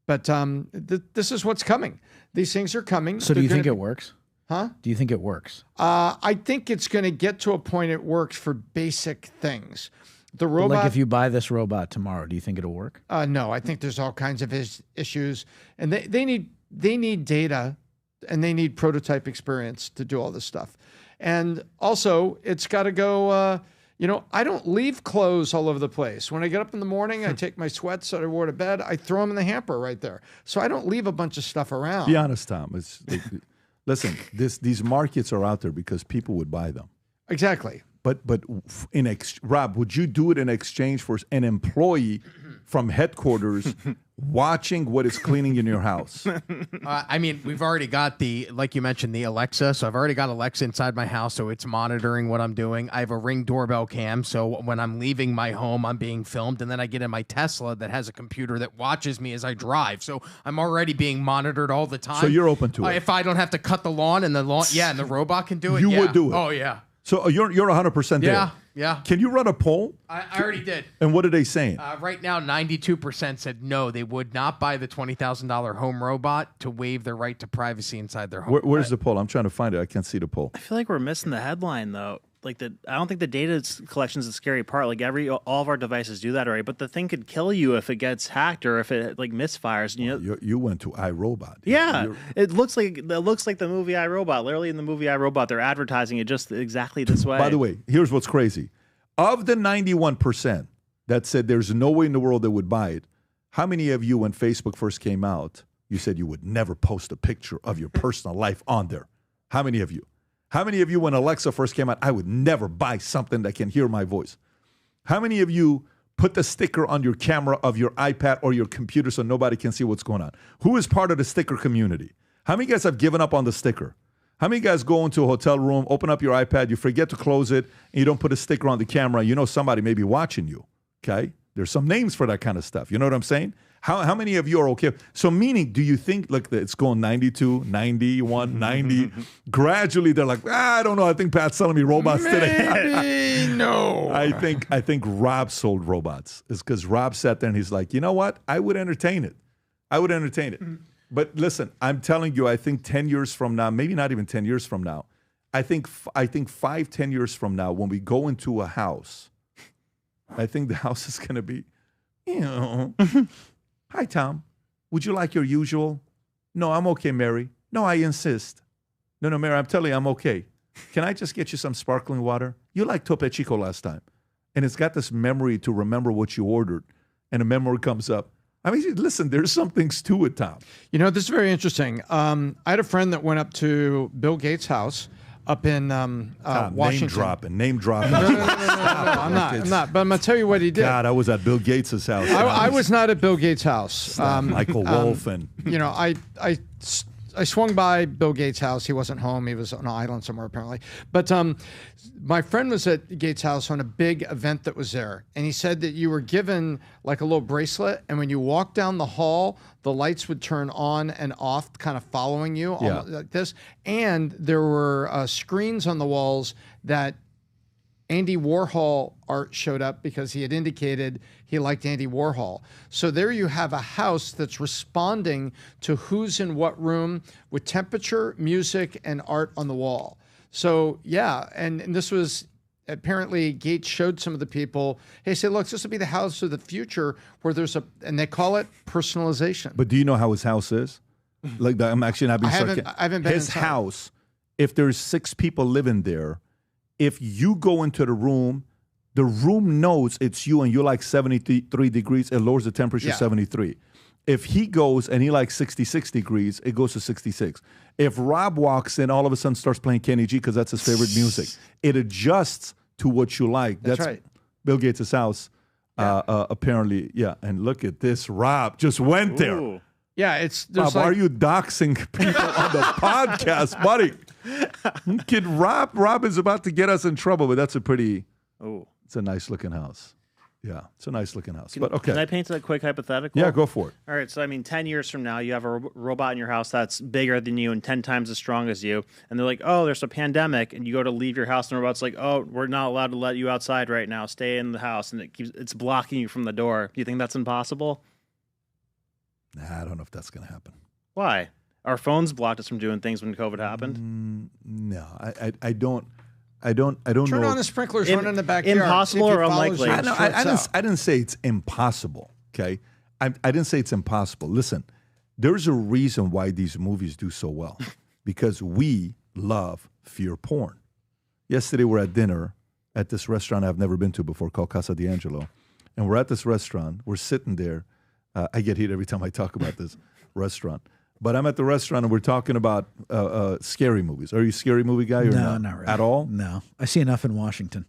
But this is what's coming. These things are coming. So do you think it works? Huh? Do you think it works? I think it's going to get to a point it works for basic things. The robot, like if you buy this robot tomorrow, do you think it'll work? No, I think there's all kinds of issues, and they need data, and they need prototype experience to do all this stuff. And also, it's got to go. I don't leave clothes all over the place. When I get up in the morning, I take my sweats that I wore to bed, I throw them in the hamper right there. So I don't leave a bunch of stuff around. Be honest, Tom. Listen, these markets are out there because people would buy them. Exactly. But Rob, would you do it in exchange for an employee from headquarters watching what is cleaning in your house? We've already got like you mentioned, the Alexa. So I've already got Alexa inside my house, so it's monitoring what I'm doing. I have a Ring doorbell cam, so when I'm leaving my home, I'm being filmed. And then I get in my Tesla that has a computer that watches me as I drive. So I'm already being monitored all the time. So you're open to it? If I don't have to cut the lawn, and the robot can do it. You would do it? Oh, yeah. So you're 100% there? Yeah. Can you run a poll? I already did. And what are they saying? Right now, 92% said no, they would not buy the $20,000 home robot to waive their right to privacy inside their home. Where's the poll? I'm trying to find it. I can't see the poll. I feel like we're missing the headline, though. I don't think the data collection is the scary part. Like all of our devices do that already, but the thing could kill you if it gets hacked or if it misfires. You went to iRobot. Yeah, it looks like the movie iRobot. Literally in the movie iRobot, they're advertising it just exactly this way. By the way, here's what's crazy: of the 91% that said there's no way in the world they would buy it, how many of you, when Facebook first came out, you said you would never post a picture of your personal life on there? How many of you? How many of you, when Alexa first came out, I would never buy something that can hear my voice? How many of you put the sticker on your camera of your iPad or your computer so nobody can see what's going on? Who is part of the sticker community? How many guys have given up on the sticker? How many guys go into a hotel room, open up your iPad, you forget to close it, and you don't put a sticker on the camera? You know somebody may be watching you, okay? There's some names for that kind of stuff. You know what I'm saying? How many of you are okay? So meaning, do you think, look, it's going 92, 91, 90? Gradually, they're like, I don't know. I think Pat's selling me robots today. No. I think Rob sold robots. It's because Rob sat there and he's like, you know what? I would entertain it. But listen, I'm telling you, I think 10 years from now, maybe not even 10 years from now, I think 5, 10 years from now, when we go into a house, I think the house is going to be, hi, Tom. Would you like your usual? No, I'm okay, Mary. No, I insist. No, Mary, I'm telling you, I'm okay. Can I just get you some sparkling water? You liked Tope Chico last time. And it's got this memory to remember what you ordered. And a memory comes up. I mean, listen, there's some things to it, Tom. You know, this is very interesting. I had a friend that went up to Bill Gates' house up in Washington. Name dropping. No, I'm not. But I'm going to tell you what he did. God, I was at Bill Gates' house. I was not at Bill Gates' house. Michael Wolff and... You know, I swung by Bill Gates' house. He wasn't home. He was on an island somewhere, apparently. But my friend was at Gates' house on a big event that was there. And he said that you were given like a little bracelet. And when you walked down the hall, the lights would turn on and off, kind of following you like this. And there were screens on the walls that Andy Warhol art showed up because he had indicated he liked Andy Warhol. So there you have a house that's responding to who's in what room with temperature, music, and art on the wall. So yeah, and this was apparently Gates showed some of the people, hey, say, look, this will be the house of the future where there's and they call it personalization. But do you know how his house is? Like that, I'm actually not being sarcastic. I haven't been his inside. house, if there's 6 people living there, if you go into the room knows it's you and you're like 73 degrees, it lowers the temperature 73. If he goes and he likes 66 degrees, it goes to 66. If Rob walks in, all of a sudden starts playing Kenny G because that's his favorite music, it adjusts to what you like. That's right. Bill Gates' house, apparently. Yeah, and look at this. Rob just went there. Yeah, Rob, are you doxing people on the podcast, buddy? Kid Rob is about to get us in trouble, but that's it's a nice looking house. Yeah, it's a nice looking house. But okay. Can I paint a quick hypothetical? Yeah, go for it. All right, so I mean, 10 years from now, you have a robot in your house that's bigger than you and 10 times as strong as you, and they're like, oh, there's a pandemic, and you go to leave your house, and the robot's like, oh, we're not allowed to let you outside right now. Stay in the house, and it's blocking you from the door. Do you think that's impossible? Nah, I don't know if that's going to happen. Why? Our phones blocked us from doing things when COVID happened. No, I don't know. Turn on the sprinklers, run in the backyard. Impossible or unlikely? I didn't say it's impossible, okay? I didn't say it's impossible. Listen, there's a reason why these movies do so well, because we love fear porn. Yesterday, we're at dinner at this restaurant I've never been to before called Casa D'Angelo, and we're at this restaurant. We're sitting there. I get hit every time I talk about this restaurant. But I'm at the restaurant and we're talking about scary movies. Are you a scary movie guy or no, not really. At all? No. I see enough in Washington.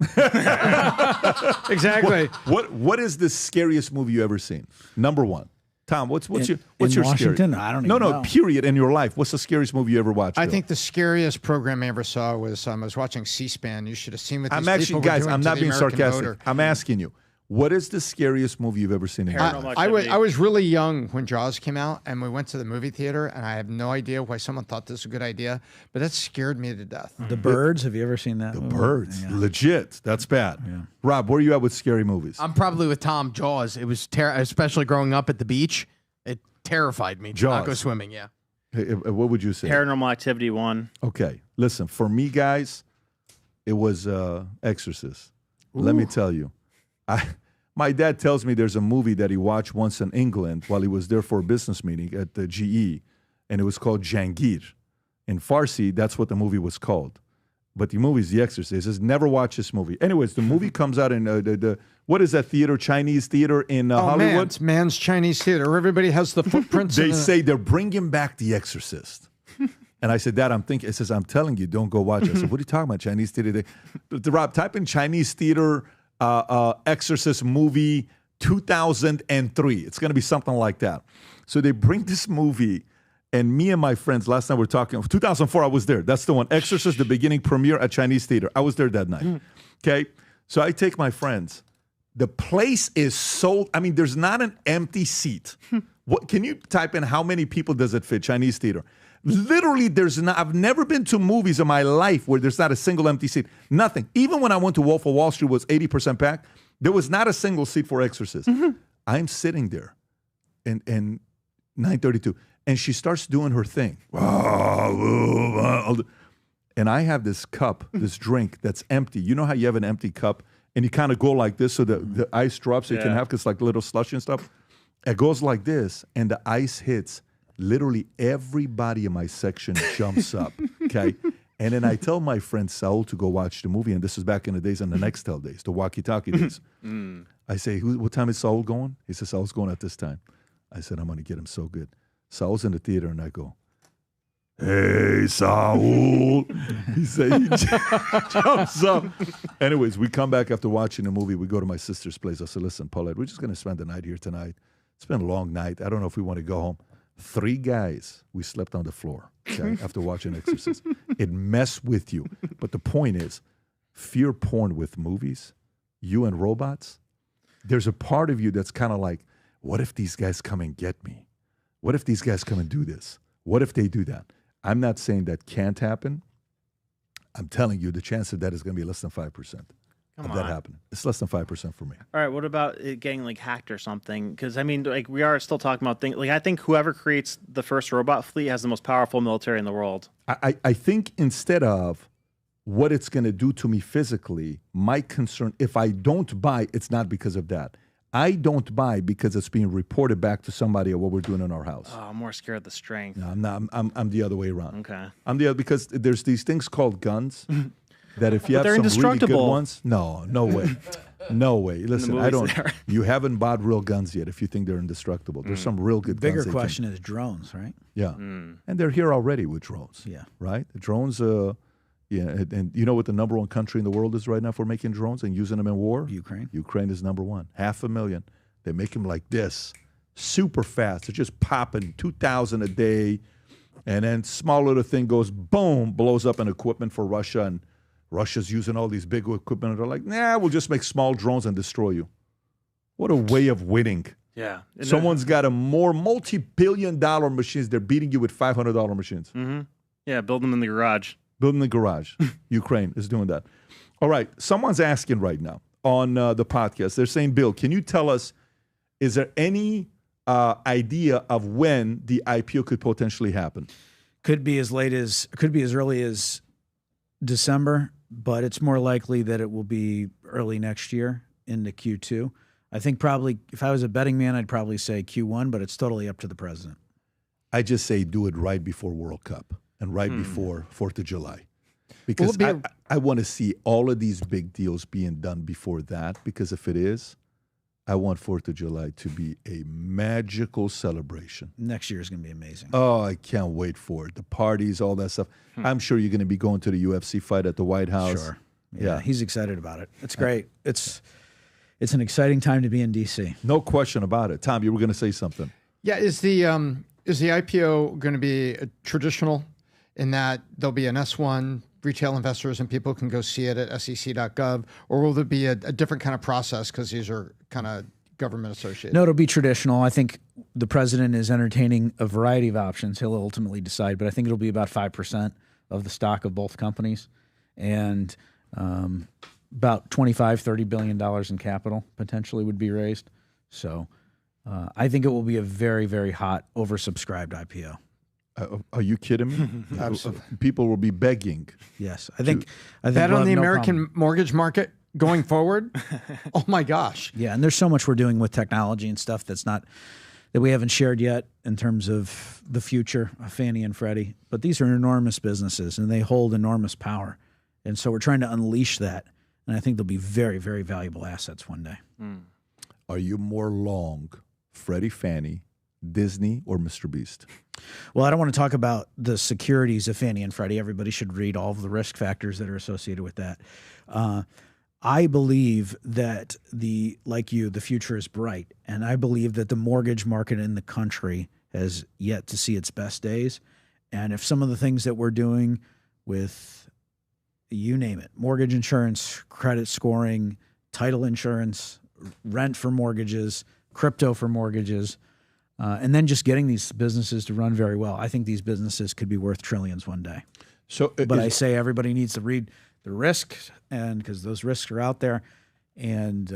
Exactly. What is the scariest movie you ever seen? Number one. Tom, what's your Washington? scary? I don't even know. No, period, in your life. What's the scariest movie you ever watched? I think the scariest program I ever saw was I was watching C-SPAN. You should have seen what these people were guys, doing I'm to not the being American sarcastic. voter. I'm asking you. What is the scariest movie you've ever seen in your life? I was really young when Jaws came out, and we went to the movie theater, and I have no idea why someone thought this was a good idea, but that scared me to death. The Birds, have you ever seen that? The Birds, legit. That's bad. Yeah. Rob, where are you at with scary movies? I'm probably with Tom. Jaws. It was especially growing up at the beach. It terrified me. Jaws. Not go swimming. Yeah. Hey, what would you say? Paranormal Activity 1. Okay, listen. For me, guys, it was Exorcist. Let me tell you, my dad tells me there's a movie that he watched once in England while he was there for a business meeting at the GE, and it was called Jangir. In Farsi, that's what the movie was called. But the movie is The Exorcist. He says, never watch this movie. Anyways, the movie comes out in what is that theater, Chinese theater in Hollywood? It's Man's Chinese Theater. Everybody has the footprints. They say they're bringing back The Exorcist. And I said, Dad, I'm thinking. It says, I'm telling you, don't go watch it. I said, what are you talking about, Chinese theater? Rob, type in Chinese theater Exorcist movie 2003. It's going to be something like that. So they bring this movie, and me and my friends, last night we were talking, 2004, I was there. That's the one. Exorcist, the beginning premiere at Chinese theater. I was there that night. Okay? So I take my friends. The place is sold. I mean, there's not an empty seat. What can you type in how many people does it fit? Chinese theater. Literally, there's not. I've never been to movies in my life where there's not a single empty seat. Nothing. Even when I went to Wolf of Wall Street, was 80% packed. There was not a single seat for Exorcist. I'm sitting there, and 9:32, and she starts doing her thing. And I have this cup, this drink that's empty. You know how you have an empty cup, and you kind of go like this so the ice drops so you can have, because like little slush and stuff. It goes like this, and the ice hits. Literally everybody in my section jumps up, okay? And then I tell my friend Saul to go watch the movie, and this is back in the days, in the Nextel days, the walkie-talkie days. I say, what time is Saul going? He says, Saul's going at this time. I said, I'm going to get him so good. Saul's in the theater, and I go, hey, Saul. He jumps up. Anyways, we come back after watching the movie. We go to my sister's place. I said, listen, Paulette, we're just going to spend the night here tonight. It's been a long night. I don't know if we want to go home. 3 guys, we slept on the floor, okay, after watching Exorcist. It messed with you. But the point is, fear porn with movies, you and robots, there's a part of you that's kind of like, what if these guys come and get me? What if these guys come and do this? What if they do that? I'm not saying that can't happen. I'm telling you the chance of that is going to be less than 5%. Of that happening. It's less than 5% for me. All right, what about it getting like hacked or something? Because I mean, like we are still talking about things. Like I think whoever creates the first robot fleet has the most powerful military in the world. I think instead of what it's going to do to me physically, my concern, if I don't buy, it's not because of that. I don't buy because it's being reported back to somebody of what we're doing in our house. Oh, I'm more scared of the strength. No, I'm not. I'm the other way around. Okay. I'm the other, because there's these things called guns. That if you But have they're some really good indestructible. ones, no way, no way. Listen, I don't. You haven't bought real guns yet. If you think they're indestructible, there's some real good. Bigger guns they question is drones, right? Yeah, and they're here already with drones. Yeah, right. The drones. Yeah, and you know what the number one country in the world is right now for making drones and using them in war? Ukraine. Ukraine is number one. 500,000. They make them like this, super fast. They're just popping 2,000 a day, and then small little thing goes boom, blows up an equipment for Russia, and Russia's using all these big equipment, and they're like, nah, we'll just make small drones and destroy you. What a way of winning. Yeah. Someone's got a more multi-billion-dollar machines. They're beating you with $500 machines. Yeah, build them in the garage. Build in the garage. Ukraine is doing that. All right. Someone's asking right now on the podcast. They're saying, Bill, can you tell us, is there any idea of when the IPO could potentially happen? Could be as early as December, but it's more likely that it will be early next year into Q2. I think probably if I was a betting man, I'd probably say Q1, but it's totally up to the president. I just say do it right before World Cup and right before 4th of July. Because I want to see all of these big deals being done before that, because if it is, I want 4th of July to be a magical celebration. Next year is going to be amazing. Oh, I can't wait for it. The parties, all that stuff. I'm sure you're going to be going to the UFC fight at the White House. Sure. Yeah, he's excited about it. It's great. It's an exciting time to be in D.C. No question about it. Tom, you were going to say something. Yeah, is the IPO going to be traditional in that there'll be an S1, retail investors and people can go see it at sec.gov, or will there be a different kind of process because these are kind of government associated? No, it'll be traditional. I think the president is entertaining a variety of options. He'll ultimately decide, but I think it'll be about 5% of the stock of both companies, and about $25-30 billion in capital potentially would be raised. So I think it will be a very, very hot, oversubscribed IPO. Are you kidding me? Absolutely. People will be begging. Yes. I think that we'll on the have no American problem. mortgage market going forward? Oh my gosh. Yeah, and there's so much we're doing with technology and stuff that we haven't shared yet in terms of the future of Fannie and Freddie. But these are enormous businesses and they hold enormous power. And so we're trying to unleash that. And I think they'll be very, very valuable assets one day. Are you more long Freddie Fannie Disney or Mr. Beast? Well, I don't want to talk about the securities of Fannie and Freddie. Everybody should read all of the risk factors that are associated with that. I believe that like you, the future is bright. And I believe that the mortgage market in the country has yet to see its best days. And if some of the things that we're doing with, you name it, mortgage insurance, credit scoring, title insurance, rent for mortgages, crypto for mortgages, and then just getting these businesses to run very well, I think these businesses could be worth trillions one day. So, but I say everybody needs to read the risks, and because those risks are out there, and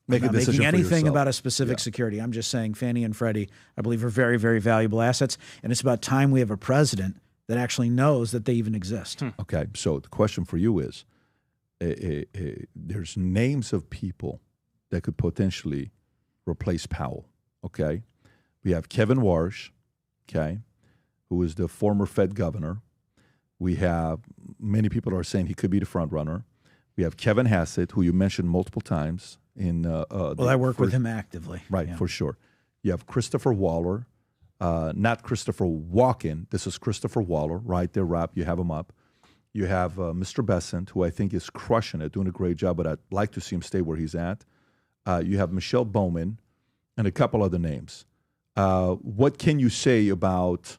make a not decision making for anything yourself. about a specific security. I'm just saying Fannie and Freddie, I believe, are very, very valuable assets, and it's about time we have a president that actually knows that they even exist. Okay, so the question for you is, there's names of people that could potentially replace Powell, okay? We have Kevin Warsh, okay, who is the former Fed governor. We have many people are saying he could be the front runner. We have Kevin Hassett, who you mentioned multiple times. I work with him actively. Right, for sure. You have Christopher Waller, not Christopher Walken. This is Christopher Waller, right there, Rob. You have him up. You have Mr. Besant, who I think is crushing it, doing a great job, but I'd like to see him stay where he's at. You have Michelle Bowman and a couple other names. What can you say about,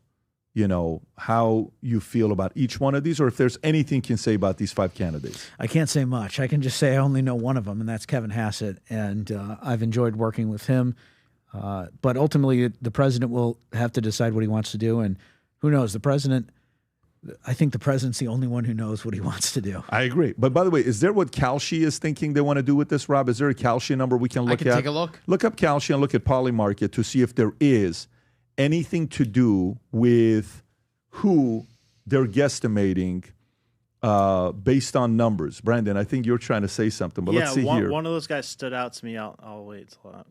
how you feel about each one of these, or if there's anything you can say about these 5 candidates? I can't say much. I can just say I only know one of them, and that's Kevin Hassett, and I've enjoyed working with him. But ultimately, the president will have to decide what he wants to do, and who knows? I think the president's the only one who knows what he wants to do. I agree. But by the way, is there what Kalshi is thinking they want to do with this, Rob? Is there a Kalshi number we can look at? Take a look. Look up Kalshi and look at Polymarket to see if there is anything to do with who they're guesstimating based on numbers. Brandon, I think you're trying to say something, but let's see here. One of those guys stood out to me. I'll wait till that.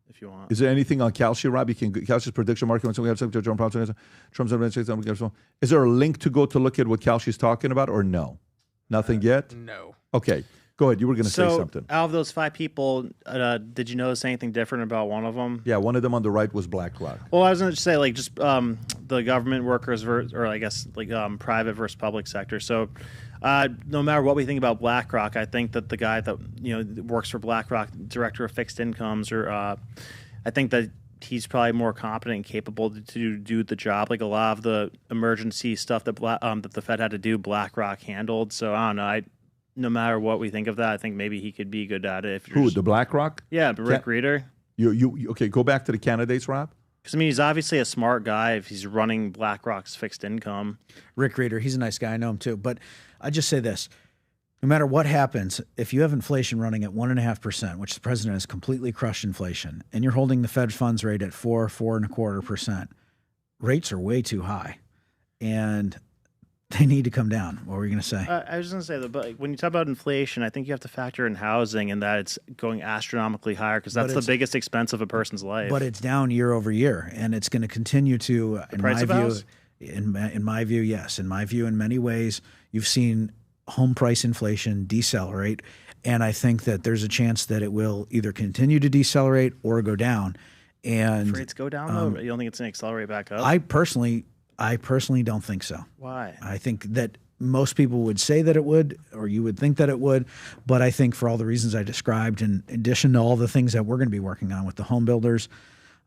If you want. Is there anything on Kalshi, Rob? You can Kalshi's prediction market. Is there a link to go to look at what Kalshi's talking about, or no? Nothing yet? No. Okay. Go ahead. You were going to say something. Out of those 5 people, did you notice anything different about one of them? Yeah, one of them on the right was BlackRock. Well, I was going to say, the government workers or I guess private versus public sector. So no matter what we think about BlackRock, I think that the guy that works for BlackRock, director of fixed incomes, or I think that he's probably more competent and capable to do the job. Like a lot of the emergency stuff that that the Fed had to do, BlackRock handled. So I don't know. No matter what we think of that, I think maybe he could be good at it. Who, the BlackRock? Yeah, Rick Reeder. You okay, go back to the candidates, Rob. Because, he's obviously a smart guy if he's running BlackRock's fixed income. Rick Reeder, he's a nice guy. I know him too. But I just say this. No matter what happens, if you have inflation running at 1.5%, which the president has completely crushed inflation, and you're holding the Fed funds rate at 4.25%, rates are way too high. And they need to come down. What were you going to say? I was going to say that, but when you talk about inflation, I think you have to factor in housing and that it's going astronomically higher because that's the biggest expense of a person's life. But it's down year over year, and it's going to continue to. In my view, in my view, yes. In my view, in many ways, you've seen home price inflation decelerate, and I think that there's a chance that it will either continue to decelerate or go down. And if rates go down, though, you don't think it's going to accelerate back up? I personally don't think so. Why? I think that most people would say that it would, or you would think that it would, but I think for all the reasons I described, in addition to all the things that we're going to be working on with the home builders,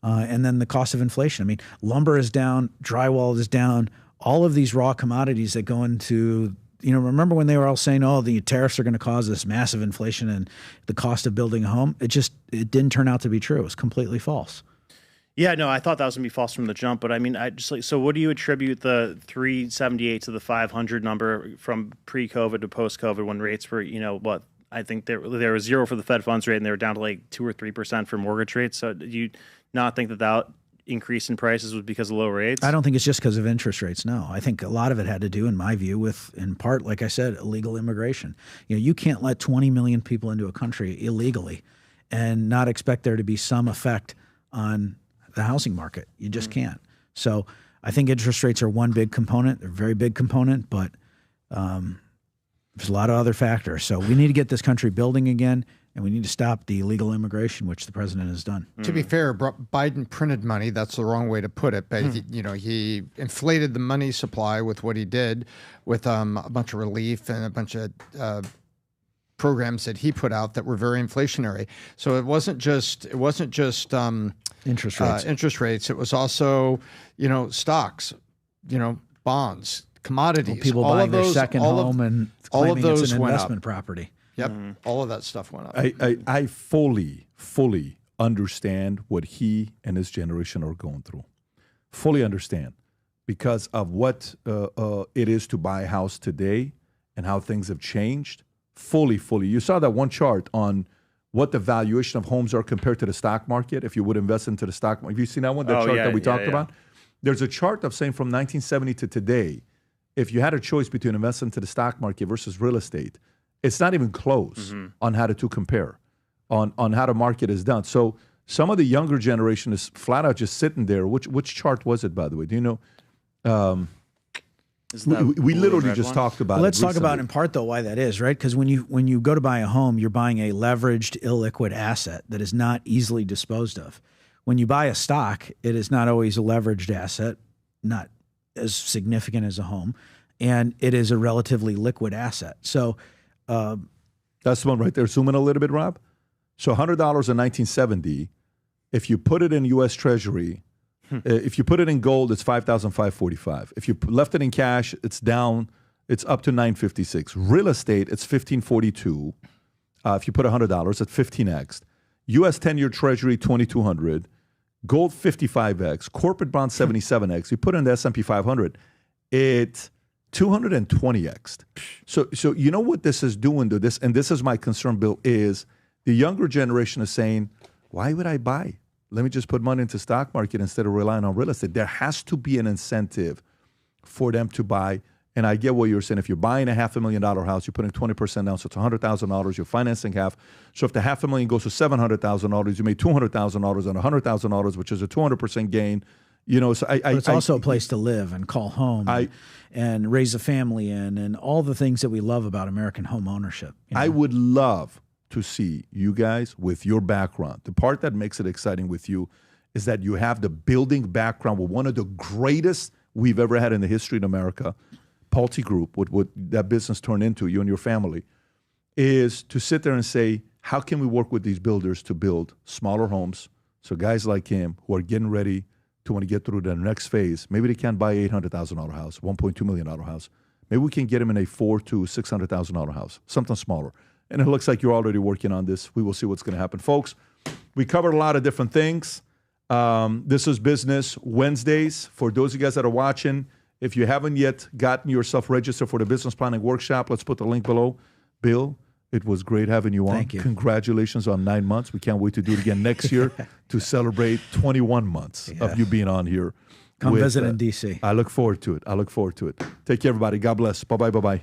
and then the cost of inflation. Lumber is down, drywall is down, all of these raw commodities that go into, remember when they were all saying, the tariffs are going to cause this massive inflation and the cost of building a home? It didn't turn out to be true. It was completely false. Yeah, no, I thought that was going to be false from the jump, but so what do you attribute the 378 to the 500 number from pre-COVID to post-COVID when rates were, I think there was 0 for the Fed funds rate and they were down to 2 or 3% for mortgage rates. So do you not think that increase in prices was because of low rates? I don't think it's just because of interest rates. No, I think a lot of it had to do, in my view, with, in part, like I said, illegal immigration. You can't let 20 million people into a country illegally and not expect there to be some effect on the housing market. You just can't. So I think interest rates are one big component. They're a very big component, but there's a lot of other factors. So we need to get this country building again. And we need to stop the illegal immigration, which the president has done. To be fair, Biden printed money. That's the wrong way to put it. But he inflated the money supply with what he did, with a bunch of relief and a bunch of programs that he put out that were very inflationary. So it wasn't just interest rates. Interest rates. It was also stocks, bonds, commodities. Well, people all buying of their those, second home and all of claiming those it's an went investment up. property. Yep, all of that stuff went up. I fully understand what he and his generation are going through. Fully understand, because of what it is to buy a house today and how things have changed. Fully. You saw that one chart on what the valuation of homes are compared to the stock market if you would invest into the stock market. Have you seen that one? The chart that we talked about? There's a chart of saying from 1970 to today, if you had a choice between investing into the stock market versus real estate, it's not even close on how the two compare, on how the market is done. So some of the younger generation is flat out just sitting there. Which chart was it, by the way? Do you know? We literally just talked about it. Let's talk about in part, though, why that is, right? Because when you go to buy a home, you're buying a leveraged, illiquid asset that is not easily disposed of. When you buy a stock, it is not always a leveraged asset, not as significant as a home, and it is a relatively liquid asset. So that's the one right there. Zoom in a little bit, Rob. So $100 in 1970, if you put it in U.S. Treasury, if you put it in gold, it's $5,545. If you left it in cash, it's down. It's up to $956. Real estate, it's $1,542. If you put $100 at 15x. U.S. 10-year Treasury, $2,200. Gold, 55x. Corporate bond, 77x. You put it in the S&P 500, it's 220x. So you know what this is doing to this, and this is my concern, Bill, is the younger generation is saying, why would I buy? Let me just put money into stock market instead of relying on real estate. There has to be an incentive for them to buy. And I get what you're saying. If you're buying a $500,000 house, you're putting 20% down, so it's $100,000. You're financing half. So if the $500,000 goes to $700,000, you made $200,000 on $100,000, which is a 200% gain. So but it's also a place to live and call home and raise a family in, and all the things that we love about American home ownership. I would love to see you guys with your background. The part that makes it exciting with you is that you have the building background with one of the greatest we've ever had in the history in America, Pulte Group, what that business turned into, you and your family, is to sit there and say, how can we work with these builders to build smaller homes? So guys like him who are getting ready to want to get through the next phase, maybe they can't buy an $800,000 house, $1.2 million house. Maybe we can get them in a $400,000 to $600,000 house, something smaller. And it looks like you're already working on this. We will see what's going to happen. Folks, we covered a lot of different things. This is Business Wednesdays. For those of you guys that are watching, if you haven't yet gotten yourself registered for the business planning workshop, let's put the link below. Bill, it was great having you on. Thank you. Congratulations on 9 months. We can't wait to do it again next year to celebrate 21 months of you being on here. Come visit in D.C. I look forward to it. Take care, everybody. God bless. Bye-bye.